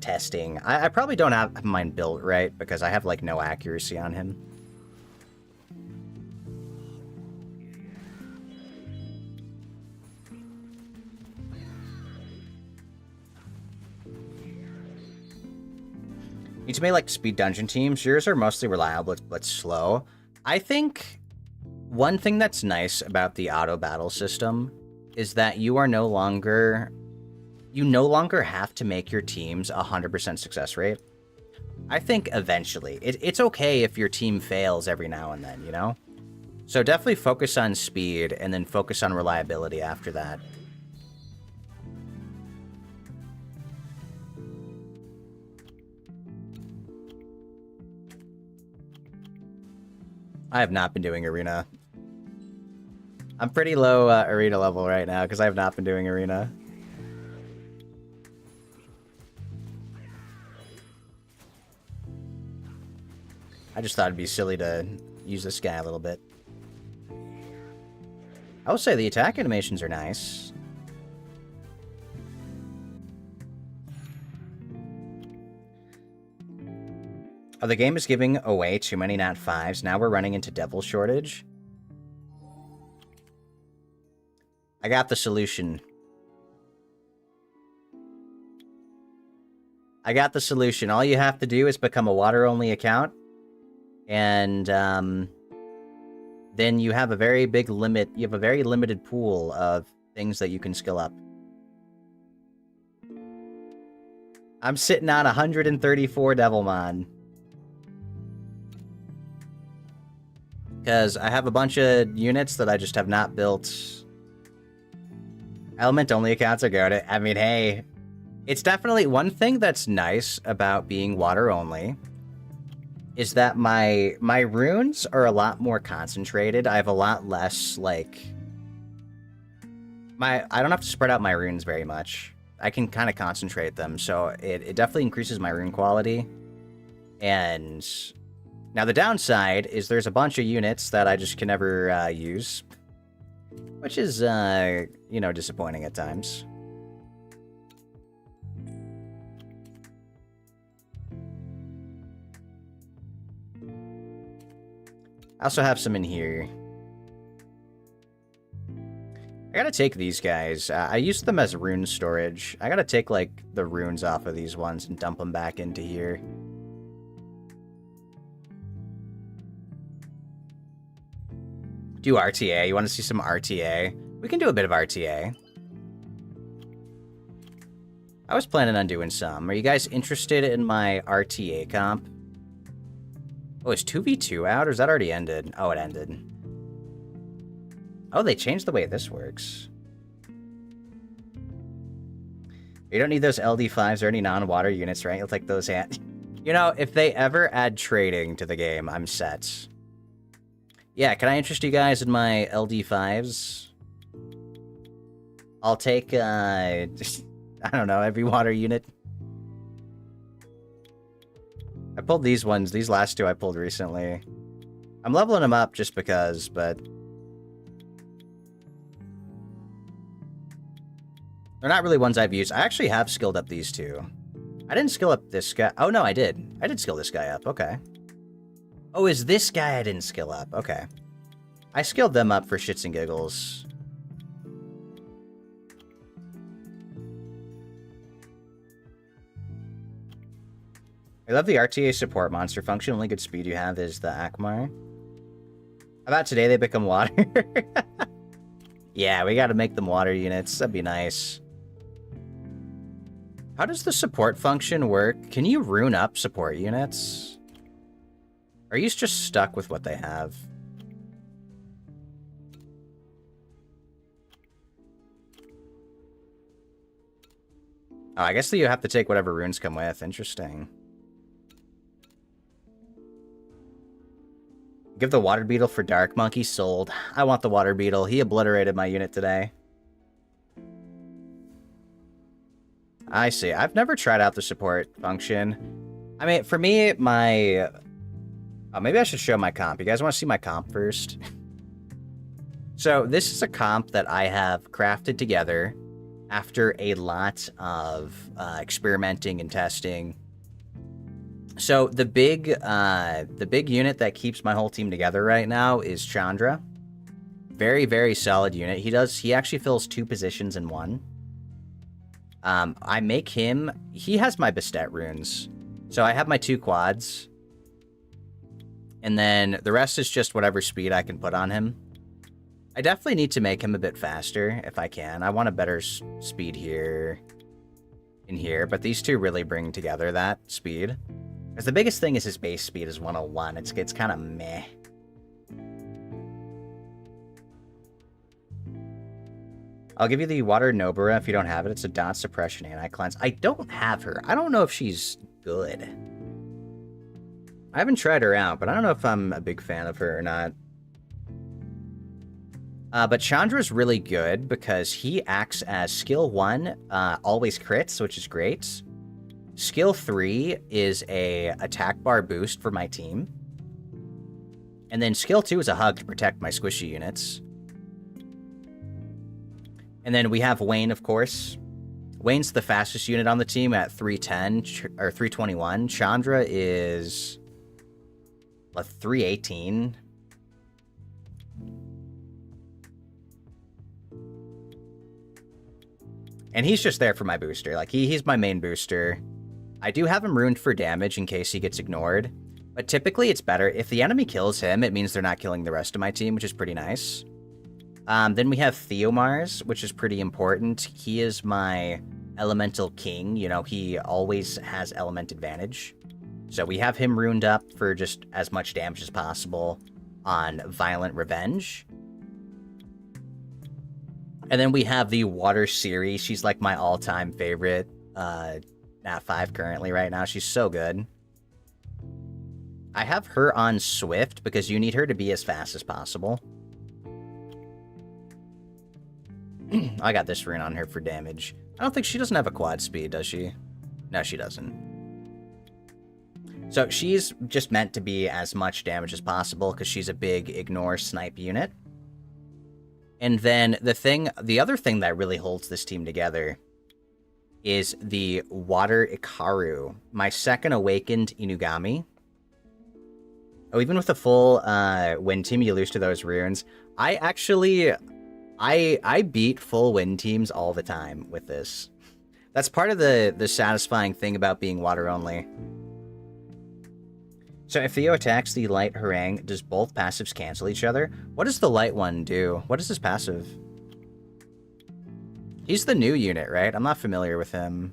testing. I probably don't have mine built right because I have, like, no accuracy on him. You to make, like, speed dungeon teams. Yours are mostly reliable but slow. I think One thing that's nice about the auto battle system is that you no longer have to make your teams 100% success rate. I think eventually. It's okay if your team fails every now and then, you know? So definitely focus on speed and then focus on reliability after that. I have not been doing Arena. I'm pretty low Arena level right now because I have not been doing Arena. I just thought it'd be silly to use this guy a little bit. I will say the attack animations are nice. Oh, the game is giving away too many Nat 5s. Now we're running into Devil shortage. I got the solution. I got the solution. All you have to do is become a water-only account. And then you have a very big limit. You have a very limited pool of things that you can skill up. I'm sitting on 134 Devilmon. Because I have a bunch of units that I just have not built. Element-only accounts are good. I mean, hey, it's definitely one thing that's nice about being water-only is that my runes are a lot more concentrated. I have a lot less, like... I don't have to spread out my runes very much. I can kind of concentrate them, so it definitely increases my rune quality. And... now, the downside is there's a bunch of units that I just can never use. Which is, you know, disappointing at times. I also have some in here. I gotta take these guys. I used them as rune storage. I gotta take, like, the runes off of these ones and dump them back into here. Do RTA. You want to see some RTA? We can do a bit of RTA. I was planning on doing some. Are you guys interested in my RTA comp? Oh, is 2v2 out, or is that already ended? Oh, it ended. Oh, they changed the way this works. You don't need those LD5s or any non-water units, right? You'll take those hand. You know, if they ever add trading to the game, I'm set. Yeah, can I interest you guys in my LD5s? I'll take, I don't know, every water unit. I pulled these ones. These last two I pulled recently. I'm leveling them up just because, but... they're not really ones I've used. I actually have skilled up these two. I didn't skill up this guy. Oh, no, I did. I did skill this guy up. Okay. Oh, is this guy I didn't skill up? Okay. I skilled them up for shits and giggles. I love the RTA support monster function. Only good speed you have is the Akmar. How about today they become water? Yeah, we gotta make them water units. That'd be nice. How does the support function work? Can you rune up support units? Or are you just stuck with what they have? Oh, I guess that you have to take whatever runes come with. Interesting. Give the water beetle for Dark Monkey. Sold. I want the water beetle. He obliterated my unit today. I see. I've never tried out the support function. I mean, for me, my... oh, maybe I should show my comp. You guys want to see my comp first? So, this is a comp that I have crafted together after a lot of experimenting and testing. So the big unit that keeps my whole team together right now is Chandra. Very, very solid unit. He actually fills 2 positions in one. I make him, he has my Bastet runes. So I have my 2 quads. And then the rest is just whatever speed I can put on him. I definitely need to make him a bit faster if I can. I want a better speed here in here, but these two really bring together that speed. Because the biggest thing is his base speed is 101. It's kind of meh. I'll give you the Water Nobara if you don't have it. It's a dot suppression anti-cleanse. I don't have her. I don't know if she's good. I haven't tried her out, but I don't know if I'm a big fan of her or not. But Chandra's really good because he acts as skill 1, always crits, which is great. Skill 3 is a attack bar boost for my team. And then skill 2 is a hug to protect my squishy units. And then we have Wayne, of course. Wayne's the fastest unit on the team at 310 or 321. Chandra is 318. And he's just there for my booster. Like he's my main booster. I do have him ruined for damage in case he gets ignored. But typically it's better if the enemy kills him, it means they're not killing the rest of my team, which is pretty nice. Then we have Theomars, which is pretty important. He is my elemental king. You know, he always has element advantage. So we have him ruined up for just as much damage as possible on Violent Revenge. And then we have the Water Siri. She's like my all-time favorite Nat 5 currently right now. She's so good. I have her on Swift because you need her to be as fast as possible. I got this rune on her for damage. I don't think she doesn't have a quad speed, does she? No, she doesn't. So she's just meant to be as much damage as possible because she's a big ignore snipe unit. And then the other thing that really holds this team together is the Water Ikaru, my second awakened Inugami. Oh, even with the full win team, you lose to those runes. I beat full win teams all the time with this. That's part of the satisfying thing about being water only. So if Theo attacks the light harangue, does both passives cancel each other? What does the light one do? What is his passive? He's the new unit, right? I'm not familiar with him.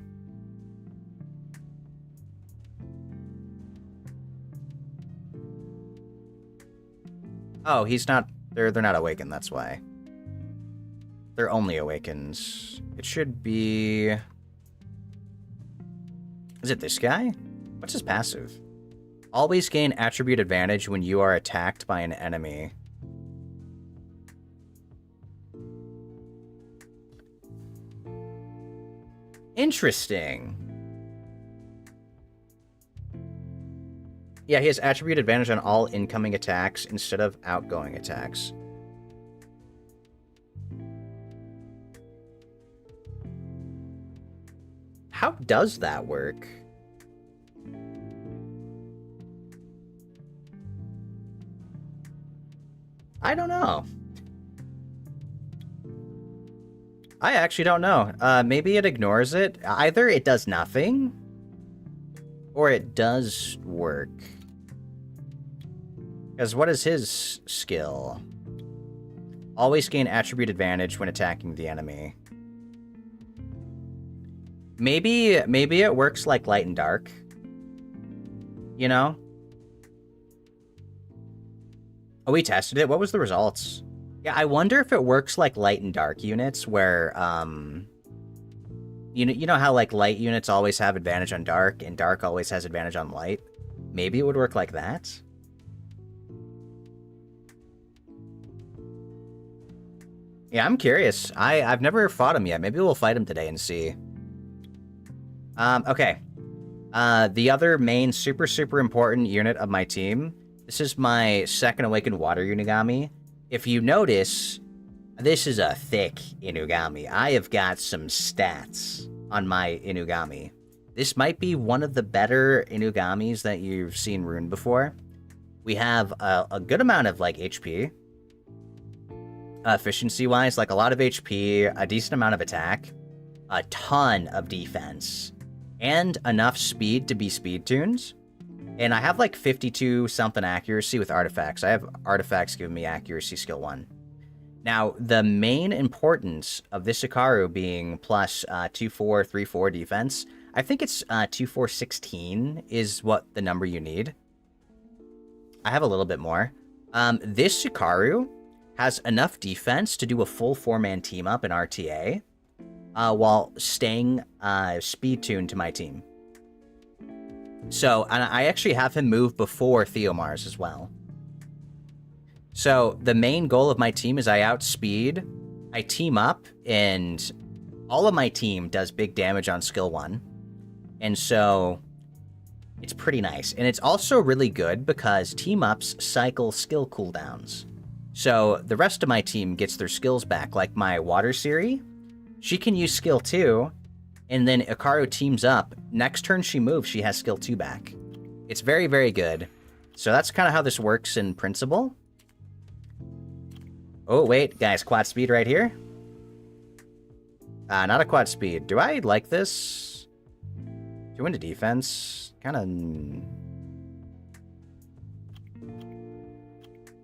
Oh, he's not... They're not awakened, that's why. They're only awakens. It should be... Is it this guy? What's his passive? Always gain attribute advantage when you are attacked by an enemy. Interesting. Yeah, he has attribute advantage on all incoming attacks instead of outgoing attacks. How does that work? I don't know. I actually don't know. Maybe it ignores it. Either it does nothing, or it does work. Because what is his skill? Always gain attribute advantage when attacking the enemy. Maybe it works like light and dark. You know? Oh, we tested it? What was the results? Yeah, I wonder if it works like light and dark units where, you know how like light units always have advantage on dark and dark always has advantage on light? Maybe it would work like that? Yeah, I'm curious. I've never fought him yet. Maybe we'll fight him today and see. Okay. The other main super important unit of my team. This is my second awakened water Unigami. If you notice, this is a thick Inugami. I have got some stats on my Inugami. This might be one of the better Inugamis that you've seen Rune before. We have a good amount of like HP. Efficiency-wise, like a lot of HP, a decent amount of attack, a ton of defense, and enough speed to be speed tuned. And I have like 52 something accuracy with artifacts. I have artifacts giving me accuracy skill 1. Now, the main importance of this Hikaru being plus 2-4, 3-4 defense, I think it's 2-4, 16 is what the number you need. I have a little bit more. This Hikaru has enough defense to do a full 4-man team up in RTA while staying speed tuned to my team. So, and I actually have him move before Theomars as well. So, the main goal of my team is I outspeed, I team up, and all of my team does big damage on skill 1. And so, it's pretty nice. And it's also really good because team-ups cycle skill cooldowns. So, the rest of my team gets their skills back, like my Water Siri. She can use skill 2, and then Hikaru teams up. Next turn she moves, she has skill 2 back. It's very, very good. So that's kind of how this works in principle. Oh, wait, guys, quad speed right here. Not a quad speed. Do I like this? 2 into defense. Kind of...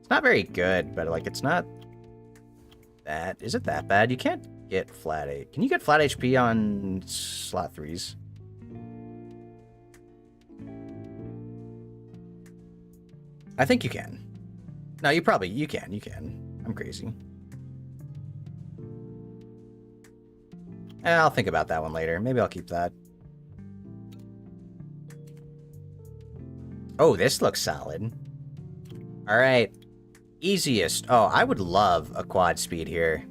It's not very good, but, like, it's not that... Is it that bad? You can't get flat 8. Can you get flat HP on slot 3s? I think you can. No, you can. You can. I'm crazy. I'll think about that one later. Maybe I'll keep that. Oh, this looks solid. All right. Easiest. Oh, I would love a quad speed here.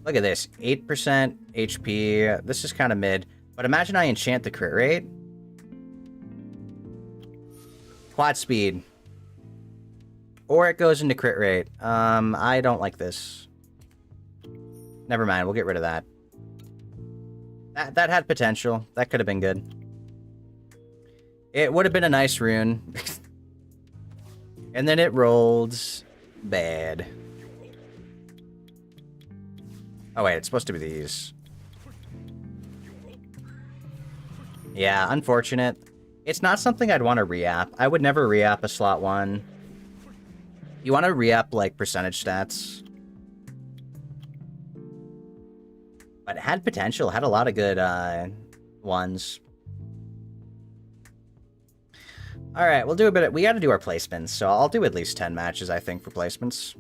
Look at this. 8% HP. This is kind of mid. But imagine I enchant the crit rate. Quad speed. Or it goes into crit rate. I don't like this. Never mind, we'll get rid of that. That had potential. That could have been good. It would have been a nice rune. And then it rolled bad. Oh wait, it's supposed to be these. Yeah, unfortunate. It's not something I'd want to re-app. I would never re-app a slot 1. You want to re-up, like, percentage stats. But it had potential. Had a lot of good ones. Alright, we'll do a bit of... We gotta do our placements, so I'll do at least 10 matches, I think, for placements.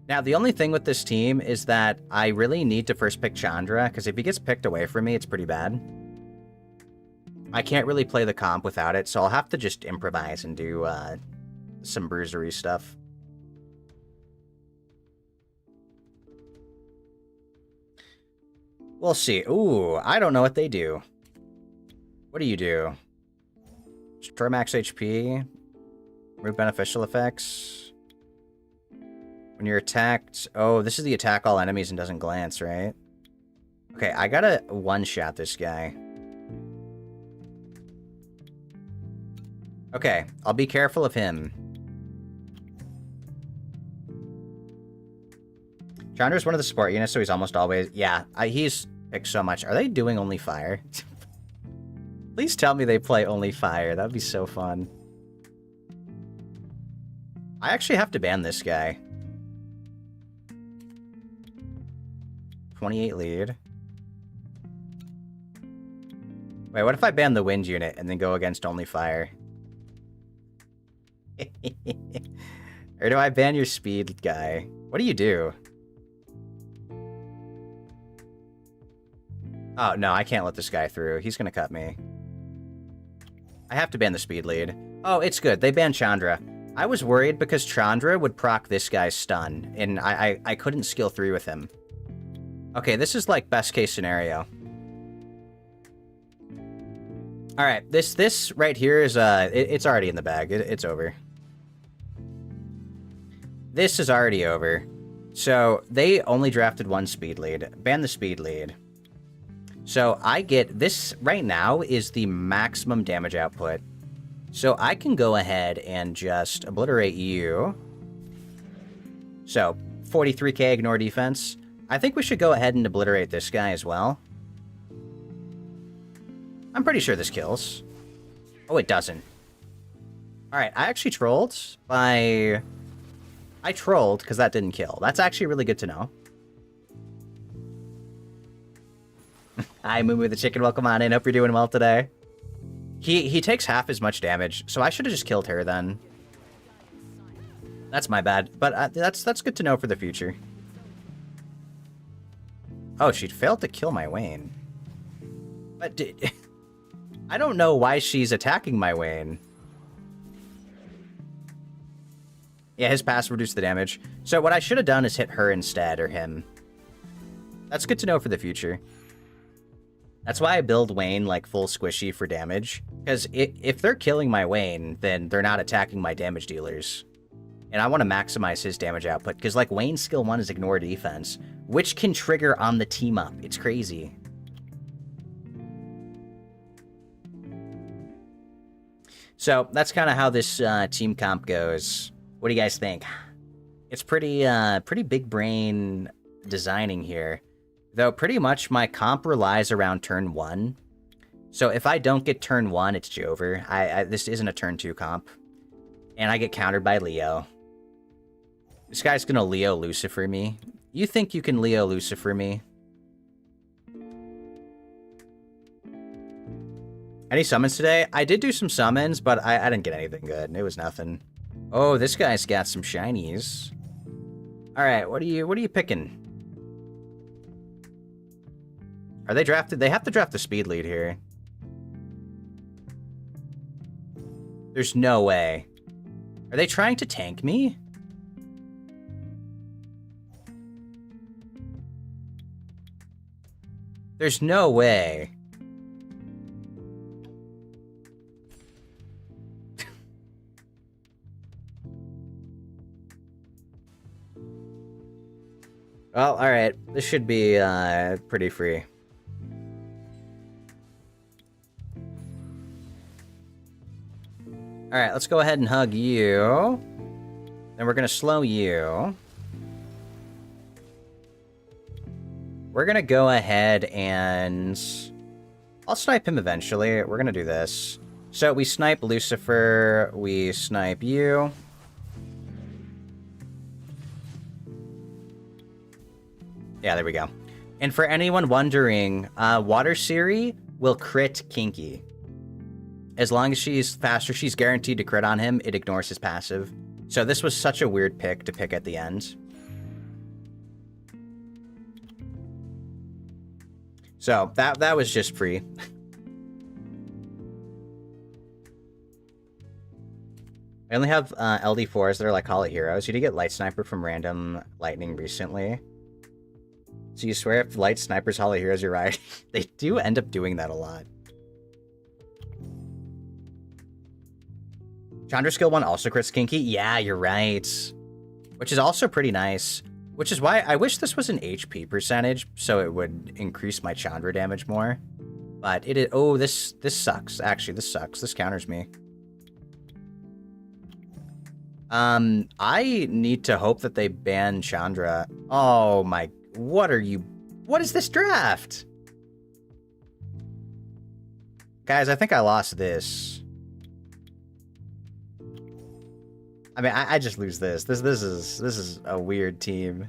Now, the only thing with this team is that I really need to first pick Chandra, because if he gets picked away from me, it's pretty bad. I can't really play the comp without it, so I'll have to just improvise and do some bruisery stuff. We'll see. Ooh, I don't know what they do. What do you do? Destroy max HP. Remove beneficial effects. When you're attacked... Oh, this is the attack all enemies and doesn't glance, right? Okay, I gotta one-shot this guy. Okay, I'll be careful of him. Chandra's one of the support units, so he's almost always... Yeah, he's picked so much. Are they doing only fire? Please tell me they play only fire. That would be so fun. I actually have to ban this guy. 28 lead. Wait, what if I ban the wind unit and then go against only fire? Or do I ban your speed guy? What do you do? Oh, no, I can't let this guy through. He's gonna cut me. I have to ban the speed lead. Oh, it's good. They banned Chandra. I was worried because Chandra would proc this guy's stun, and I couldn't skill 3 with him. Okay, this is like best case scenario. Alright, this right here is, it's already in the bag. It's over. This is already over. So, they only drafted 1 speed lead. Ban the speed lead. So, I get... This, right now, is the maximum damage output. So, I can go ahead and just obliterate you. So, 43k ignore defense. I think we should go ahead and obliterate this guy as well. I'm pretty sure this kills. Oh, it doesn't. Alright, I actually trolled by I trolled because that didn't kill. That's actually really good to know. Hi, Moo Moo the Chicken. Welcome on in. Hope you're doing well today. He takes half as much damage, so I should have just killed her then. That's my bad, but that's good to know for the future. Oh, she failed to kill my Wayne. But I don't know why she's attacking my Wayne. Yeah, his pass reduced the damage. So what I should have done is hit her instead, or him. That's good to know for the future. That's why I build Wayne like full squishy for damage. Because if they're killing my Wayne, then they're not attacking my damage dealers. And I want to maximize his damage output. Because like Wayne's skill 1 is ignore defense, which can trigger on the team up. It's crazy. So that's kind of how this team comp goes. What do you guys think? It's pretty big brain designing here. Though pretty much my comp relies around turn 1. So if I don't get turn 1, it's over. This isn't a turn 2 comp. And I get countered by Leo. This guy's gonna Leo Lucifer me. You think you can Leo Lucifer me? Any summons today? I did do some summons, but I didn't get anything good. It was nothing. Oh, this guy's got some shinies. Alright, what are you picking? Are they drafted? They have to draft the speed lead here. There's no way. Are they trying to tank me? There's no way. Well, alright. This should be pretty free. Alright, let's go ahead and hug you. Then we're gonna slow you. We're gonna go ahead and... I'll snipe him eventually. We're gonna do this. So we snipe Lucifer, we snipe you. Yeah, there we go. And for anyone wondering, Water Siri will crit Kinky. As long as she's faster, she's guaranteed to crit on him. It ignores his passive. So this was such a weird pick to pick at the end. So that was just free. I only have LD4s that are like Hollow Heroes. You did get Light Sniper from Random Lightning recently. So you swear if Light Sniper's Hollow Heroes, you're right. They do end up doing that a lot. Chandra skill 1 also crits Kinky? Yeah, you're right. Which is also pretty nice. Which is why I wish this was an HP percentage, so it would increase my Chandra damage more. But it is... Oh, this sucks. Actually, this sucks. This counters me. I need to hope that they ban Chandra. Oh my... What are you... What is this draft? Guys, I think I lost this. I mean, I just lose this. This is a weird team.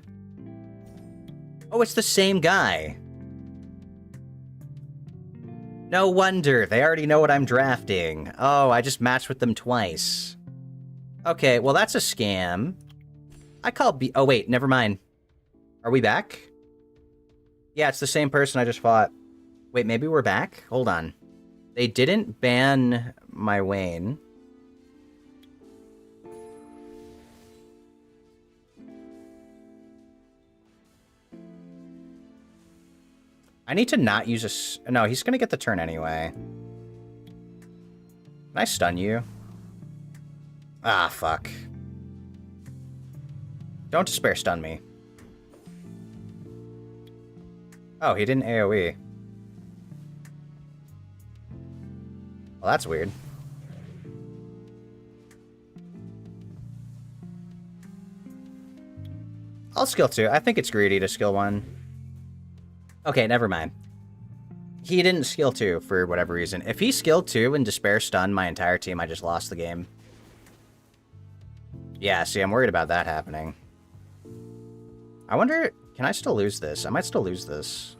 Oh, it's the same guy. No wonder. They already know what I'm drafting. Oh, I just matched with them twice. Okay, well, that's a scam. I call B... Oh, wait, never mind. Are we back? Yeah, it's the same person I just fought. Wait, maybe we're back? Hold on. They didn't ban my Wayne. I need to not use a... No, he's gonna get the turn anyway. Can I stun you? Ah, fuck. Don't despair stun me. Oh, he didn't AoE. Well, that's weird. I'll skill 2. I think it's greedy to skill 1. Okay, never mind. He didn't skill 2 for whatever reason. If he skilled 2 and despair stunned my entire team, I just lost the game. Yeah, see, I'm worried about that happening. I wonder, can I still lose this? I might still lose this.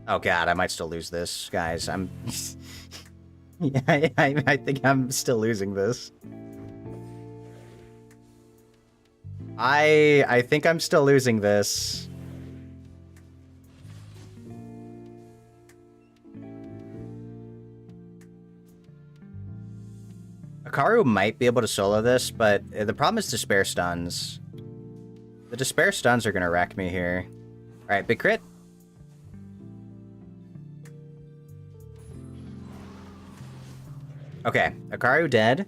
Oh god, I might still lose this, guys. I'm... yeah, I think I'm still losing this. I think I'm still losing this. Hikaru might be able to solo this, but the problem is Despair Stuns. The Despair Stuns are gonna wreck me here. Alright, big crit. Okay, Hikaru dead.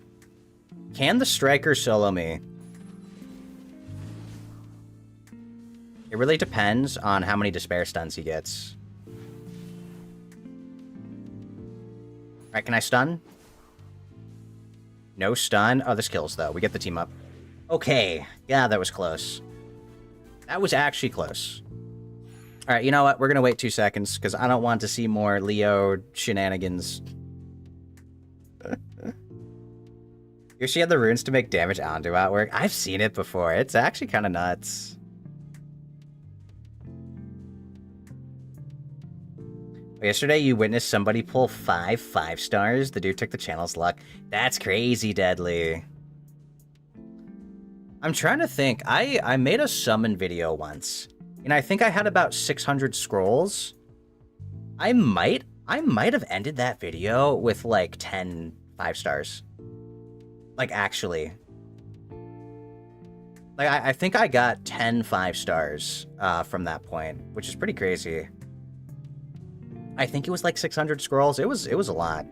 Can the Striker solo me? It really depends on how many Despair Stuns he gets. Alright, can I stun? No stun. Oh, this kills, though. We get the team up. Okay. Yeah, that was close. That was actually close. Alright, you know what? We're gonna wait 2 seconds, because I don't want to see more Leo shenanigans. Yoshi had the runes to make damage onto outwork. I've seen it before. It's actually kind of nuts. Yesterday, you witnessed somebody pull 5 stars. The dude took the channel's luck. That's crazy, Deadly. I'm trying to think. I made a summon video once, and I think I had about 600 scrolls. I might have ended that video with like 10 5 stars. Like, actually. Like, I think I got 10 5 stars from that point, which is pretty crazy. I think it was like 600 scrolls. It was a lot.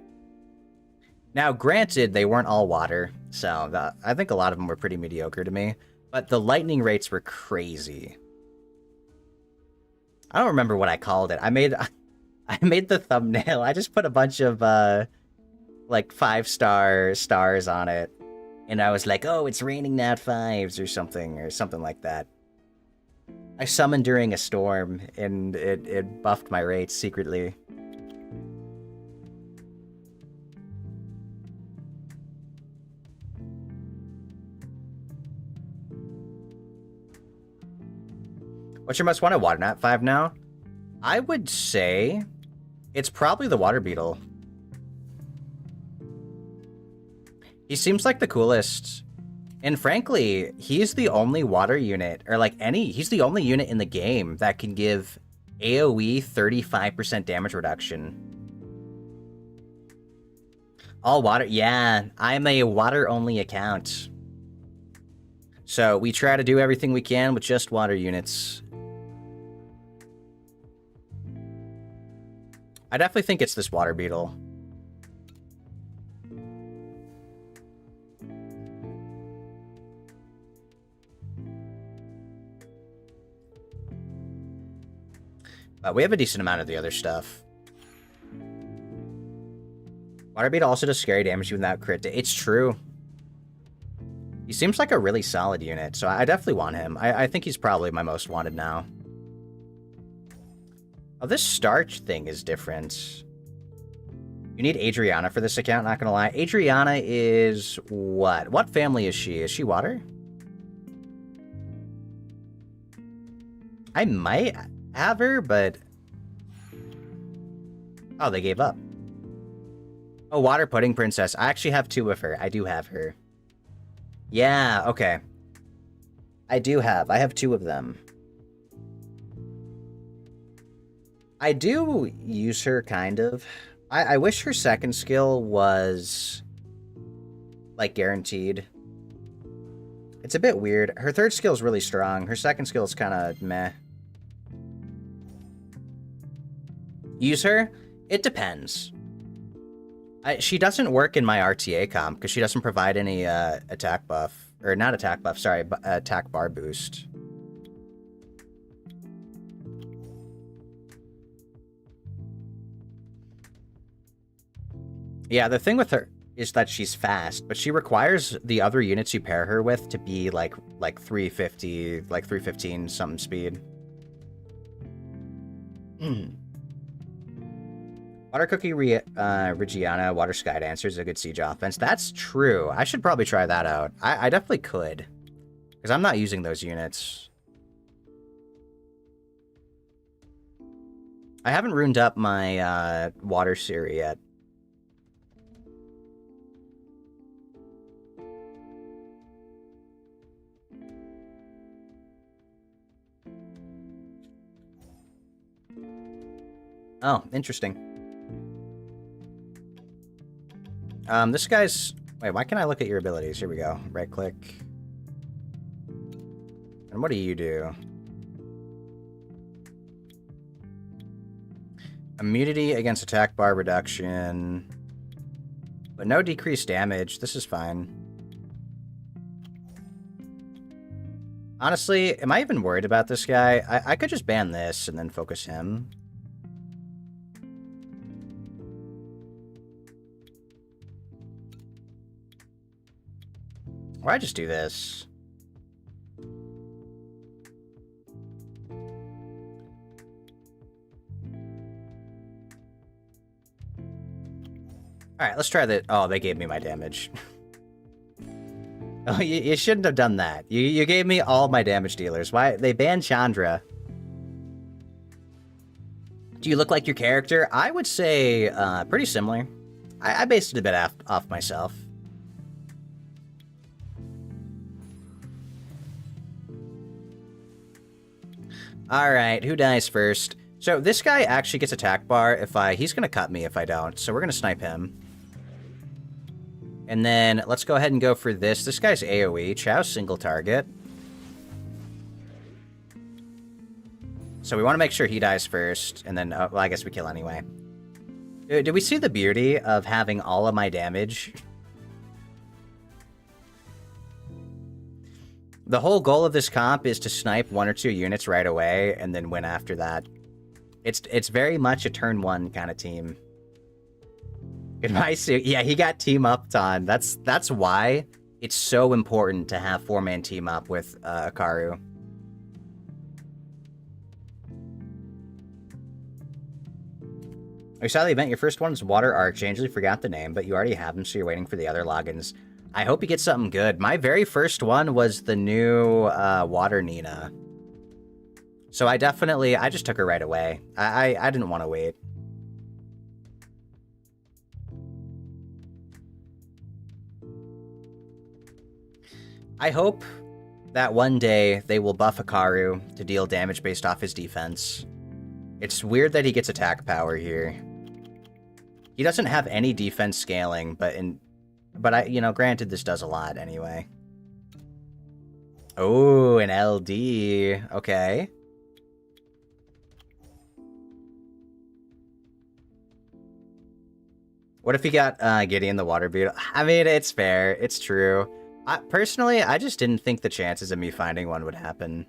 Now, granted, they weren't all water, so I think a lot of them were pretty mediocre to me. But the lightning rates were crazy. I don't remember what I called it. I made the thumbnail. I just put a bunch of like 5-star stars on it, and I was like, "Oh, it's raining nat 5s" or something like that. I summoned during a storm, and it buffed my rates secretly. What's your most wanted water nat 5 now? I would say it's probably the water beetle. He seems like the coolest. And frankly, he's the only water unit, or like he's the only unit in the game that can give AoE 35% damage reduction. All water, yeah, I'm a water-only account. So we try to do everything we can with just water units. I definitely think it's this water beetle. We have a decent amount of the other stuff. Water beetle also does scary damage even without crit. It's true. He seems like a really solid unit, so I definitely want him. I think he's probably my most wanted now. Oh, this starch thing is different. You need Adriana for this account, not gonna lie. Adriana is what? What family is she? Is she water? I might have her, but... Oh, they gave up. Oh, Water Pudding Princess. I actually have 2 of her. I do have her. Yeah, okay. I have 2 of them. I do use her, kind of. I wish her second skill was, like, guaranteed. It's a bit weird. Her third skill is really strong. Her second skill is kind of meh. Use her? It depends. She doesn't work in my RTA comp because she doesn't provide any attack buff. Or not attack buff, sorry, but attack bar boost. You Yeah, the thing with her is that she's fast, but she requires the other units you pair her with to be like 350, like 315 something speed. Water Cookie Regiana, Water Sky Dancer is a good siege offense. That's true. I should probably try that out. I definitely could. Because I'm not using those units. I haven't runed up my Water Siri yet. Oh, interesting. This guy's... Wait, why can't I look at your abilities? Here we go. Right-click. And what do you do? Immunity against attack bar reduction. But no decreased damage. This is fine. Honestly, am I even worried about this guy? I could just ban this and then focus him. Or I just do this. Alright, let's try that. Oh, they gave me my damage. Oh, you shouldn't have done that. You gave me all my damage dealers. Why? They banned Chandra. Do you look like your character? I would say pretty similar. I based it a bit off myself. Alright, who dies first? So this guy actually gets attack bar if he's gonna cut me if I don't, so we're gonna snipe him. And then let's go ahead and go for this. This guy's AoE. Chow's single target. So we want to make sure he dies first, and then, well, I guess we kill anyway. Did we see the beauty of having all of my damage? The whole goal of this comp is to snipe 1 or 2 units right away, and then win after that. It's very much a turn 1 kind of team. Goodbye, Sue. Yeah, he got team upped on. That's why it's so important to have 4-man team up with Akaru. We saw the event. Your first one is Water Archangel. You forgot the name, but you already have them, so you're waiting for the other logins. I hope you get something good. My very first one was the new Water Nina. So I just took her right away. I didn't want to wait. I hope that one day they will buff Akaru to deal damage based off his defense. It's weird that he gets attack power here. He doesn't have any defense scaling, but granted, this does a lot anyway. Oh, an LD. Okay. What if he got Gideon the Water Beetle? I mean, it's fair. It's true. Personally, I just didn't think the chances of me finding one would happen.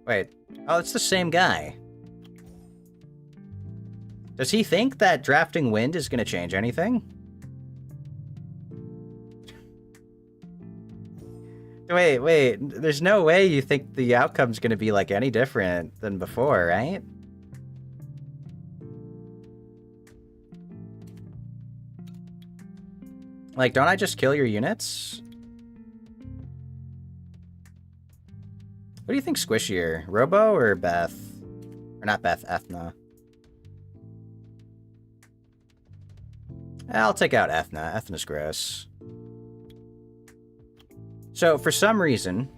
Wait. Oh, it's the same guy. Does he think that drafting wind is going to change anything? Wait. There's no way you think the outcome's going to be, like, any different than before, right? Like, don't I just kill your units? What do you think squishier? Robo or Beth? Or not Beth, Ethna. I'll take out Ethna. Ethna's gross. So, for some reason,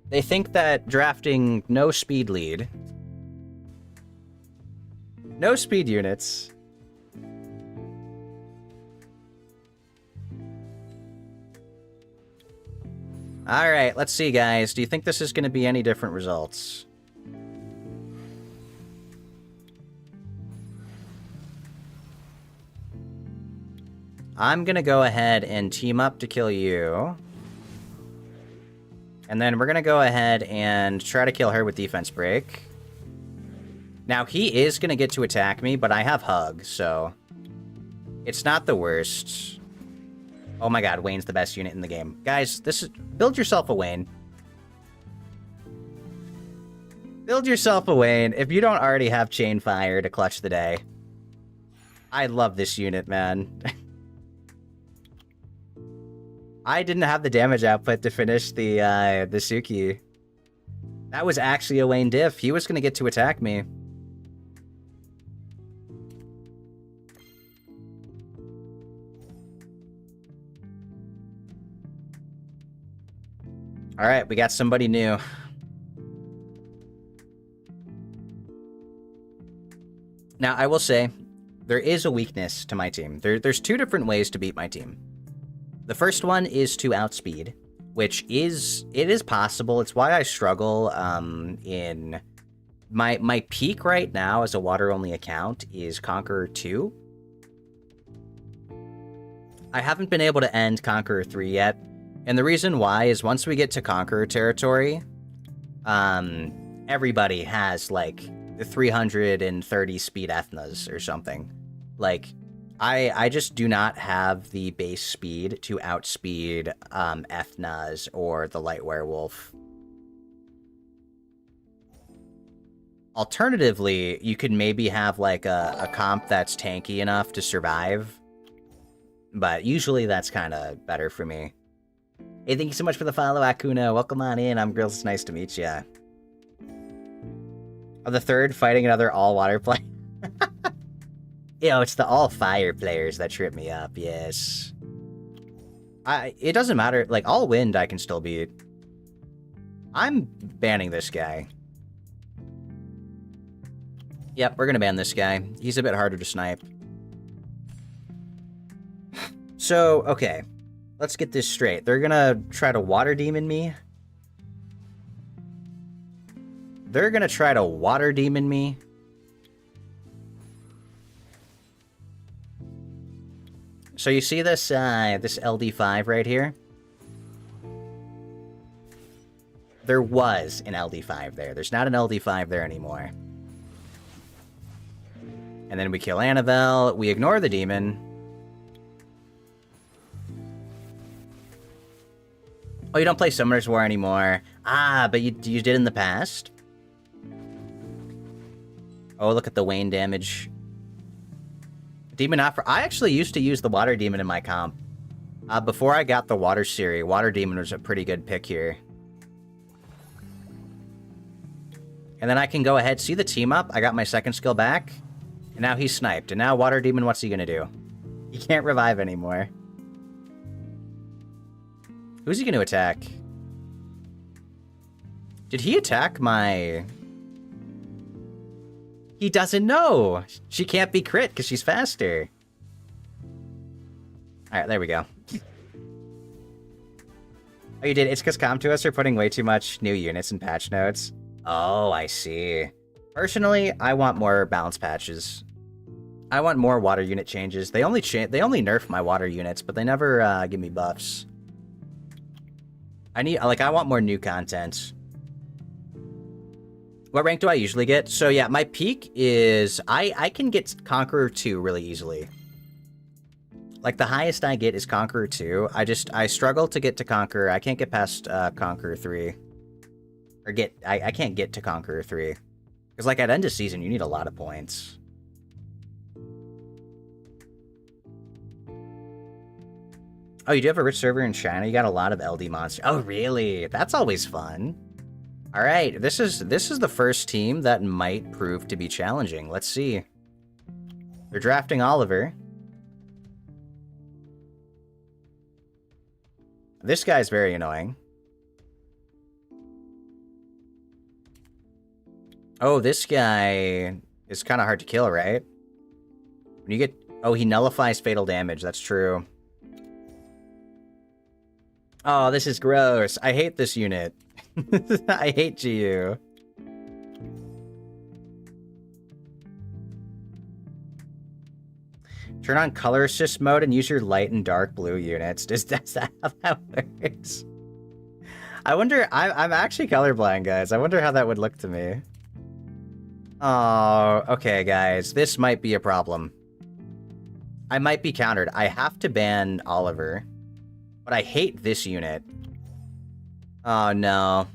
they think that drafting no speed lead, no speed units, alright, let's see, guys. Do you think this is going to be any different results? I'm going to go ahead and team up to kill you. And then we're going to go ahead and try to kill her with defense break. Now, he is going to get to attack me, but I have hug, so it's not the worst. Oh my god, Wayne's the best unit in the game. Guys, build yourself a Wayne. Build yourself a Wayne if you don't already have Chain Fire to clutch the day. I love this unit, man. I didn't have the damage output to finish the Suki. That was actually a Wayne diff. He was going to get to attack me. Alright, we got somebody new. Now, I will say, there is a weakness to my team. There's two different ways to beat my team. The first one is to outspeed, which is possible. It's why I struggle in my peak right now as a water-only account is Conqueror 2. I haven't been able to end Conqueror 3 yet, and the reason why is once we get to Conqueror territory, everybody has, like, 330 speed Ethnas or something. Like, I just do not have the base speed to outspeed Ethnas or the Light Werewolf. Alternatively, you could maybe have, like, a comp that's tanky enough to survive. But usually that's kind of better for me. Hey, thank you so much for the follow, Akuna. Welcome on in. I'm Grills. It's nice to meet ya. Oh, the third fighting another all-water player. Yo, it's the all-fire players that trip me up, yes. It doesn't matter. Like, all-wind I can still beat. I'm banning this guy. Yep, we're gonna ban this guy. He's a bit harder to snipe. So, okay. Let's get this straight. They're gonna try to water demon me. They're gonna try to water demon me. So you see this this LD5 right here? There was an LD5 there. There's not an LD5 there anymore. And then we kill Annabelle. We ignore the demon. Oh, you don't play Summoner's War anymore. Ah, but you did in the past? Oh, look at the Wayne damage. Demon Opera. I actually used to use the Water Demon in my comp. Before I got the Water Series, Water Demon was a pretty good pick here. And then I can go ahead, see the team up. I got my second skill back. And now he's sniped. And now Water Demon, what's he gonna do? He can't revive anymore. Who's he gonna attack? Did he attack my... He doesn't know! She can't be crit because she's faster. Alright, there we go. Oh, you did? It's because Com2uS are putting way too much new units in patch notes. Oh, I see. Personally, I want more balance patches. I want more water unit changes. They only nerf my water units, but they never give me buffs. I want more new content. What rank do I usually get? So yeah, my peak is... I can get Conqueror 2 really easily. Like, the highest I get is Conqueror 2. I struggle to get to Conqueror. I can't get past Conqueror 3. Or I can't get to Conqueror 3. Because, like, at end of season, you need a lot of points. Oh, you do have a rich server in China? You got a lot of LD monsters. Oh, really? That's always fun. All right, this is the first team that might prove to be challenging. Let's see. They're drafting Oliver. This guy's very annoying. Oh, this guy is kind of hard to kill, right? When you get... Oh, he nullifies fatal damage. That's true. Oh, this is gross. I hate this unit. I hate GU. Turn on color assist mode and use your light and dark blue units. Does that how that works? I wonder... I'm actually colorblind, guys. I wonder how that would look to me. Oh, okay, guys. This might be a problem. I might be countered. I have to ban Oliver. But I hate this unit. Oh, no.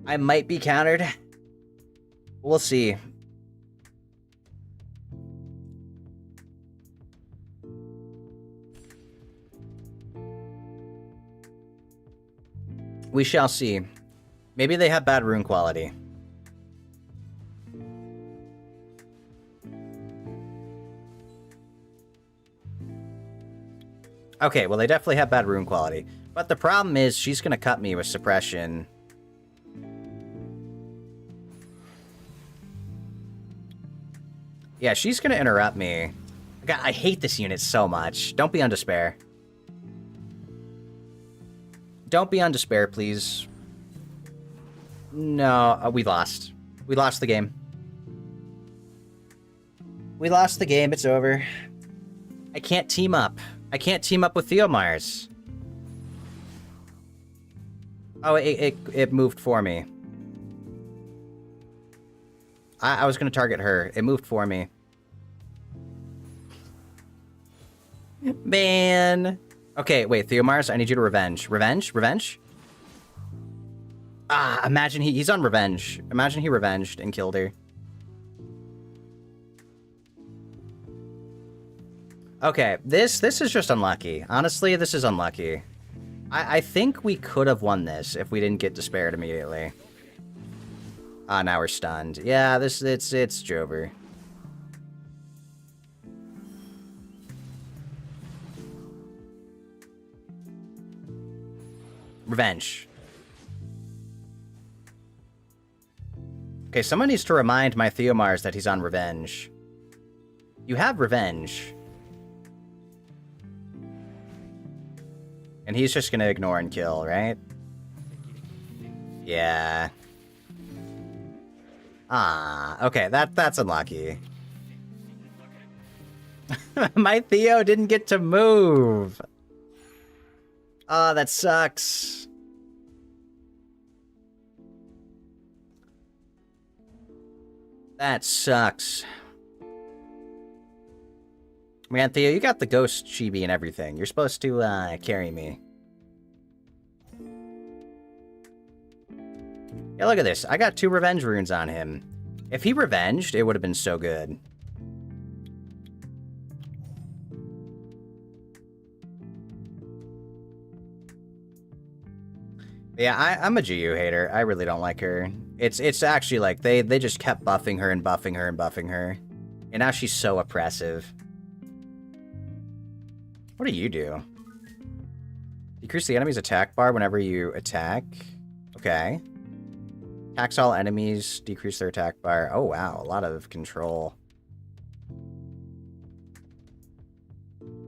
I might be countered. We'll see. We shall see. Maybe they have bad rune quality. Okay, well, they definitely have bad rune quality. But the problem is, she's gonna cut me with suppression. Yeah, she's gonna interrupt me. God, I hate this unit so much. Don't be on despair. Don't be on despair, please. No, we lost. We lost the game. We lost the game, it's over. I can't team up. I can't team up with Theomars. Oh, it moved for me. I was gonna target her. It moved for me. Man. Okay, wait, Theomars, I need you to revenge. Revenge? Revenge? Ah, imagine he's on revenge. Imagine he revenged and killed her. Okay, this is just unlucky. Honestly, this is unlucky. I think we could have won this if we didn't get despaired immediately. Ah, now we're stunned. Yeah, it's Jover. Revenge. Okay, someone needs to remind my Theomars that he's on revenge. You have revenge. And he's just gonna ignore and kill, right? Yeah. Ah, okay, that's unlucky. My Theo didn't get to move. Oh, that sucks. That sucks. Man, Theo, you got the ghost chibi and everything. You're supposed to, carry me. Yeah, look at this. I got 2 revenge runes on him. If he revenged, it would have been so good. Yeah, I'm a GU hater. I really don't like her. It's actually like, they just kept buffing her and buffing her and buffing her. And now she's so oppressive. What do you do? Decrease the enemy's attack bar whenever you attack. Okay. Attacks all enemies, decrease their attack bar. Oh, wow. A lot of control.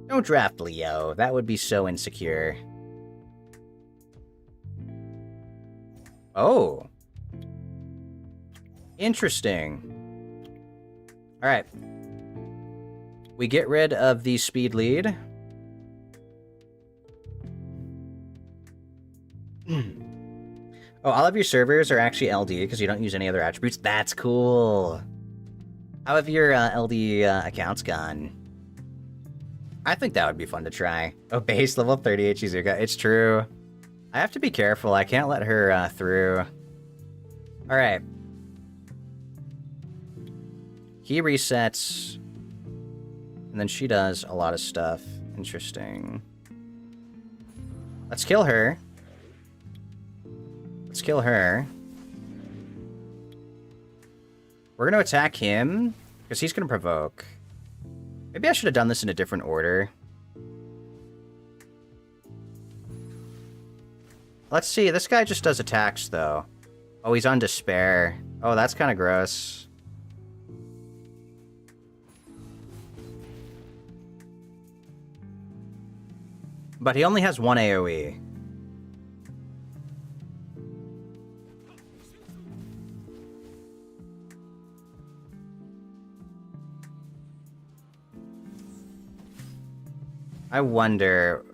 Don't draft Leo. That would be so insecure. Oh. Interesting. Alright. We get rid of the speed lead. Oh, all of your servers are actually LD because you don't use any other attributes. That's cool. How have your LD accounts gone? I think that would be fun to try. Oh, base level 38 Shizuka. It's true. I have to be careful. I can't let her through. All right. He resets. And then she does a lot of stuff. Interesting. Let's kill her. Let's kill her. We're going to attack him, because he's going to provoke. Maybe I should have done this in a different order. Let's see, this guy just does attacks, though. Oh, he's on despair. Oh, that's kind of gross. But he only has 1 AoE. I wonder...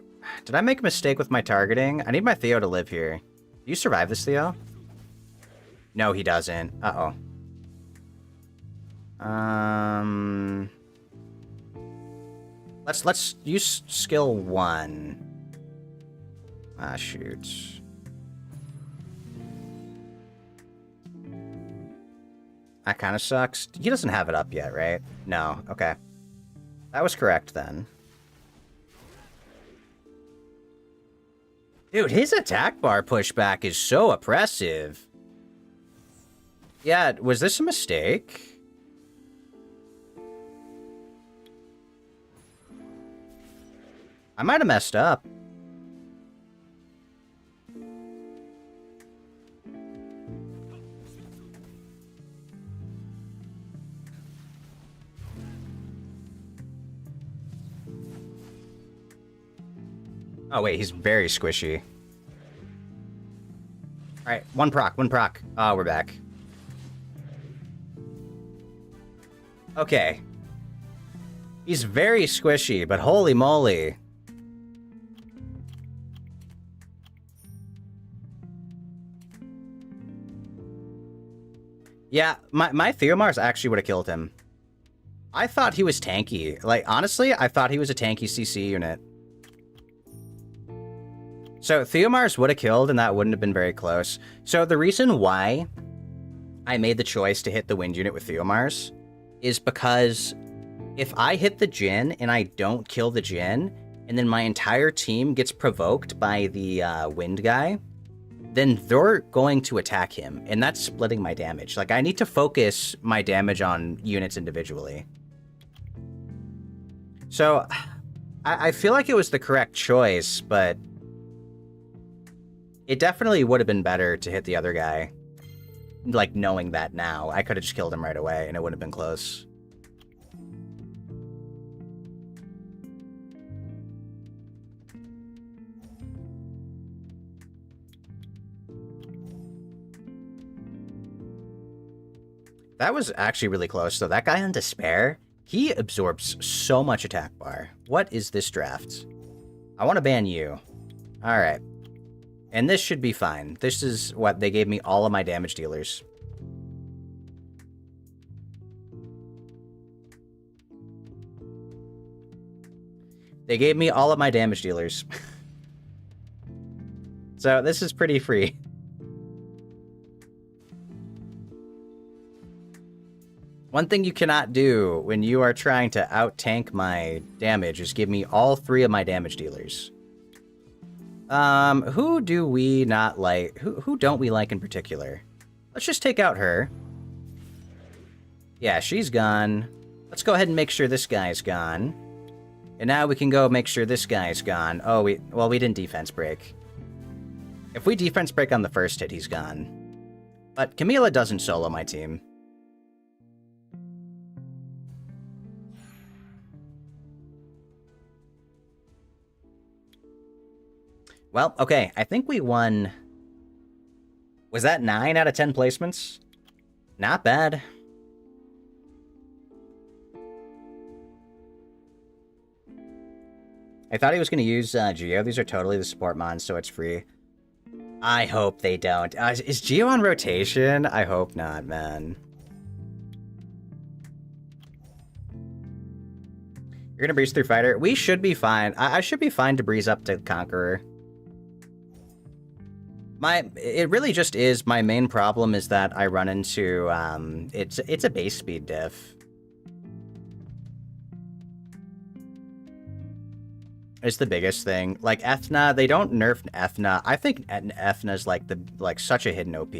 Did I make a mistake with my targeting? I need my Theo to live here. Do you survive this, Theo? No, he doesn't. Uh-oh. Let's use skill 1. Ah, shoot. That kind of sucks. He doesn't have it up yet, right? No. Okay. That was correct then. Dude, his attack bar pushback is so oppressive. Yeah, was this a mistake? I might have messed up. Oh, wait, he's very squishy. Alright, one proc. Oh, we're back. Okay. He's very squishy, but holy moly. Yeah, my Theomars actually would have killed him. I thought he was tanky. Like, honestly, I thought he was a tanky CC unit. So Theomars would have killed, and that wouldn't have been very close. So the reason why I made the choice to hit the wind unit with Theomars is because if I hit the Jhin and I don't kill the Jhin, and then my entire team gets provoked by the wind guy, then they're going to attack him, and that's splitting my damage. Like, I need to focus my damage on units individually. So I feel like it was the correct choice, but it definitely would have been better to hit the other guy. Like, knowing that now. I could have just killed him right away, and it would have been close. That was actually really close, though. That guy on Despair, he absorbs so much attack bar. What is this draft? I want to ban you. Alright. And this should be fine. This is what they gave me all of my damage dealers. They gave me all of my damage dealers. So this is pretty free. One thing you cannot do when you are trying to out-tank my damage is give me all 3 of my damage dealers. Who do we not like? Who don't we like in particular? Let's just take out her. Yeah, she's gone. Let's go ahead and make sure this guy's gone. And now we can go make sure this guy's gone. Oh, we didn't defense break. If we defense break on the first hit, he's gone. But Camila doesn't solo my team. Well, okay, I think we won... Was that 9 out of 10 placements? Not bad. I thought he was going to use Geo. These are totally the support mons, so it's free. I hope they don't. Is Geo on rotation? I hope not, man. You're going to breeze through Fighter? We should be fine. I should be fine to breeze up to Conqueror. It really just is, my main problem is that I run into, it's a base speed diff. It's the biggest thing. Like, Ethna, they don't nerf Ethna. I think Ethna's like such a hidden OP.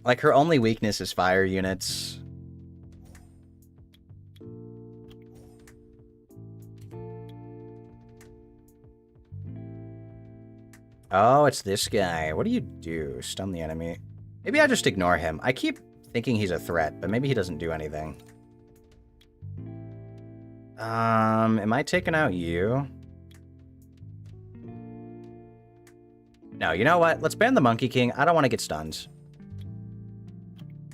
Like, her only weakness is fire units. Oh, it's this guy. What do you do? Stun the enemy. Maybe I just ignore him. I keep thinking he's a threat, but maybe he doesn't do anything. Am I taking out you? No, you know what? Let's ban the Monkey King. I don't want to get stunned.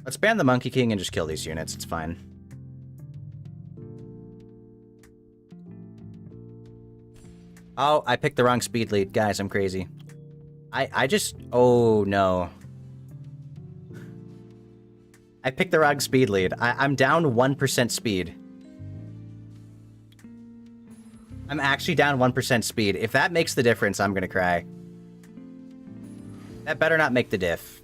Let's ban the Monkey King and just kill these units. It's fine. Oh, I picked the wrong speed lead. Guys, I'm crazy. I just... Oh, no. I picked the wrong speed lead. I'm down 1% speed. I'm actually down 1% speed. If that makes the difference, I'm gonna cry. That better not make the diff.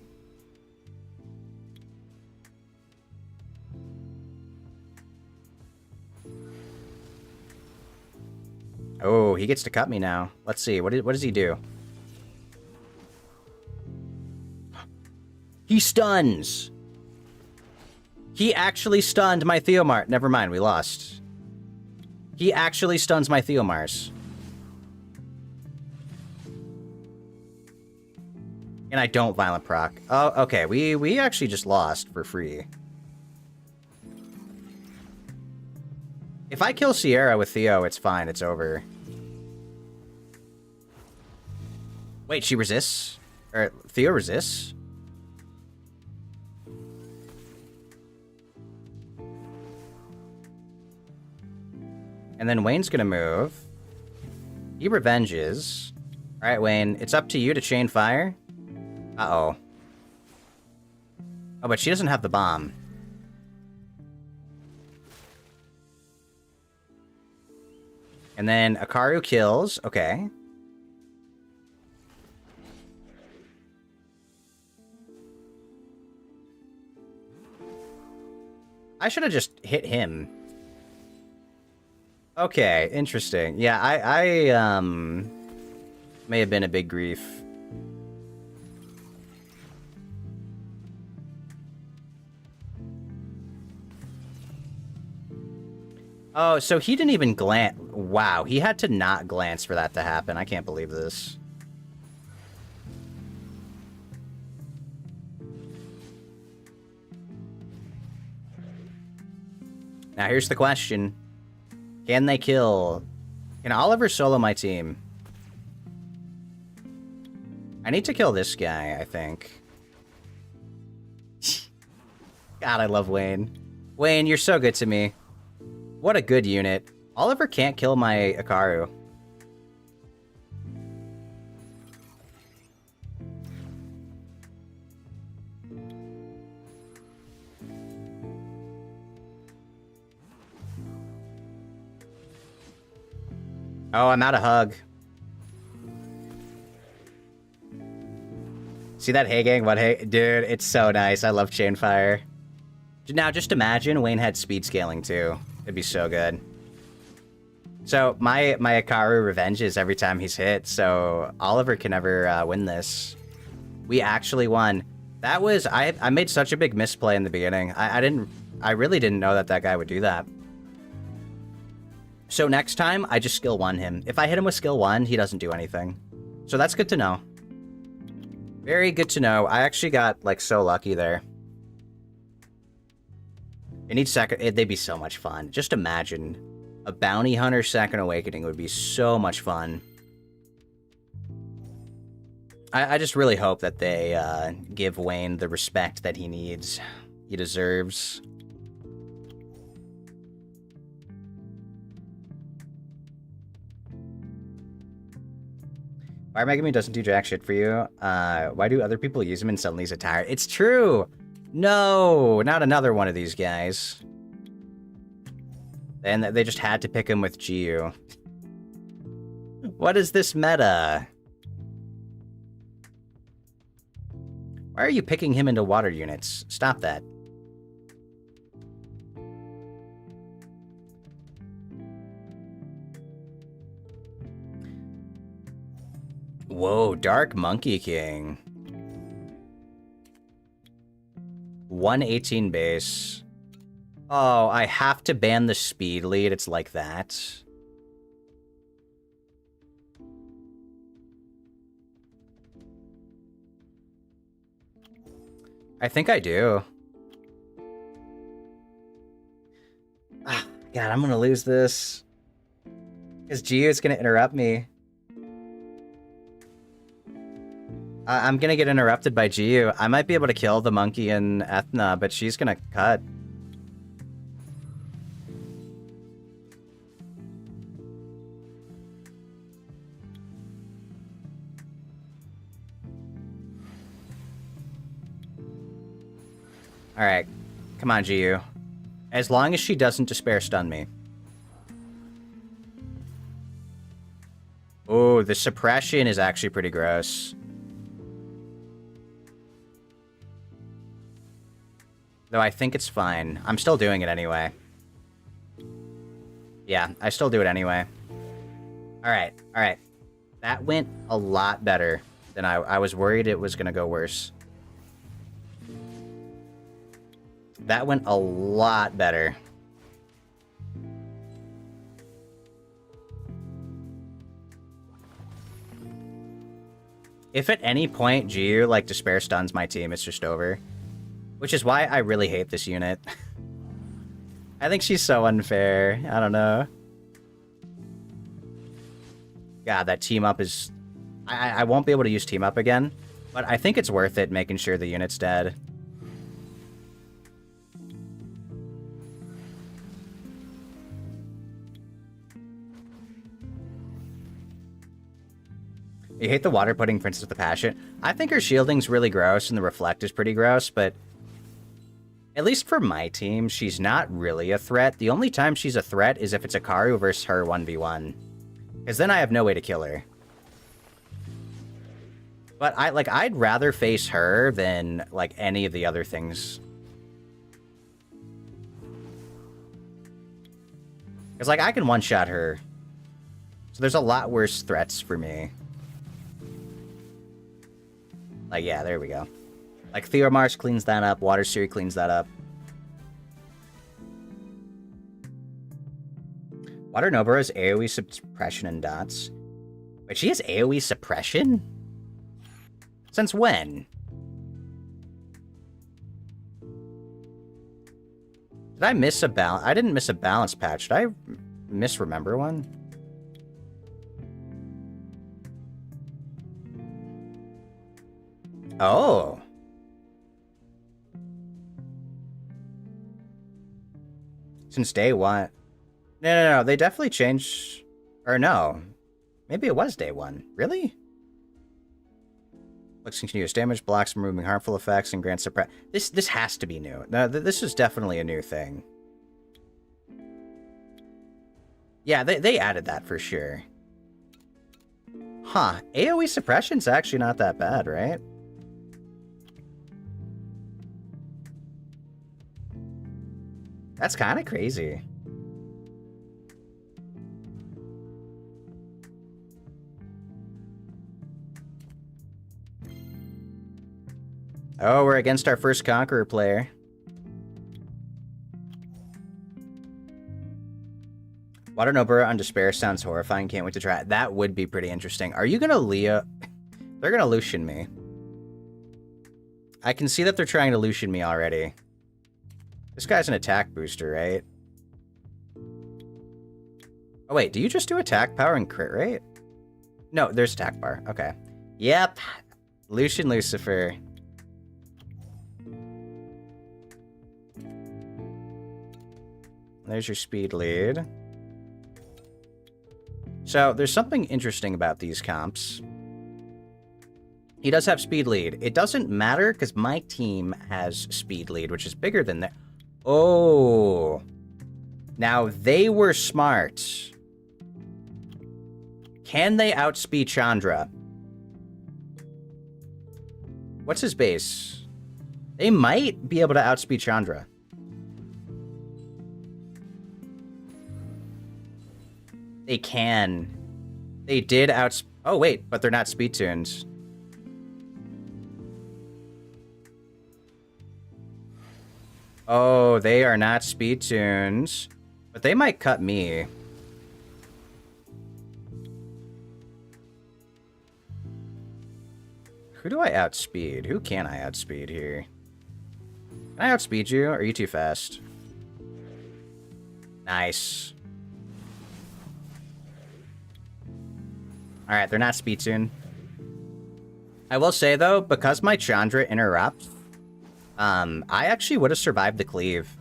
Oh, he gets to cut me now. Let's see. What does he do? He stuns! He actually stunned my Theomar. Never mind, we lost. He actually stuns my Theomars. And I don't violent proc. Oh, okay. We actually just lost for free. If I kill Sierra with Theo, it's fine. It's over. Wait, she resists? Or Theo resists? And then Wayne's gonna move. He revenges. Alright, Wayne, it's up to you to chain fire. Uh-oh. Oh, but she doesn't have the bomb. And then Akaru kills. Okay. I should have just hit him. Okay, interesting. Yeah, I may have been a big grief. Oh, so he didn't even glance. Wow, he had to not glance for that to happen. I can't believe this. Now here's the question. Can they kill? Can Oliver solo my team? I need to kill this guy, I think. God, I love Wayne. Wayne, you're so good to me. What a good unit. Oliver can't kill my Akaru. Oh, I'm out of hug. See that Hey Gang? What Hey? Dude, it's so nice. I love Chainfire. Now, just imagine Wayne had speed scaling too. It'd be so good. So, my Akaru revenges every time he's hit, so Oliver can never win this. We actually won. That was... I made such a big misplay in the beginning. I really didn't know that guy would do that. So next time, I just skill 1 him. If I hit him with skill 1, he doesn't do anything. So that's good to know. Very good to know. I actually got, like, so lucky there. In each second, they'd be so much fun. Just imagine. A Bounty Hunter Second Awakening would be so much fun. I just really hope that they give Wayne the respect that he needs. He deserves. Fire Megami doesn't do jack shit for you. Why do other people use him and suddenly he's a tyrant? It's true! No! Not another one of these guys. And they just had to pick him with Giyu. What is this meta? Why are you picking him into water units? Stop that. Whoa, Dark Monkey King. 118 base. Oh, I have to ban the speed lead. It's like that. I think I do. Ah, God, I'm gonna lose this. Because Giyu is gonna interrupt me. I'm gonna get interrupted by Giyu. I might be able to kill the monkey and Ethna, but she's gonna cut. Alright. Come on, Giyu. As long as she doesn't despair stun me. Oh, the suppression is actually pretty gross. Though I think it's fine. I'm still doing it anyway. Yeah, I still do it anyway. Alright, alright. That went a lot better than I was worried it was gonna go worse. That went a lot better. If at any point Jiu, like, Despair stuns my team, it's just over. Which is why I really hate this unit. I think she's so unfair. I don't know. God, that team up is... I won't be able to use team up again, but I think it's worth it making sure the unit's dead. You hate the water pudding Princess of the Passion? I think her shielding's really gross and the reflect is pretty gross, but at least for my team, she's not really a threat. The only time she's a threat is if it's a Karu versus her 1v1. Because then I have no way to kill her. But I'd rather face her than like any of the other things. Because like I can one-shot her. So there's a lot worse threats for me. Like, yeah, there we go. Like, Theomars cleans that up. Water Siri cleans that up. Water Nobara has AoE suppression and dots. Wait, she has AoE suppression? Since when? Did I miss a balance? I didn't miss a balance patch. Did I misremember one? Oh. Since day one. No. They definitely changed... Or no. Maybe it was day one. Really? Looks continuous damage, blocks removing harmful effects, and grants suppress... This has to be new. No, this is definitely a new thing. Yeah, they added that for sure. Huh. AoE suppression's actually not that bad, right? That's kind of crazy. Oh, we're against our first Conqueror player. Water Nobara on Despair sounds horrifying. Can't wait to try it. That would be pretty interesting. Are you gonna Leo? They're gonna Lucian me. I can see that they're trying to Lucian me already. This guy's an attack booster, right? Oh, wait. Do you just do attack power and crit rate? No, there's attack bar. Okay. Yep. Lucian Lucifer. There's your speed lead. So, there's something interesting about these comps. He does have speed lead. It doesn't matter because my team has speed lead, which is bigger than that. Oh. Now, they were smart. Can they outspeed Chandra? What's his base? They might be able to outspeed Chandra. They can. They did Oh, wait, but they're not speed tunes. Oh, they are not speed tunes. But they might cut me. Who do I outspeed? Who can I outspeed here? Can I outspeed you? Or are you too fast? Nice. Alright, they're not speed tune. I will say, though, because my Chandra interrupts, I actually would have survived the cleave.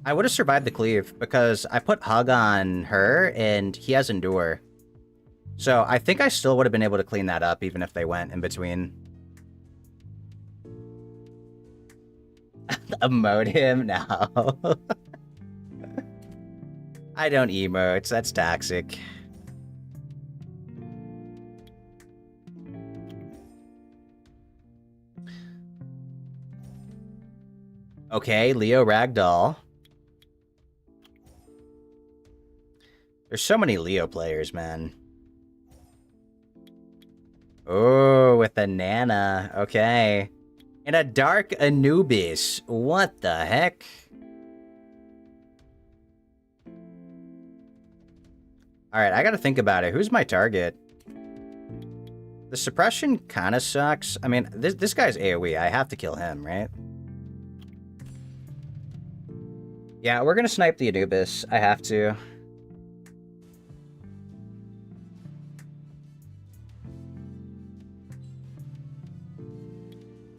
I would have survived the cleave because I put Hug on her and he has Endure. So I think I still would have been able to clean that up even if they went in between. Emote him? No. I don't emote. That's toxic. Okay, Leo Ragdoll. There's so many Leo players, man. Oh, with a Nana. Okay. And a Dark Anubis. What the heck? Alright, I gotta think about it. Who's my target? The suppression kind of sucks. I mean, this guy's AoE. I have to kill him, right? Yeah, we're gonna snipe the Anubis. I have to.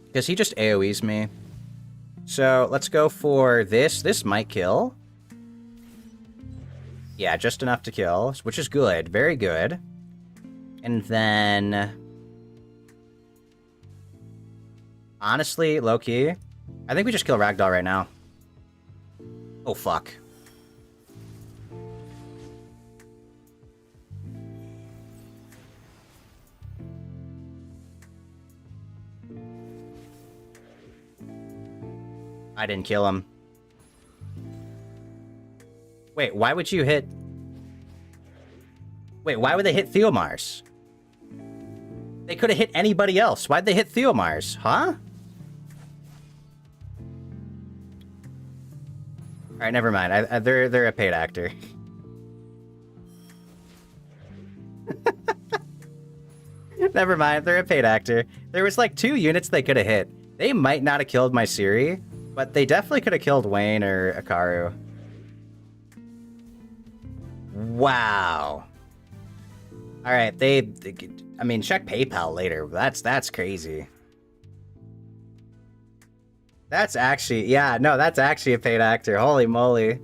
Because he just AoEs me. So, let's go for this. This might kill. Yeah, just enough to kill, which is good. Very good. And then... honestly, low-key, I think we just kill Ragdoll right now. Oh, fuck. I didn't kill him. Wait, why would you hit... Wait, why would they hit Theomars? They could have hit anybody else. Why'd they hit Theomars? Huh? Alright, never mind. They're a paid actor. Never mind, they're a paid actor. There was like 2 units they could have hit. They might not have killed my Siri, but they definitely could have killed Wayne or Akaru. Wow. Alright, I mean, check PayPal later. That's crazy. That's actually, yeah, no, that's actually a paid actor. Holy moly.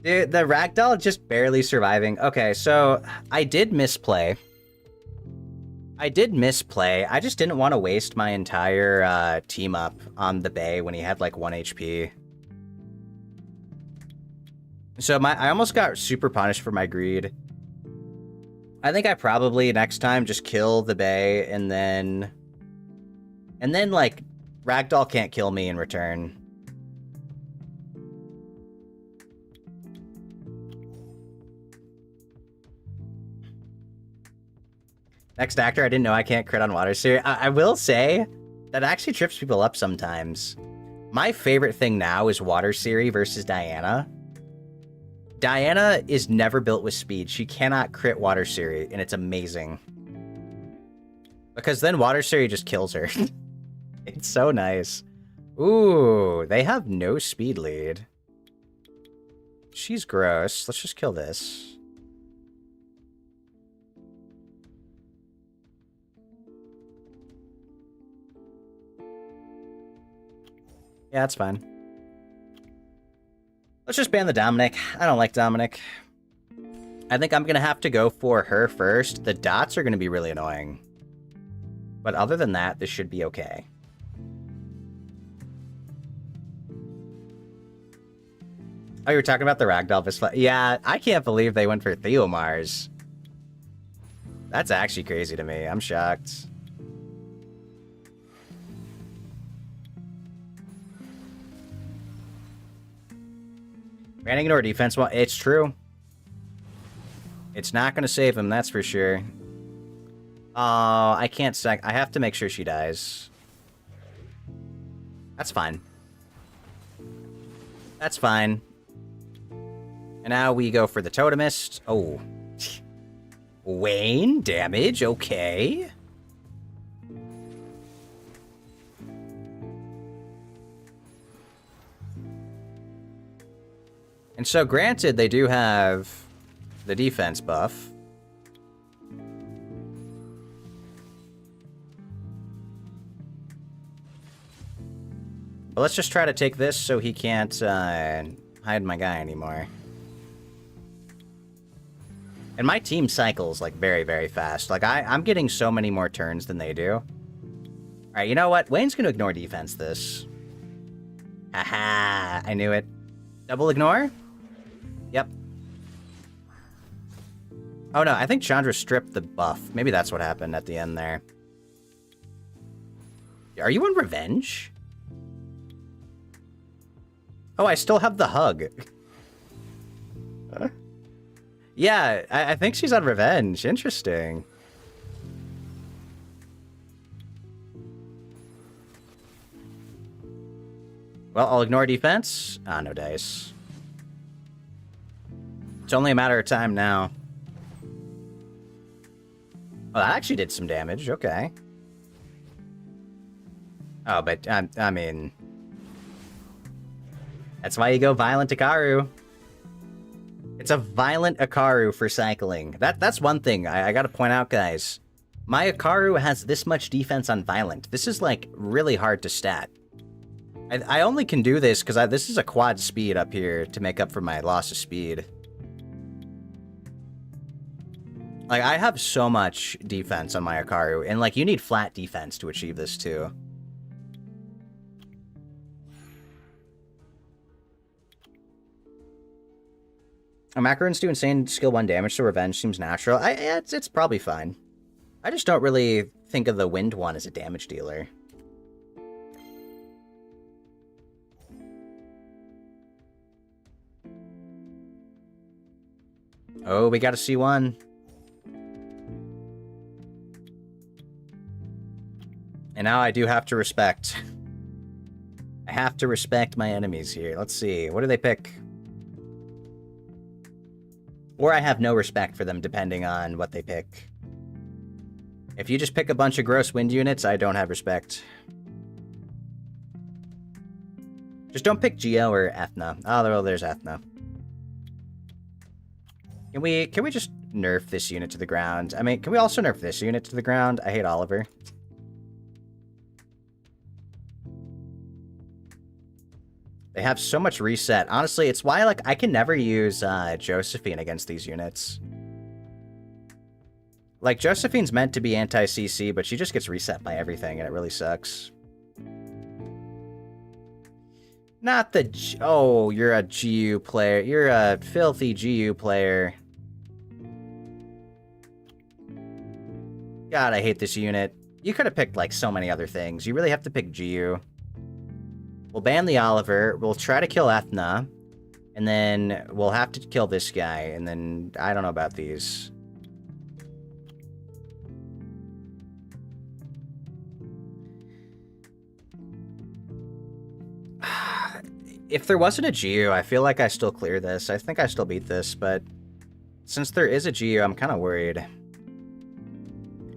Dude, the Ragdoll just barely surviving. Okay, so I did misplay. I just didn't want to waste my entire team up on the Bay when he had like 1 HP. So I almost got super punished for my greed. I think I probably next time just kill the Bay and then like Ragdoll can't kill me in return. Next actor, I didn't know I can't crit on Water Siri. I will say that actually trips people up sometimes. My favorite thing now is Water Siri versus Diana. Diana is never built with speed. She cannot crit Water Siri, and it's amazing. Because then Water Siri just kills her. It's so nice. Ooh, they have no speed lead. She's gross. Let's just kill this. Yeah, that's fine. Let's just ban the Dominic. I don't like Dominic. I think I'm going to have to go for her first. The dots are going to be really annoying. But other than that, this should be okay. Oh, you were talking about the Ragdoll Visla? Yeah, I can't believe they went for Theomars. That's actually crazy to me. I'm shocked. Banning ignore defense, well, it's true. It's not going to save him, that's for sure. Oh, I can't I have to make sure she dies. That's fine. That's fine. And now we go for the Totemist. Oh. Wayne, damage, okay. And so, granted, they do have the defense buff. But let's just try to take this so he can't hide my guy anymore. And my team cycles, like, very, very fast. Like, I'm getting so many more turns than they do. Alright, you know what? Wayne's gonna ignore defense this. Haha, I knew it. Double ignore? Yep. Oh no, I think Chandra stripped the buff. Maybe that's what happened at the end there. Are you on revenge? Oh, I still have the hug. Yeah, I think she's on revenge. Interesting. Well, I'll ignore defense. Ah, no dice. It's only a matter of time now. Oh, that actually did some damage. Okay. Oh, but, I mean... That's why you go Violent Ikaru. It's a Violent Ikaru for cycling. That's one thing I gotta point out, guys. My Ikaru has this much defense on Violent. This is, like, really hard to stat. I only can do this because this is a quad speed up here to make up for my loss of speed. Like, I have so much defense on my Ikaru, and, like, you need flat defense to achieve this, too. Macarons do insane skill 1 damage, so revenge seems natural. It's probably fine. I just don't really think of the wind one as a damage dealer. Oh, we got a C1. And now I do have to respect. I have to respect my enemies here. Let's see. What do they pick? Or I have no respect for them, depending on what they pick. If you just pick a bunch of gross wind units, I don't have respect. Just don't pick Geo or Ethna. Oh, well, there's Ethna. Can we just nerf this unit to the ground? I mean, can we also nerf this unit to the ground? I hate Oliver. They have so much reset. Honestly, it's why, like, I can never use Josephine against these units. Like, Josephine's meant to be anti-CC, but she just gets reset by everything, and it really sucks. Not the... Oh, you're a GU player. You're a filthy GU player. God, I hate this unit. You could have picked, like, so many other things. You really have to pick GU. We'll ban the Oliver. We'll try to kill Ethna. And then we'll have to kill this guy. And then I don't know about these. If there wasn't a GU, I feel like I still clear this. I think I still beat this, but since there is a GU, I'm kind of worried.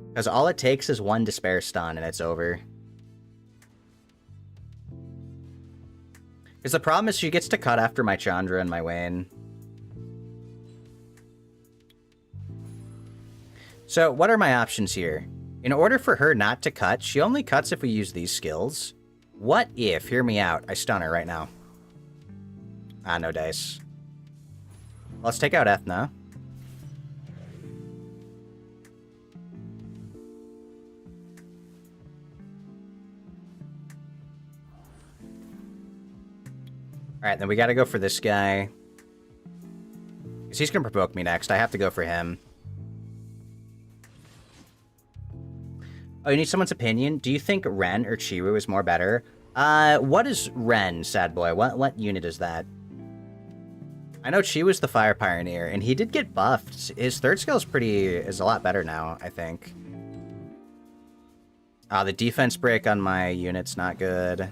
Because all it takes is one Despair Stun and it's over. Because the problem is she gets to cut after my Chandra and my Wayne. So what are my options here? In order for her not to cut, she only cuts if we use these skills. What if, hear me out, I stun her right now. Ah, no dice. Let's take out Ethna. Alright, then we gotta go for this guy. Because he's gonna provoke me next. I have to go for him. Oh, you need someone's opinion? Do you think Ren or Chiru is more better? What is Ren, sad boy? What unit is that? I know Chi was the Fire Pioneer, and he did get buffed. His third skill is a lot better now, I think. The defense break on my unit's not good.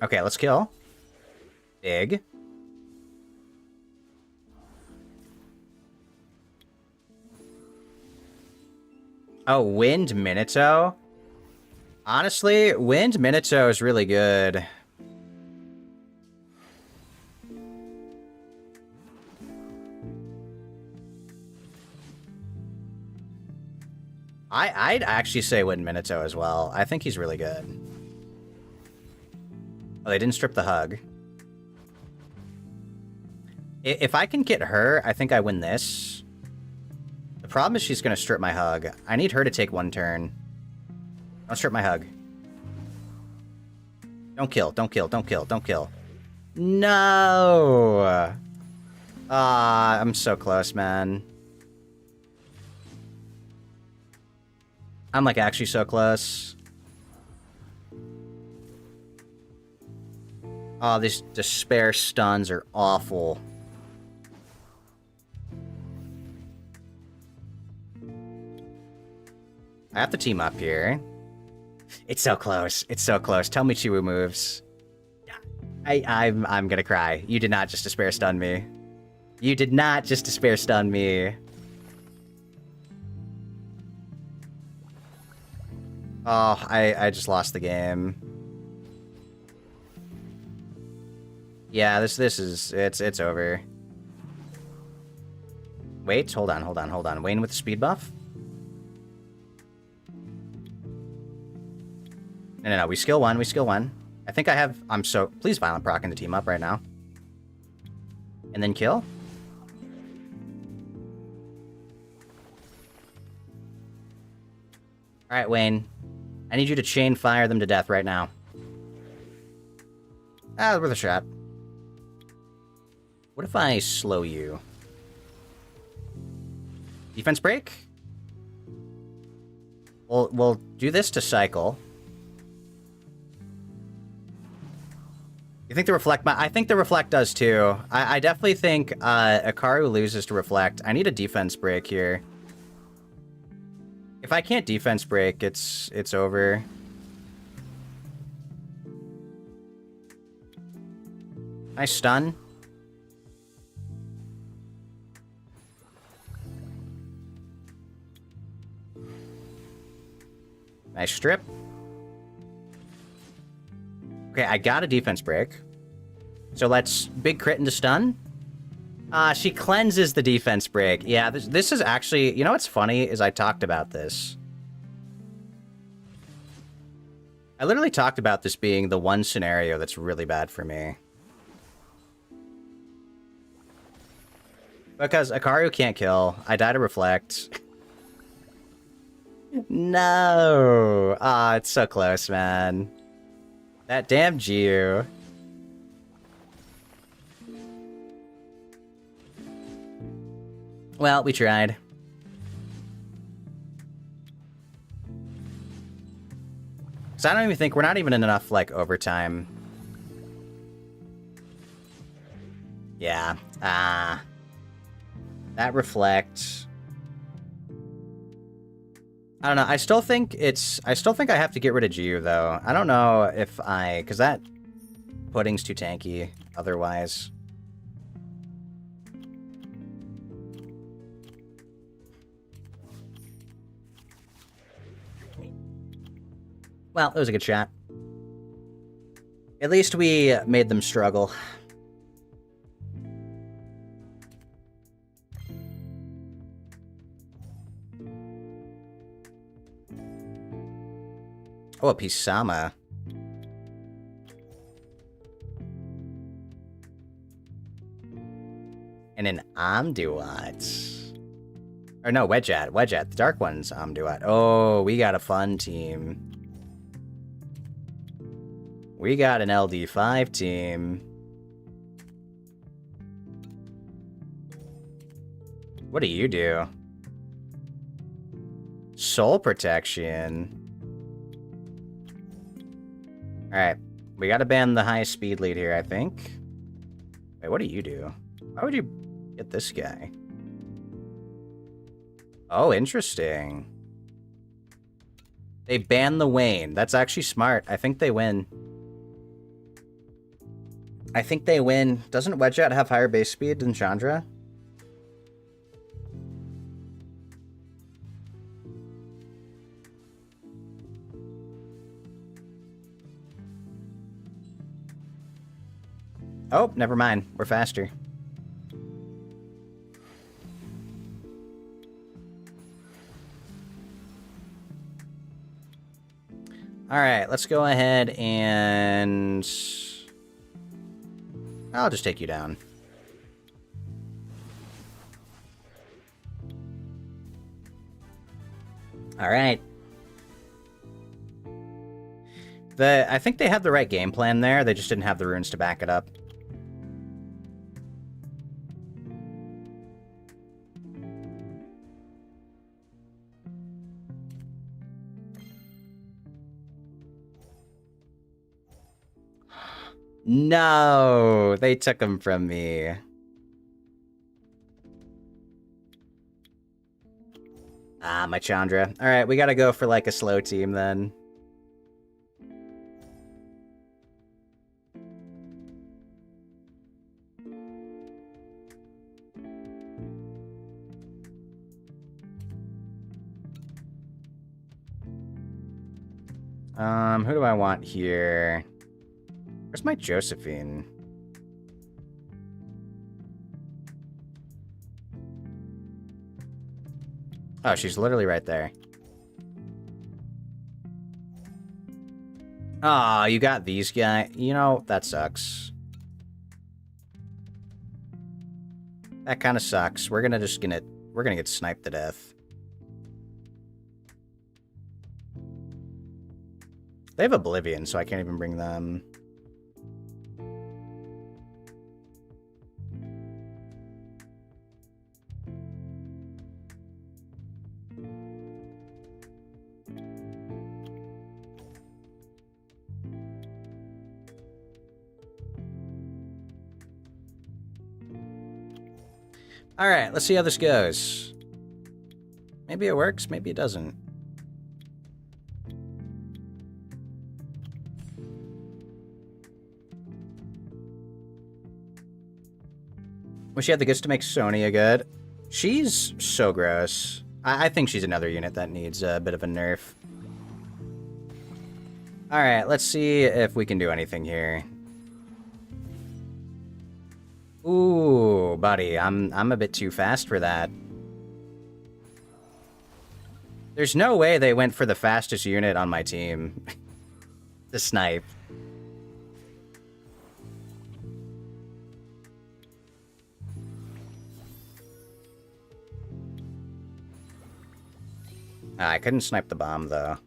Okay, let's kill. Big. Oh, Wind Minato? Honestly, Wind Minato is really good. I'd actually say Wind Minato as well. I think he's really good. Oh, they didn't strip the hug. If I can get her, I think I win this. The problem is she's going to strip my hug. I need her to take one turn. Don't strip my hug. Don't kill, don't kill, don't kill, don't kill. No! I'm so close, man. I'm, like, actually so close. Oh, these despair stuns are awful. I have to team up here. It's so close. It's so close. Tell me Chiwu moves. I'm gonna cry. You did not just despair stun me. You did not just despair stun me. Oh, I just lost the game. Yeah, this is it's over. Wait, hold on. Wayne with the speed buff? No, we skill one. I think I have please violent proc into team up right now. And then kill? Alright, Wayne. I need you to chain fire them to death right now. Ah, worth a shot. What if I slow you? Defense break? We'll do this to cycle. You think the reflect... I think the reflect does too. I definitely think Akaru loses to reflect. I need a defense break here. If I can't defense break, it's over. Nice stun. Nice strip. Okay, I got a defense break. So let's big crit into stun. She cleanses the defense break. Yeah, this is actually... You know what's funny is I talked about this. I literally talked about this being the one scenario that's really bad for me. Because Akaru can't kill. I die to reflect. No! Ah, it's so close, man. That damn Gyu. Well, we tried. Because I don't even think... We're not even in enough, like, overtime. Yeah. That reflect... I don't know. I still think I have to get rid of Gyu, though. I don't know if because that pudding's too tanky otherwise. Well, it was a good shot. At least we made them struggle. Oh, a Pisama. And an Amduat. Or no, Wedgeat. The dark one's Amduat. Oh, we got a fun team. We got an LD5 team. What do you do? Soul protection. Alright, we gotta ban the highest speed lead here, I think. Wait, what do you do? Why would you get this guy? Oh, interesting. They ban the Wayne. That's actually smart. I think they win. Doesn't Wedgeat have higher base speed than Chandra? Oh, never mind. We're faster. Alright, let's go ahead and... I'll just take you down. Alright. I think they had the right game plan there, they just didn't have the runes to back it up. No, they took him from me. Ah, my Chandra. Alright, we gotta go for like a slow team then. Who do I want here? Where's my Josephine? Oh, she's literally right there. Oh, you got these guys. You know, that sucks. That kind of sucks. We're gonna get sniped to death. They have Oblivion, so I can't even bring them. Alright, let's see how this goes. Maybe it works, maybe it doesn't. Wish she had the goods to make Sonya good. She's so gross. I think she's another unit that needs a bit of a nerf. Alright, let's see if we can do anything here. Ooh, buddy, I'm a bit too fast for that. There's no way they went for the fastest unit on my team. The snipe. I couldn't snipe the bomb, though.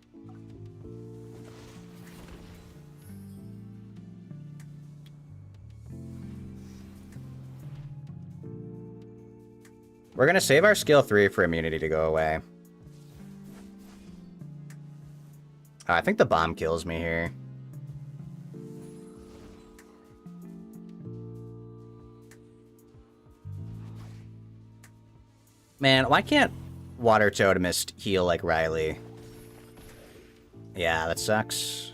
We're gonna save our skill 3 for immunity to go away. Oh, I think the bomb kills me here. Man, why can't Water Totemist heal like Riley? Yeah, that sucks.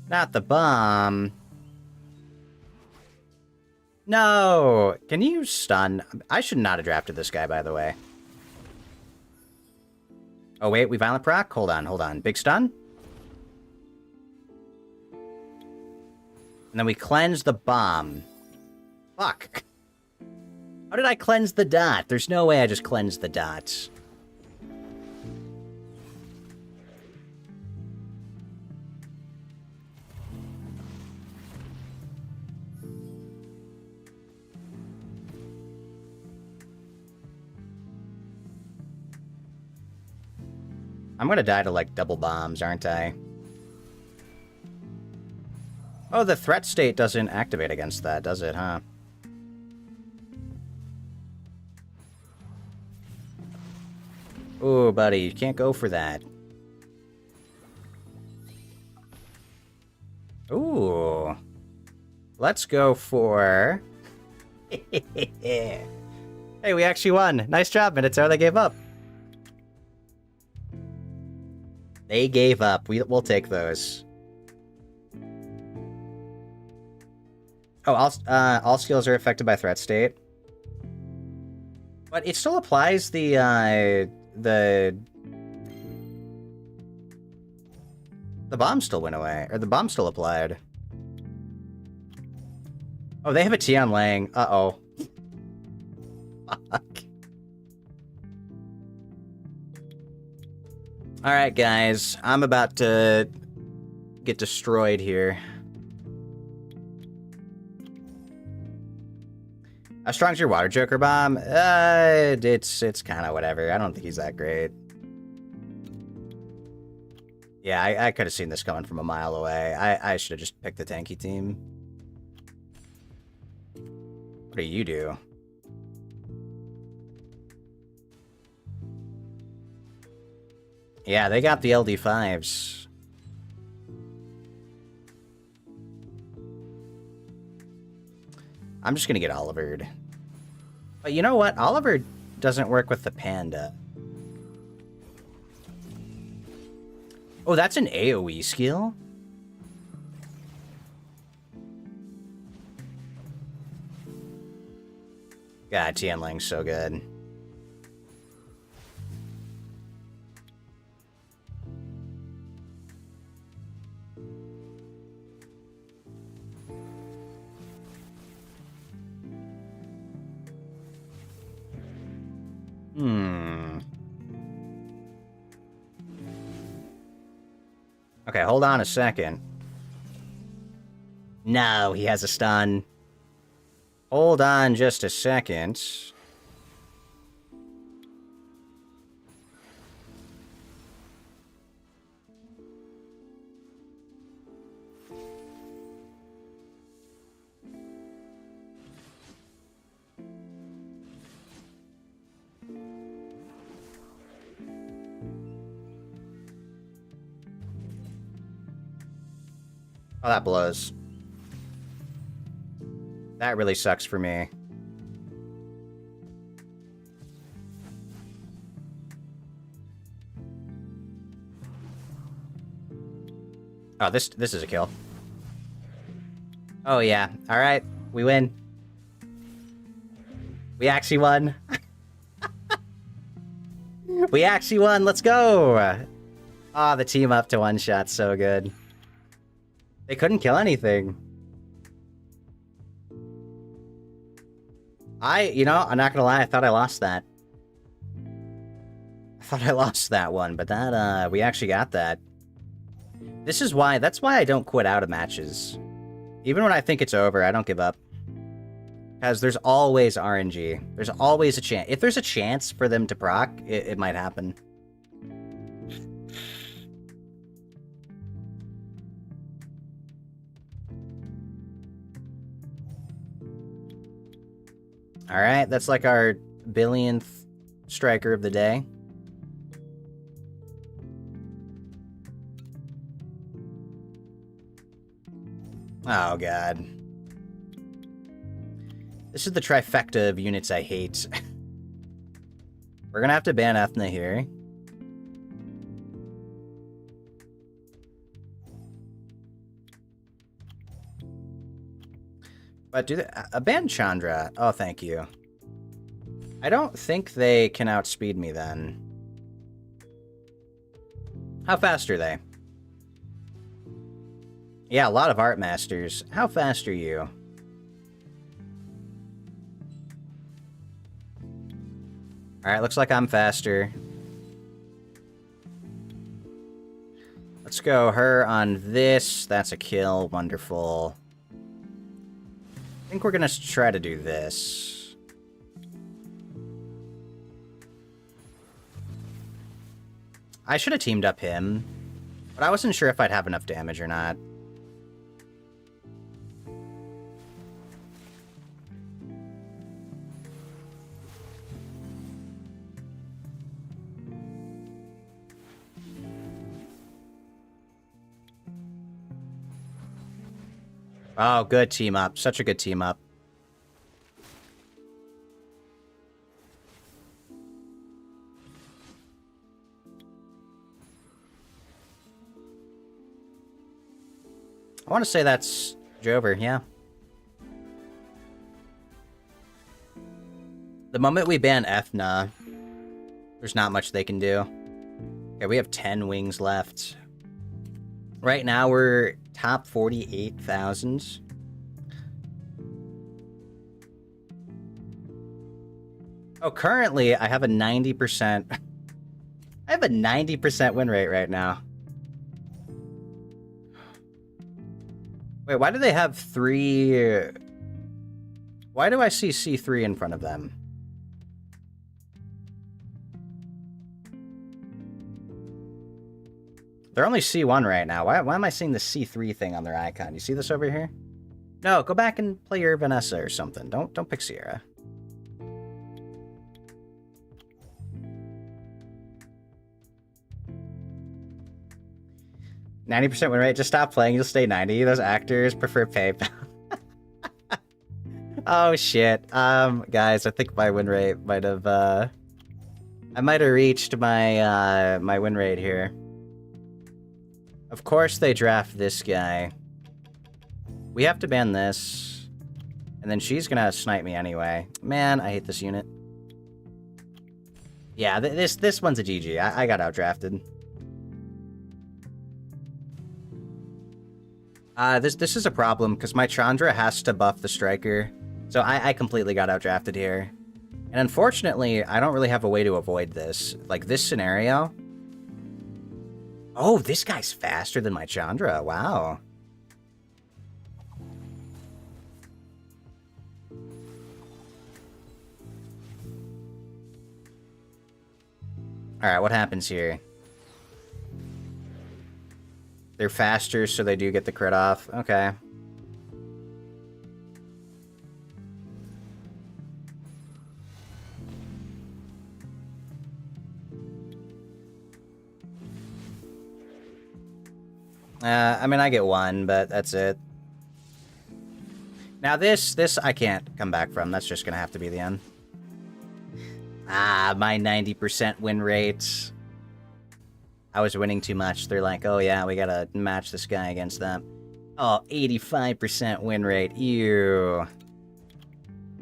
Not the bomb. No! Can you stun? I should not have drafted this guy, by the way. Oh, wait, we violent proc? Hold on. Big stun? And then we cleanse the bomb. Fuck. How did I cleanse the dot? There's no way I just cleansed the dots. I'm gonna die to, like, double bombs, aren't I? Oh, the threat state doesn't activate against that, does it, huh? Ooh, buddy, you can't go for that. Ooh. Let's go for... Hey, we actually won. Nice job, Minotaur. They gave up. They gave up. We'll take those. Oh, all skills are affected by threat state. But it still applies the bomb still went away. Or the bomb still applied. Oh, they have a T on Lang. Uh-oh. Fuck. Alright, guys. I'm about to get destroyed here. How strong's your Water Joker bomb? It's kind of whatever. I don't think he's that great. Yeah, I could have seen this coming from a mile away. I should have just picked the tanky team. What do you do? Yeah, they got the LD5s. I'm just gonna get Olivered. But you know what? Oliver doesn't work with the Panda. Oh, that's an AoE skill? God, Tianling's so good. Okay, hold on a second. No, he has a stun. Hold on just a second. Oh, that blows. That really sucks for me. Oh, this is a kill. Oh, yeah. Alright, we win. We actually won. We actually won, let's go! Ah, the team up to one shot, so good. They couldn't kill anything. You know, I'm not gonna lie, I thought I lost that. I thought I lost that one, but that, we actually got that. That's why I don't quit out of matches. Even when I think it's over, I don't give up. Because there's always RNG. There's always a chance. If there's a chance for them to proc, it might happen. Alright, that's like our billionth striker of the day. Oh, God. This is the trifecta of units I hate. We're gonna have to ban Ethna here. But do they... ban Chandra. Oh, thank you. I don't think they can outspeed me then. How fast are they? Yeah, a lot of art masters. How fast are you? Alright, looks like I'm faster. Let's go her on this. That's a kill. Wonderful. I think we're gonna try to do this. I should have teamed up him, but I wasn't sure if I'd have enough damage or not. Oh, good team up. Such a good team up. I want to say that's Jover, yeah. The moment we ban Ethna, there's not much they can do. Okay, we have 10 wings left. Right now, we're top 48,000. Oh, currently, I have a 90%... I have a 90% win rate right now. Wait, why do they have 3... Why do I see C3 in front of them? They're only C1 right now. Why am I seeing the C3 thing on their icon? You see this over here? No, go back and play your Vanessa or something. Don't pick Sierra. 90% win rate. Just stop playing. You'll stay 90. Those actors prefer PayPal. Oh shit. Guys, I think my win rate might have. I might have reached my my win rate here. Of course they draft this guy. We have to ban this, and then she's gonna snipe me anyway. Man, I hate this unit. Yeah, this one's a GG. I got outdrafted. This is a problem, because my Chandra has to buff the Striker. So I completely got outdrafted here. And unfortunately, I don't really have a way to avoid this. Like, this scenario... Oh, this guy's faster than my Chandra. Wow. Alright, what happens here? They're faster, so they do get the crit off. Okay. I mean, I get one, but that's it. Now this I can't come back from. That's just gonna have to be the end. Ah, my 90% win rate. I was winning too much. They're like, oh yeah, we gotta match this guy against them. Oh, 85% win rate. Ew.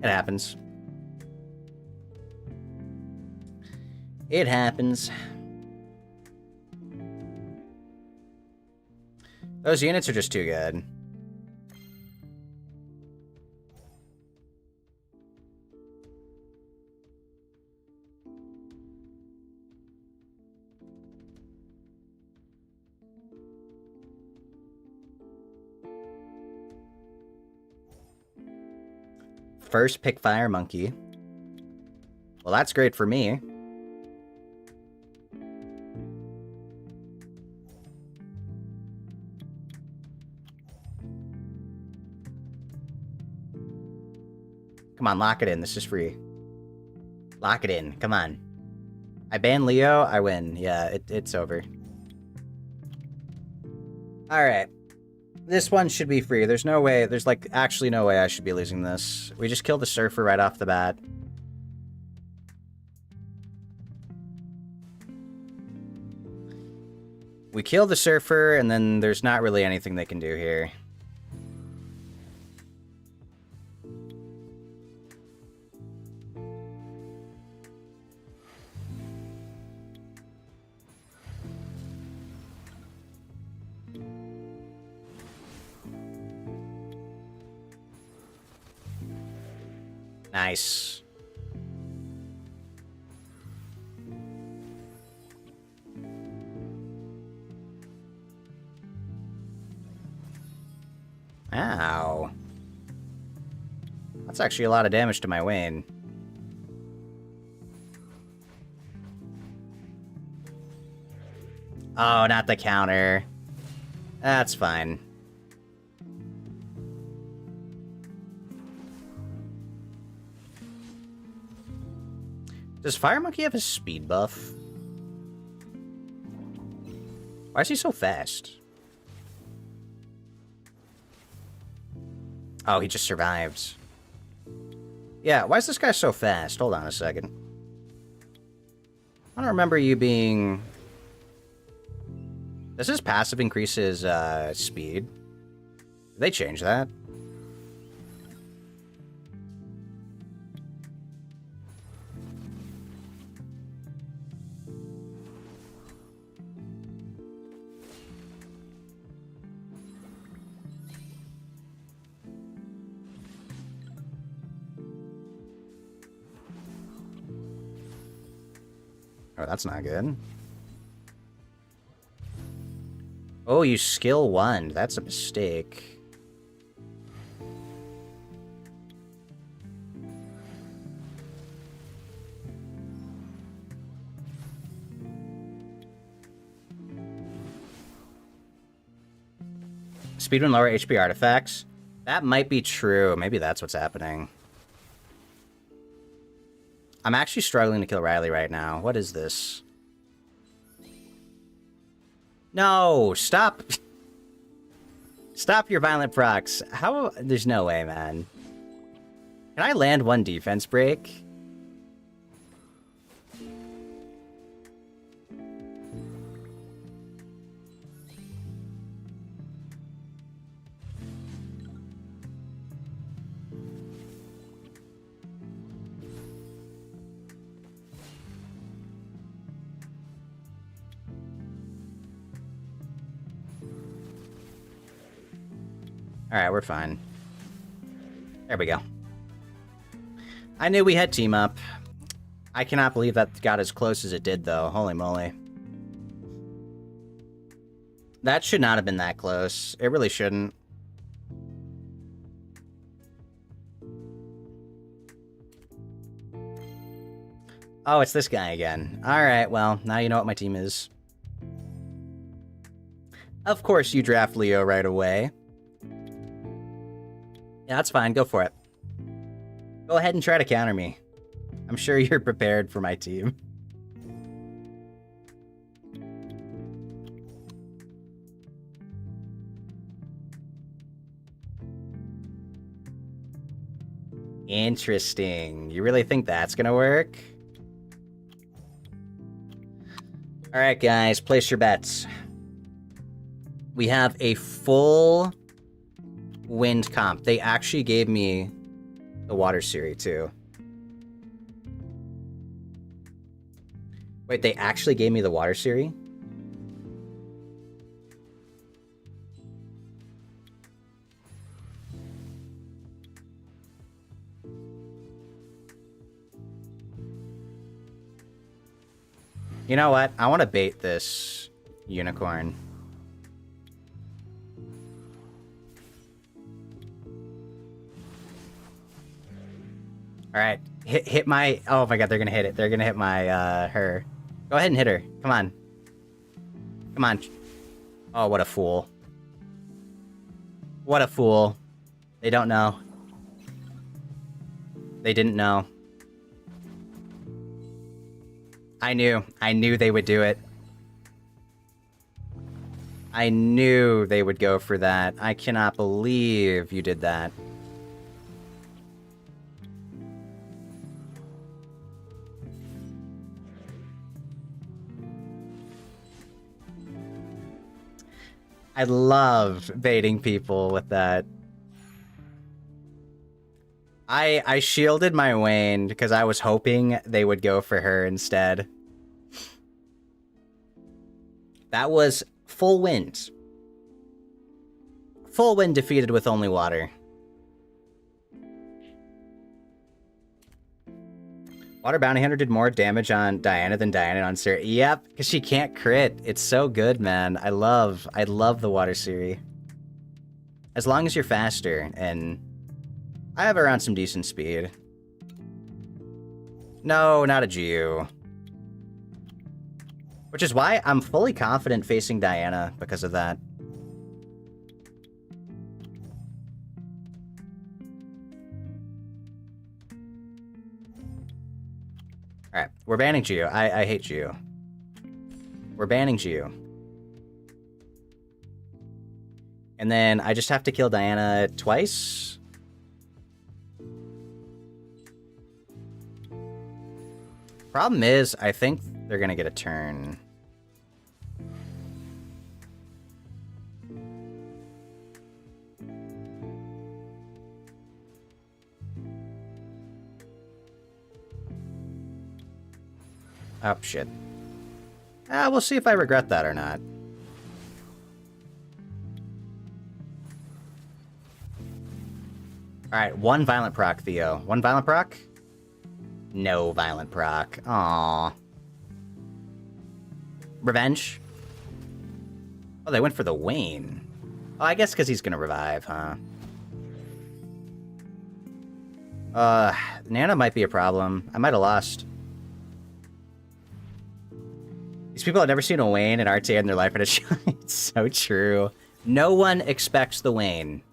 It happens. It happens. Those units are just too good. First pick Fire Monkey. Well, that's great for me. Come on, lock it in. This is free. Lock it in. Come on. I ban Leo, I win. Yeah, it's over. Alright. This one should be free. There's no way, there's like actually no way I should be losing this. We just killed the Surfer right off the bat. We kill the Surfer, and then there's not really anything they can do here. Nice. Ow. That's actually a lot of damage to my Wayne. Oh, not the counter. That's fine. Does Fire Monkey have a speed buff? Why is he so fast? Oh, he just survived. Yeah, why is this guy so fast? Hold on a second. I don't remember you being... Does his passive increase his speed? Did they change that? Oh, that's not good. Oh, you skill 1. That's a mistake. Speed when lower HP artifacts? That might be true. Maybe that's what's happening. I'm actually struggling to kill Riley right now. What is this? No, stop. Stop your violent procs. How? There's no way, man. Can I land one defense break? Alright, we're fine. There we go. I knew we had team up. I cannot believe that got as close as it did, though. Holy moly. That should not have been that close. It really shouldn't. Oh, it's this guy again. Alright, well, now you know what my team is. Of course you draft Leo right away. Yeah, that's fine. Go for it. Go ahead and try to counter me. I'm sure you're prepared for my team. Interesting. You really think that's gonna work? Alright, guys. Place your bets. We have a full wind comp. They actually gave me the water Siri too. Wait, they actually gave me the water Siri? You know what? I want to bait this unicorn. Alright, hit my... Oh my god, they're gonna hit it. They're gonna hit my, her. Go ahead and hit her. Come on. Come on. Oh, what a fool. What a fool. They don't know. They didn't know. I knew they would do it. I knew they would go for that. I cannot believe you did that. I love baiting people with that. I shielded my Wayne because I was hoping they would go for her instead. That was full wind. Full wind defeated with only water. Water Bounty Hunter did more damage on Diana than Diana on Siri. Yep, because she can't crit. It's so good, man. I love the water Siri. As long as you're faster, and I have around some decent speed. No, not a Geo. Which is why I'm fully confident facing Diana because of that. Alright, we're banning Geo. I hate Geo. We're banning Geo. And then I just have to kill Diana twice. Problem is, I think they're gonna get a turn. Oh, shit. We'll see if I regret that or not. Alright, one violent proc, Theo. One violent proc? No violent proc. Aww. Revenge? Oh, they went for the Wayne. Oh, I guess because he's gonna revive, huh? Nana might be a problem. I might have lost. These people have never seen a Wayne in RTA in their life, and it's so true. No one expects the Wayne.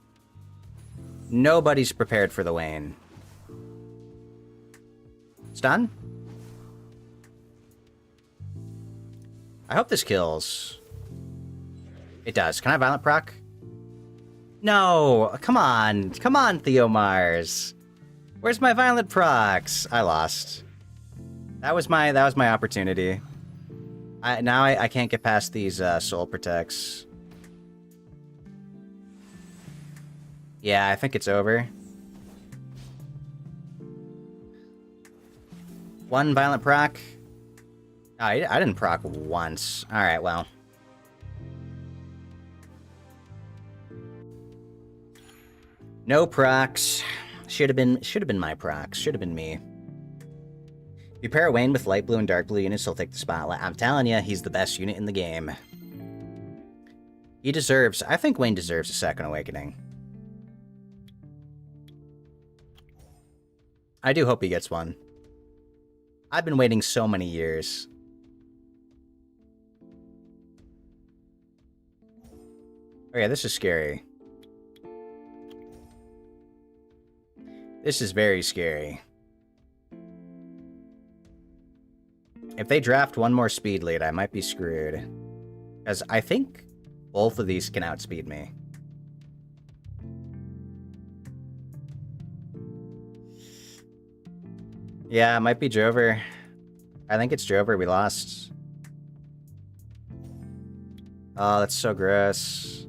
Nobody's prepared for the Wayne. Stun? I hope this kills. It does. Can I violent proc? No! Come on! Come on, Theomars! Where's my violent procs? I lost. That was my opportunity. Now I can't get past these soul protects. Yeah, I think it's over. One violent proc. Oh, I didn't proc once. Alright, well. No procs. Should have been my procs. Should have been me. If you pair Wayne with light blue and dark blue units, he'll take the spotlight. I'm telling you, he's the best unit in the game. He deserves... I think Wayne deserves a second awakening. I do hope he gets one. I've been waiting so many years. Okay, this is scary. This is very scary. If they draft one more speed lead, I might be screwed. Because I think both of these can outspeed me. Yeah, it might be Jover. I think it's Jover. We lost. Oh, that's so gross.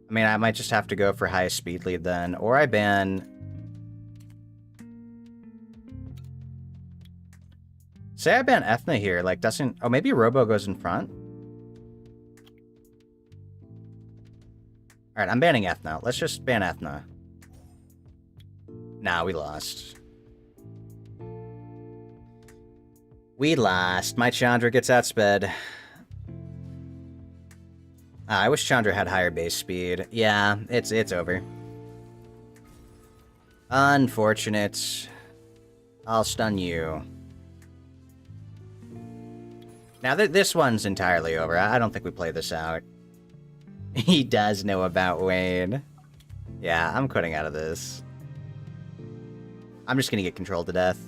I mean, I might just have to go for highest speed lead then. Or I ban... Say I ban Ethna here, like, doesn't... Oh, maybe Robo goes in front? Alright, I'm banning Ethna. Let's just ban Ethna. Nah, we lost. We lost. My Chandra gets outsped. I wish Chandra had higher base speed. Yeah, it's over. Unfortunate. I'll stun you. Now, this one's entirely over. I don't think we play this out. He does know about Wayne. Yeah, I'm quitting out of this. I'm just gonna get controlled to death.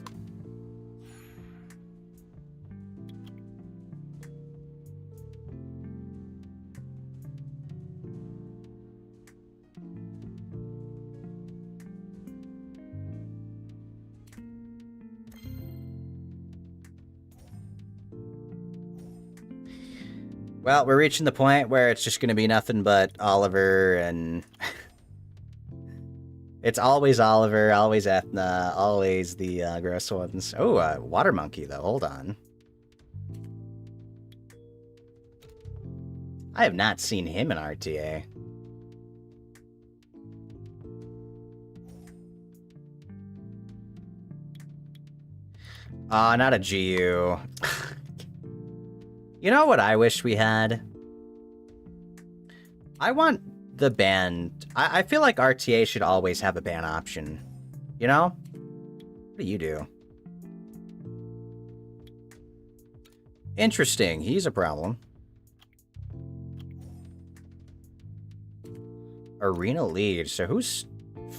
Well, we're reaching the point where it's just going to be nothing but Oliver and... It's always Oliver, always Ethna, always the gross ones. Oh, Water Monkey, though. Hold on. I have not seen him in RTA. Aw, not a GU. You know what I wish we had? I want the ban... I feel like RTA should always have a ban option. You know? What do you do? Interesting. He's a problem. Arena lead. So who's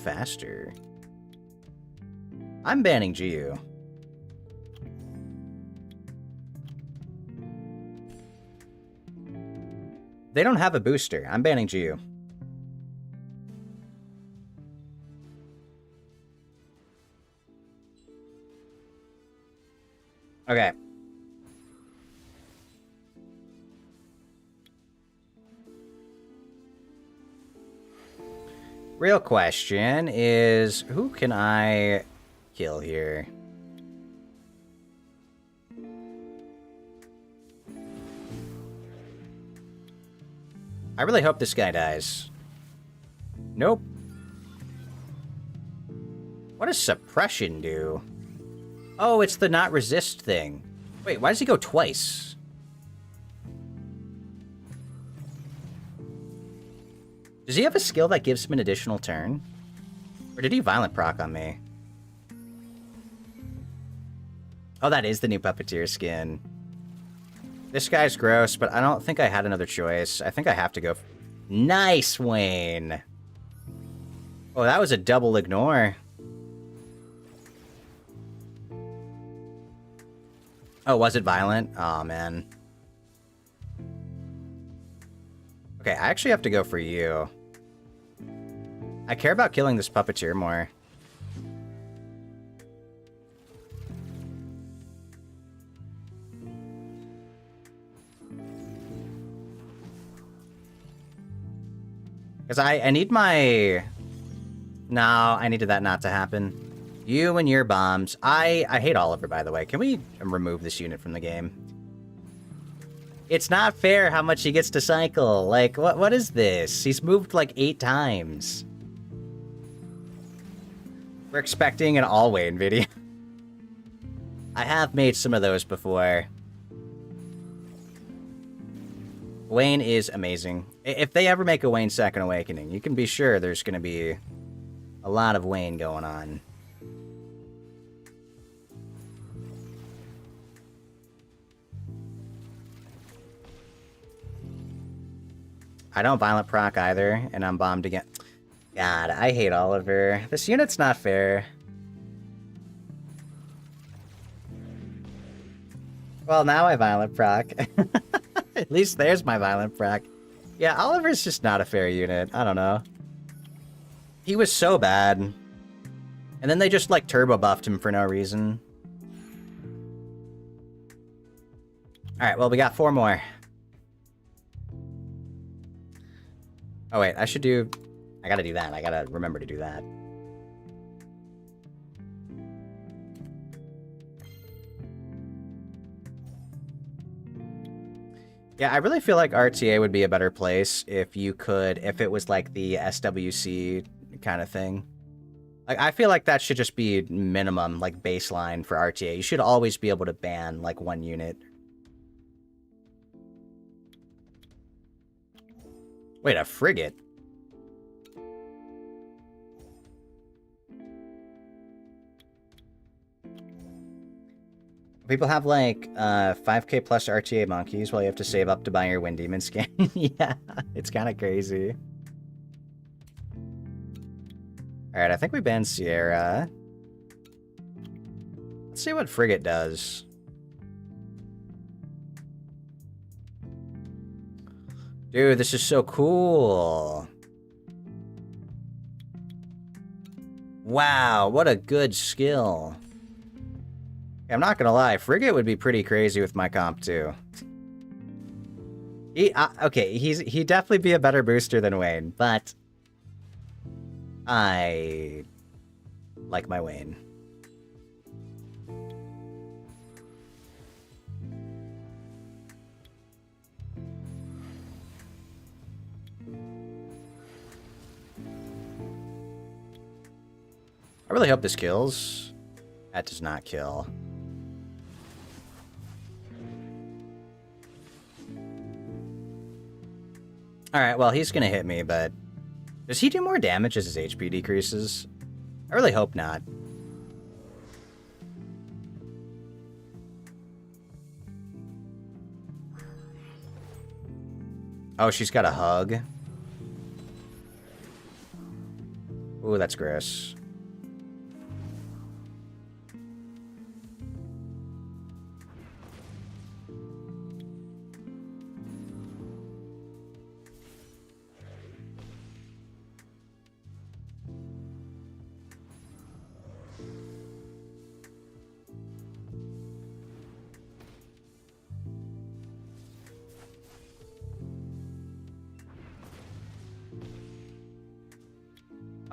faster? I'm banning GU. They don't have a booster. I'm banning GU. Okay. Real question is, who can I kill here? I really hope this guy dies. Nope. What does suppression do? Oh, it's the not resist thing. Wait, why does he go twice? Does he have a skill that gives him an additional turn? Or did he violent proc on me? Oh, that is the new Puppeteer skin. This guy's gross, but I don't think I had another choice. I think I have to go... Nice, Wayne! Oh, that was a double ignore. Oh, was it violent? Oh, man. Okay, I actually have to go for you. I care about killing this puppeteer more. Because I need my... No, I needed that not to happen. You and your bombs. I hate Oliver, by the way. Can we remove this unit from the game? It's not fair how much he gets to cycle. Like, what is this? He's moved like 8 times. We're expecting an all-Wayne video. I have made some of those before. Wayne is amazing. If they ever make a Wayne Second Awakening, you can be sure there's going to be a lot of Wayne going on. I don't violent proc either, and I'm bombed again. God, I hate Oliver. This unit's not fair. Well, now I violent proc. At least there's my violent proc. Yeah, Oliver's just not a fair unit. I don't know. He was so bad. And then they just, like, turbo buffed him for no reason. Alright, well, we got 4 more. Oh, wait, I should do... I gotta do that. I gotta remember to do that. Yeah, I really feel like RTA would be a better place if you could... If it was, like, the SWC kind of thing. Like, I feel like that should just be minimum, like, baseline for RTA. You should always be able to ban, like, 1 unit. Wait, a frigate? People have, like, 5k plus RTA monkeys while you have to save up to buy your Wind Demon skin. Yeah, it's kind of crazy. Alright, I think we banned Sierra. Let's see what Frigate does. Dude, this is so cool. Wow, what a good skill. I'm not gonna lie, Frigate would be pretty crazy with my comp too. Okay, he'd definitely be a better booster than Wayne, but I like my Wayne. I really hope this kills. That does not kill. Alright, well, he's gonna hit me, but... Does he do more damage as his HP decreases? I really hope not. Oh, she's got a hug. Ooh, that's gross.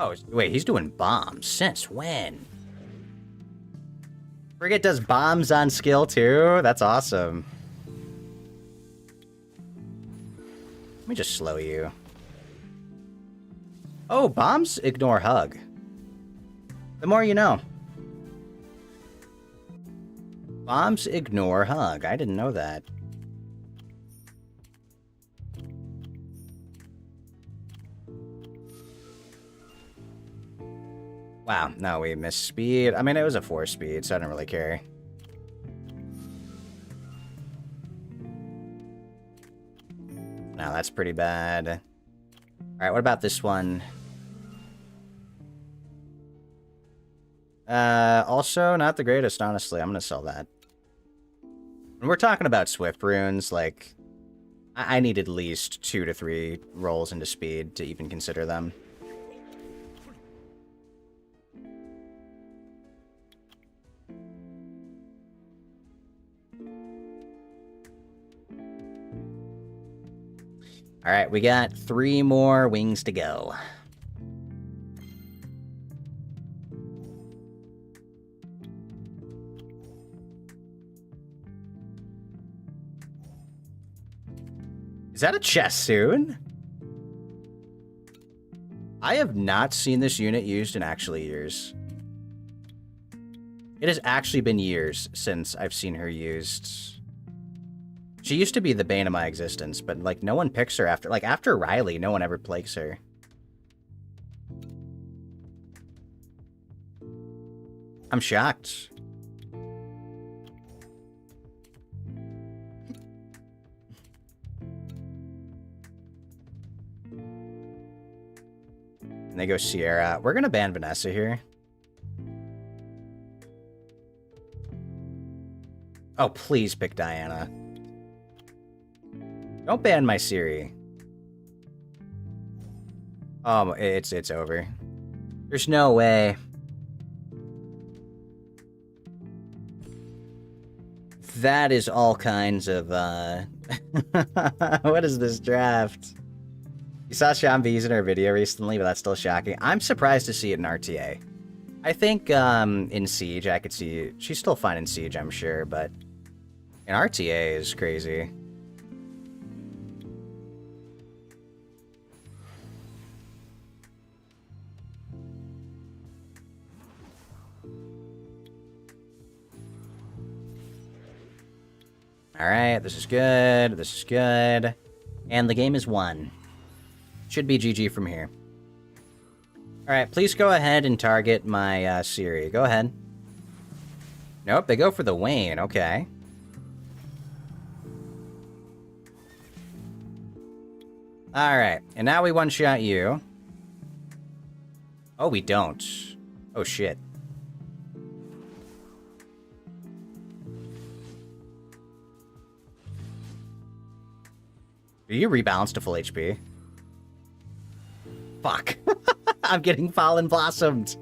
Oh, wait, he's doing bombs. Since when? Frigate does bombs on skill, too? That's awesome. Let me just slow you. Oh, bombs ignore hug. The more you know. Bombs ignore hug. I didn't know that. Wow, no, we missed speed. I mean, it was a 4 speed, so I don't really care. No, that's pretty bad. Alright, what about this one? Also, not the greatest, honestly. I'm gonna sell that. When we're talking about Swift runes, like... I need at least 2 to 3 rolls into speed to even consider them. Alright, we got 3 more wings to go. Is that a chest soon? I have not seen this unit used in actually years. It has actually been years since I've seen her used. She used to be the bane of my existence, but, like, no one picks her after... Like, after Riley, no one ever plagues her. I'm shocked. And they go Sierra. We're gonna ban Vanessa here. Oh, please pick Diana. Don't ban my Siri. Oh, it's over. There's no way. That is all kinds of, what is this draft? You saw Sean B in her video recently, but that's still shocking. I'm surprised to see it in RTA. I think, in Siege, I could see... She's still fine in Siege, I'm sure, but... In RTA is crazy. Alright, this is good, this is good. And the game is won. Should be GG from here. Alright, please go ahead and target my Siri. Go ahead. Nope, they go for the Wayne, okay. Alright, and now we one-shot you. Oh, we don't. Oh, shit. Do you rebalance to full HP? Fuck. I'm getting Fallen Blossomed.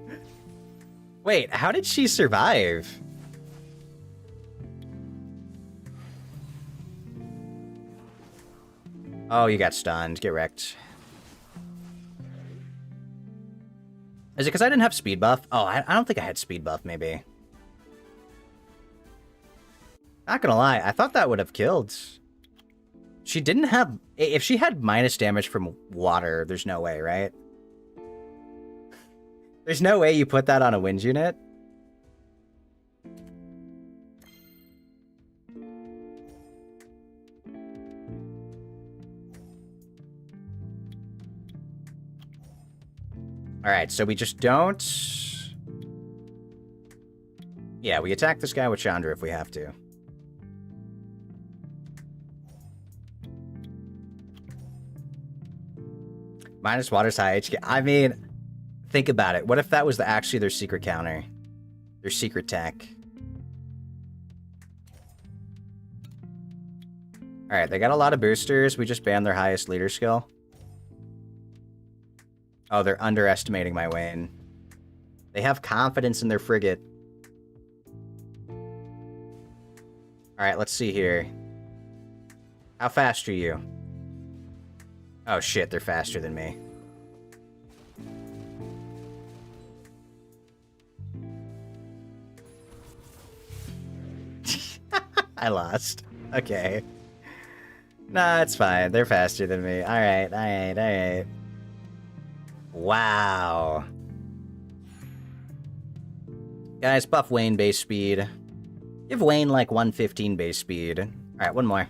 Wait, how did she survive? Oh, you got stunned. Get wrecked. Is it because I didn't have speed buff? Oh, I don't think I had speed buff, maybe. Not gonna lie, I thought that would have killed. She didn't have... If she had minus damage from water, there's no way, right? There's no way you put that on a wind unit? Alright, so we just don't... Yeah, we attack this guy with Chandra if we have to. Minus water's high HK. I mean, think about it. What if that was actually their secret counter? Their secret tech. Alright, they got a lot of boosters. We just banned their highest leader skill. Oh, they're underestimating my Wayne. They have confidence in their frigate. Alright, let's see here. How fast are you? Oh shit, they're faster than me. I lost. Okay. Nah, it's fine. They're faster than me. Alright, alright, alright. Wow. Guys, buff Wayne base speed. Give Wayne like 115 base speed. Alright, one more.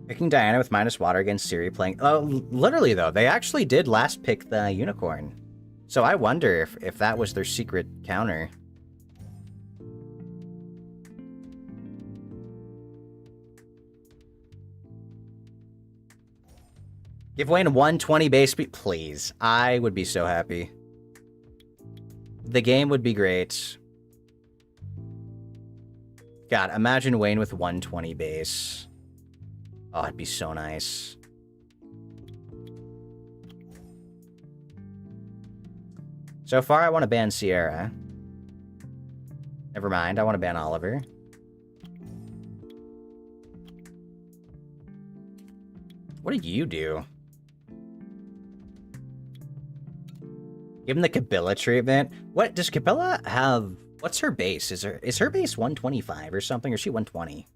Picking Diana with minus water against Siri playing... Oh, literally though, they actually did last pick the unicorn. So I wonder if that was their secret counter. Give Wayne 120 base speed, please. I would be so happy. The game would be great. God, imagine Wayne with 120 base. Oh, it'd be so nice. So far, I want to ban Sierra. Never mind, I want to ban Oliver. What did you do? Give him the Kabila treatment. What does Kabila have? What's her base? Is her base 125 or something? Or is she 120?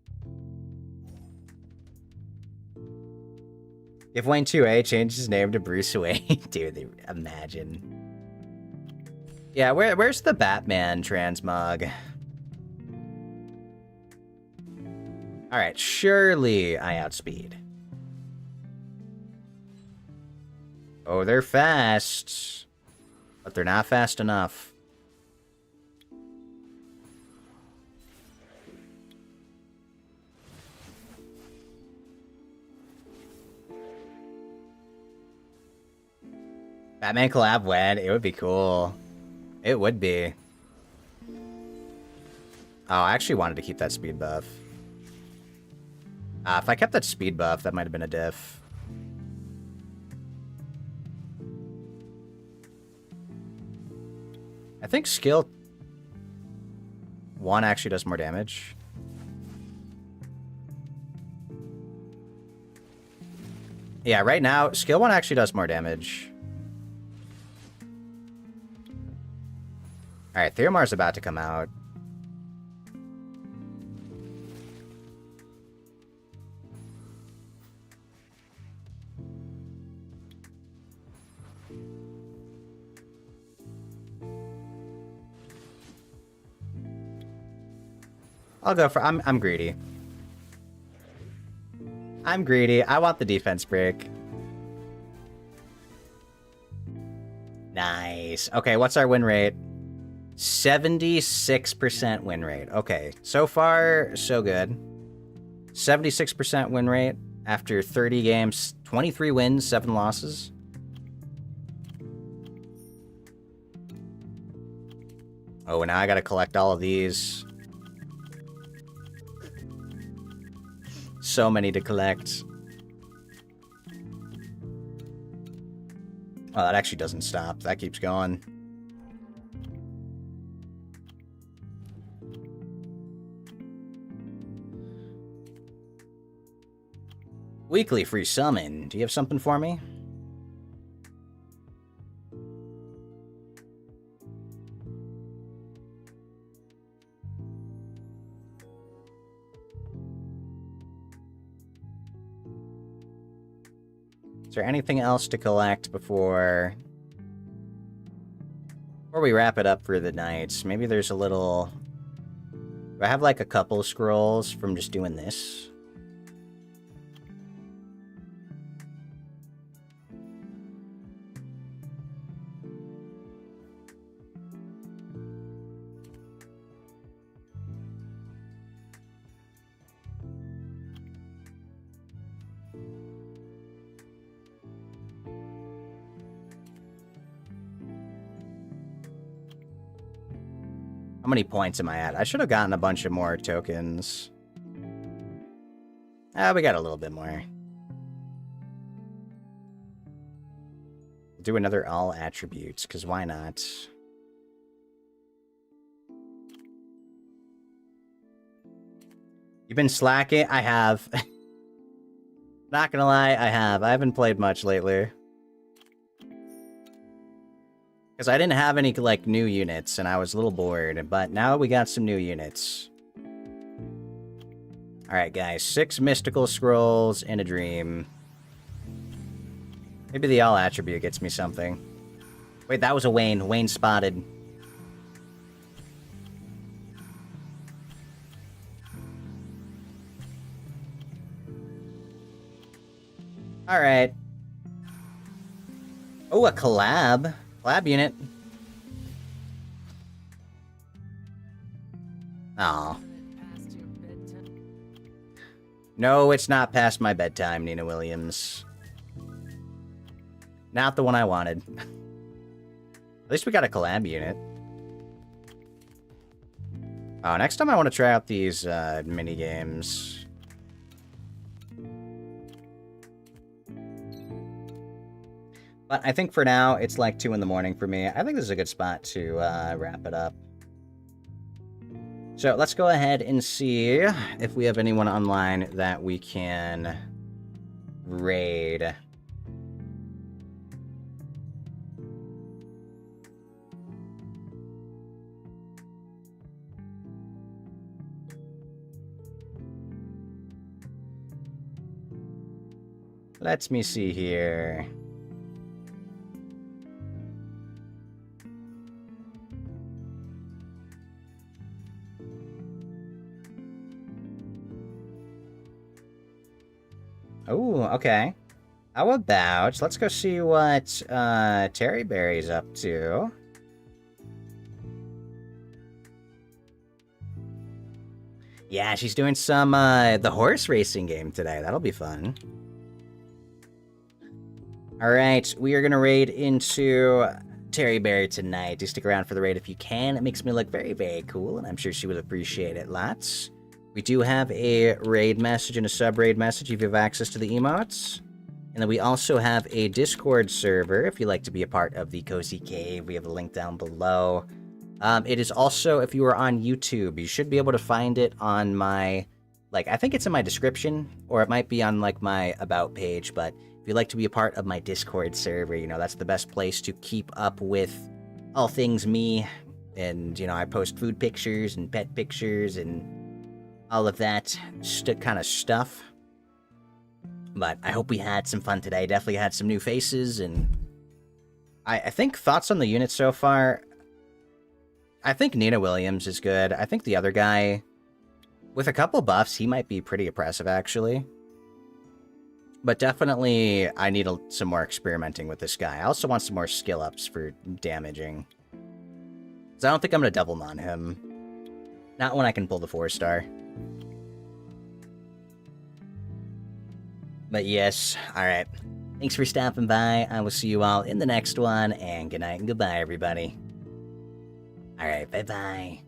If Wayne 2A changed his name to Bruce Wayne, dude, imagine. Yeah, where's the Batman transmog? Alright, surely I outspeed. Oh, they're fast. But they're not fast enough. Batman collab when? It would be cool. It would be. Oh, I actually wanted to keep that speed buff. If I kept that speed buff, that might have been a diff. I think skill 1 actually does more damage. Yeah, right now, skill 1 actually does more damage. Alright, Theomar's about to come out. I'll go for... I'm greedy. I'm greedy. I want the defense break. Nice. Okay, what's our win rate? 76% win rate. Okay, so far, so good. 76% win rate after 30 games. 23 wins, 7 losses. Oh, and now I gotta collect all of these. So many to collect. Oh, that actually doesn't stop. That keeps going. Weekly free summon. Do you have something for me? Is there anything else to collect before we wrap it up for the night? Maybe there's a little... Do I have like a couple scrolls from just doing this? How many points am I at? I should have gotten a bunch of more tokens. We got a little bit more. Do another all attributes, because why not? You've been slacking? I have. Not gonna lie, I have. I haven't played much lately. Because I didn't have any, like, new units, and I was a little bored. But now we got some new units. Alright, guys. 6 mystical scrolls in a dream. Maybe the all attribute gets me something. Wait, that was a Wayne. Wayne spotted. Alright. Oh, a collab. Collab unit. Aw. No, it's not past my bedtime, Nina Williams. Not the one I wanted. At least we got a collab unit. Oh, next time I want to try out these mini games. But I think for now, it's like 2 in the morning for me. I think this is a good spot to wrap it up. So let's go ahead and see if we have anyone online that we can raid. Let me see here. Oh, okay. How about, let's go see what Terry Berry's up to. Yeah, she's doing some, the horse racing game today. That'll be fun. Alright, we are gonna raid into Terry Berry tonight. Do stick around for the raid if you can. It makes me look very, very cool, and I'm sure she would appreciate it lots. We do have a raid message and a sub-raid message if you have access to the emotes. And then we also have a Discord server if you'd like to be a part of the Cozy Cave. We have a link down below. It is also, if you are on YouTube, you should be able to find it on my, I think it's in my description, or it might be on, my About page, but if you'd like to be a part of my Discord server, that's the best place to keep up with all things me. And, I post food pictures and pet pictures and all of that kind of stuff. But I hope we had some fun today. Definitely had some new faces, and I think thoughts on the unit so far. I think Nina Williams is good. I think the other guy, with a couple buffs, he might be pretty oppressive, actually. But definitely, I need some more experimenting with this guy. I also want some more skill ups for damaging. Because I don't think I'm going to double mon him. Not when I can pull the 4-star. But yes, alright. Thanks for stopping by. I will see you all in the next one, and good night and goodbye, everybody. Alright, bye-bye.